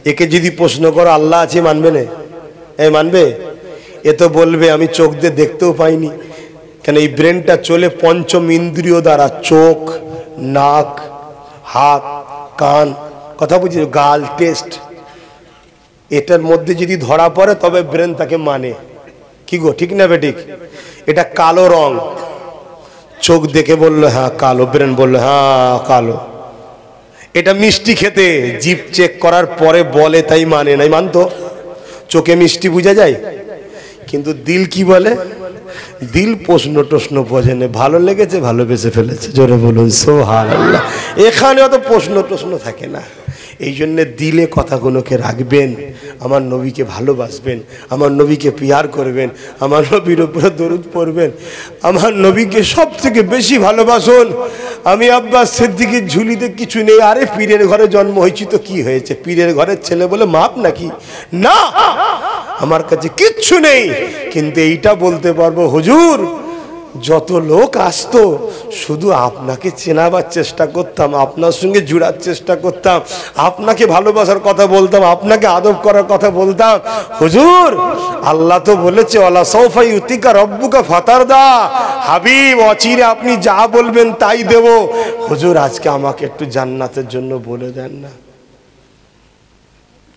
একে যদি প্রশ্ন করো আল্লাহ আছে, মানবে না? মানবে? এ তো বলবে আমি চোখ দিয়ে দেখতেও পাইনি। কেন? এই ব্রেনটা চলে পঞ্চম ইন্দ্রিয় দ্বারা, চোখ, নাক, হাত, কান, কথা বুঝি, গাল, টেস্ট। এটার মধ্যে যদি ধরা পড়ে তবে ব্রেন তাকে মানে। কি গো, ঠিক না বেঠিক? এটা কালো রং, চোখ দেখে বললো হ্যাঁ কালো, ব্রেন বললো হ্যাঁ কালো। এটা মিষ্টি খেতে, জিভ চেক করার পরে বলে, তাই মানে নাই। মানতো? চোখে মিষ্টি বোঝা যায়, কিন্তু দিল কি বলে? দিল প্রশ্ন টশ্ন বোঝে না, ভালো লেগেছে ভালোবেসে ফেলেছে। জোরে বলুন সুবহানাল্লাহ। এখানে অত প্রশ্ন টশ্ন থাকে না। এই জন্যে দিলে কথাগুলোকে রাখবেন, আমার নবীকে ভালোবাসবেন, আমার নবীকে পিয়ার করবেন, আমার নবীর উপরে দরুদ পড়বেন, আমার নবীকে সব থেকে বেশি ভালোবাসুন। আমি আব্বাস সিদ্দিকীর ঝুলিতে কিছু নেই। আরে পীরের ঘরে জন্ম হয়েছি তো কি হয়েছে? পীরের ঘরের ছেলে বলে মাপ নাকি? না, আমার কাছে কিচ্ছু নেই, কিন্তু এইটা বলতে পারবো হুজুর যত লোক আসতো শুধু আপনাকে চেনাবার চেষ্টা করতাম, আপনার সঙ্গে জুড়ার চেষ্টা করতাম, আপনাকে ভালোবাসার কথা বলতাম, আপনাকে আদব করার কথা বলতাম। হুজুর আল্লাহ তো বলেছে ওয়ালা সাউফা ইউতিকা রব্বুকা ফাতারদা, হাবিব অচিরে আপনি যা বলবেন তাই দেব। হুজুর আজকে আমাকে একটু জান্নাতের জন্য বলে দেন না।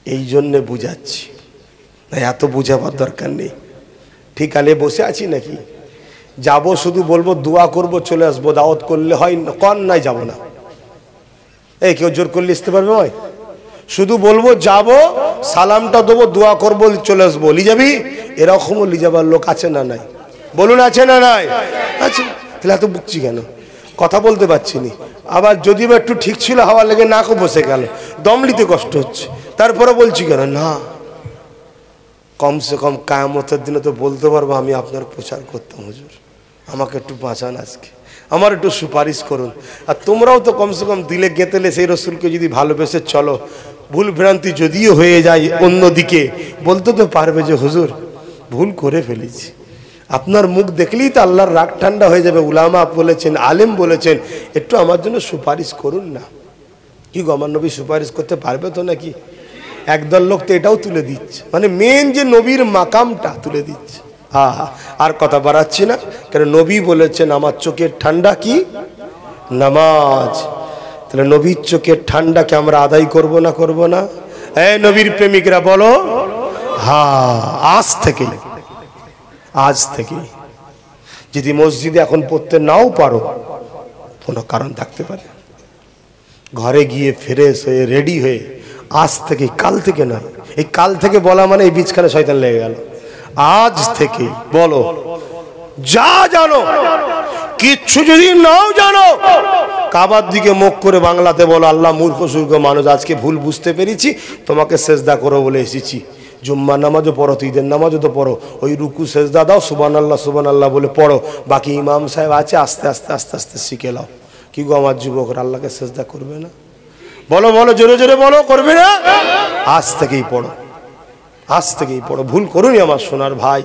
এই জন্যে বুঝাচ্ছি, এত বুঝাবার দরকার নেই। ঠিক আলে বসে আছি নাকি? যাবো শুধু বলবো দোয়া করবো চলে আসবো, দাওয়াত করলে হয় কন নাই যাবো না। এই কেউ জোর করলে আসতে পারবে ভাই? শুধু বলবো যাবো, সালামটা দেবো, দোয়া করবো, চলে আসবো। লি যাবি? এরকমও লি যাবার লোক আছে না নাই? বলুন আছে না নাই? আছে। তাহলে এত বুকছি কেন? কথা বলতে পারছি নি। আবার যদিও একটু ঠিক ছিল হাওয়া লেগে নাকও বসে গেল, দম নিতে কষ্ট হচ্ছে, তারপরে বলছি কেন? না, কমসে কম কিয়ামতের দিনে তো বলতে পারবো আমি আপনার প্রচার করতাম। হুজুর আমাকে একটু বাঁচান, আজকে আমার একটু সুপারিশ করুন। আর তোমরাও তো কমসে কম দিলে গেতেলে সেই রসুলকে যদি ভালোবেসে চলো, ভুল ভ্রান্তি যদিও হয়ে যায় অন্যদিকে, বলতে তো পারবে যে হুজুর ভুল করে ফেলেছি। আপনার মুখ দেখলেই তো আল্লাহর রাগ ঠান্ডা হয়ে যাবে। উলামা বলেছেন, আলেম বলেছেন, একটু আমার জন্য সুপারিশ করুন না। কি গো, আমার নবী সুপারিশ করতে পারবে তো নাকি? একদল লোক তো এটাও তুলে দিচ্ছে, মানে মেন যে নবীর মাকামটা তুলে দিচ্ছে। আর কথা বাড়াচ্ছি না, কারণ নবী বলেছেন আমার চোখের ঠান্ডা কি? নামাজ। তাহলে নবীর চোখের ঠান্ডাকে আমরা আদায় করব না করব না? এই নবীর প্রেমিকরা বলো আজ থেকে যদি মসজিদে এখন পড়তে নাও পারো, কোনো কারণ থাকতে পারে, ঘরে গিয়ে ফ্রেশ হয়ে রেডি হয়ে আজ থেকে, কাল থেকে নয়। এই কাল থেকে বলা মানে এই বীজখানে শয়তান লেগে গেল। আজ থেকে বলো, যা জানো, কিচ্ছু যদি নাও জানো, কাবার দিকে মুখ করে বাংলাতে বলো আল্লাহ মূর্খ সূর্খ মানুষ, আজকে ভুল বুঝতে পেরেছি, তোমাকে সেজদা করো বলে এসেছি। জুম্মা নামাজও পড়ো, ঈদের নামাজও তো পড়ো, ওই রুকু সেজদা দাও, সুবহানাল্লাহ বলে পড়ো। বাকি ইমাম সাহেব আছে, আস্তে আস্তে আস্তে আস্তে শিখে নাও। কি গো আমার যুবকরা, আল্লাহকে সেজদা করবে না? বলো বলো, জোরে জোরে বলো, করবে না? আজ থেকেই পড়ো, আজ থেকেই পড়ো। ভুল করুনি আমার সোনার ভাই,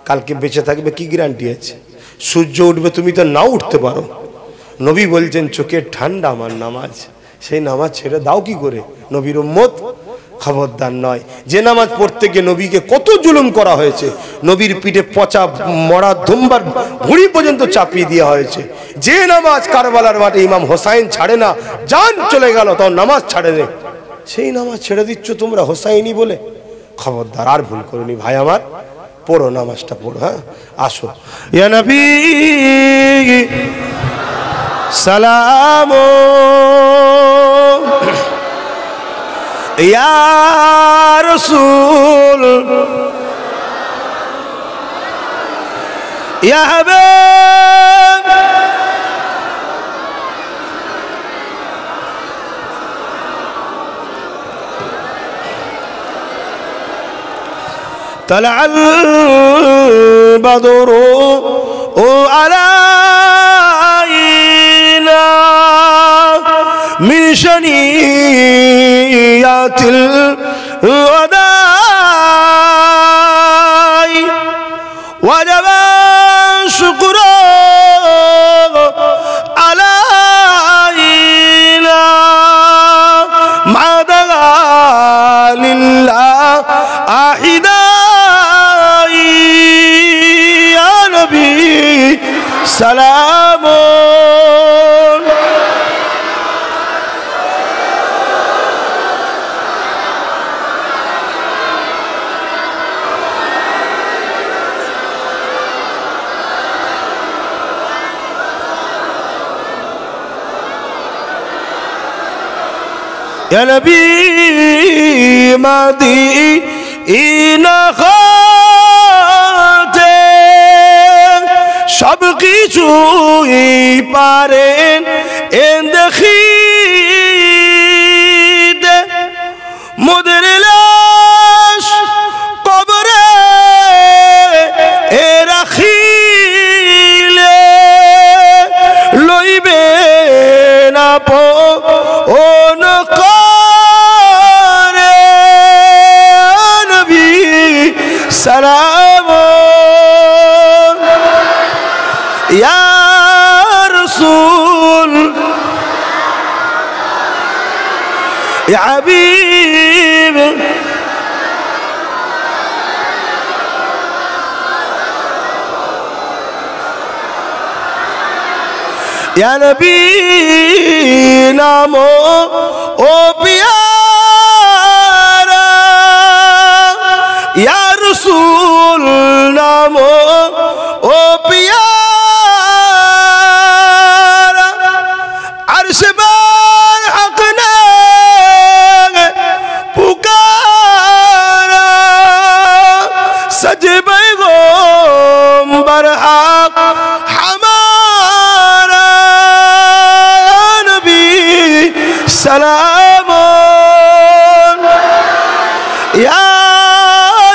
কালকে বেঁচে থাকবে কি গ্যারান্টি আছে? সূর্য উঠবে, তুমি তো নাও উঠতে পারো। নবী বলছেন চোখের ঠান্ডা আমার নামাজ, সেই নামাজ ছেড়ে দাও কি করে? নবীর উম্মত খবরদার নয়। যে নামাজ পড়তে গিয়ে নবীকে কত জুলুম করা হয়েছে, নবীর পিঠে পচা মরা ধুম্বার ভুঁড়ি পর্যন্ত চাপিয়ে দেওয়া হয়েছে। যে নামাজ কারবালার মাঠে ইমাম হোসাইন ছাড়ে না, জান চলে গেল তাও নামাজ ছাড়ে না, সেই নামাজ ছেড়ে দিচ্ছ তোমরা হোসাইনি বলে। খবরদার, আর ভুল করুনি ভাই আমার, পড়ো নামাজটা পড়ো। হ্যাঁ আসো। ইয়া নবী সালাম, ইয়া রাসূল, ইয়া হাবিব, طلع البدر علينا من شنيات الوداع وجب الشكر علينا مع دعاء لله أحدا سلام يا نبي مدينة সব কিছুই পারেন দেখিতে মোদের লাশ কবরে রাখিলে লইবে না পন করে নবী সালাম ইয়া রাসূল ইয়া হাবিব ইয়া নবী নামো ও পিয়ারা ইয়া রাসূল নামো ও পিয়ারা আরশ বার হক নে পুকারা সজবে গোম্বর হক سلام يا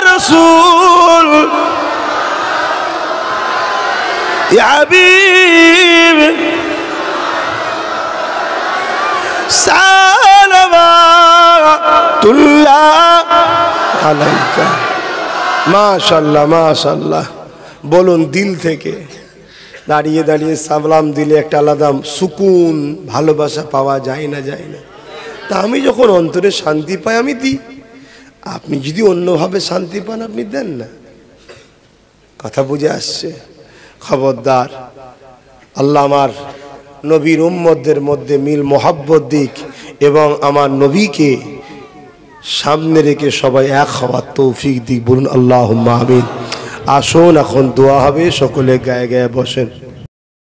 رسول يا حبيب صلوات الله عليك ما شاء الله ما شاء الله বলুন দিল থেকে দাঁড়িয়ে দাঁড়িয়ে সালাম দিলে একটা আলাদা সুকুন ভালোবাসা পাওয়া যায় না তা আমি যখন অন্তরে শান্তি পাই আমি দিই আপনি যদি অন্যভাবে শান্তি পান আপনি দেন না কথা বুঝে আসছে খবরদার আল্লাহ আমার নবীর উম্মতদের মধ্যে মিল মোহাব্বত দিক এবং আমার নবীকে সামনে রেখে সবাই এক হওয়ার তৌফিক দিক বলুন আল্লাহুম্মা আমিন আসুন এখন দোয়া হবে সকলে গায়ে গায়ে বসেন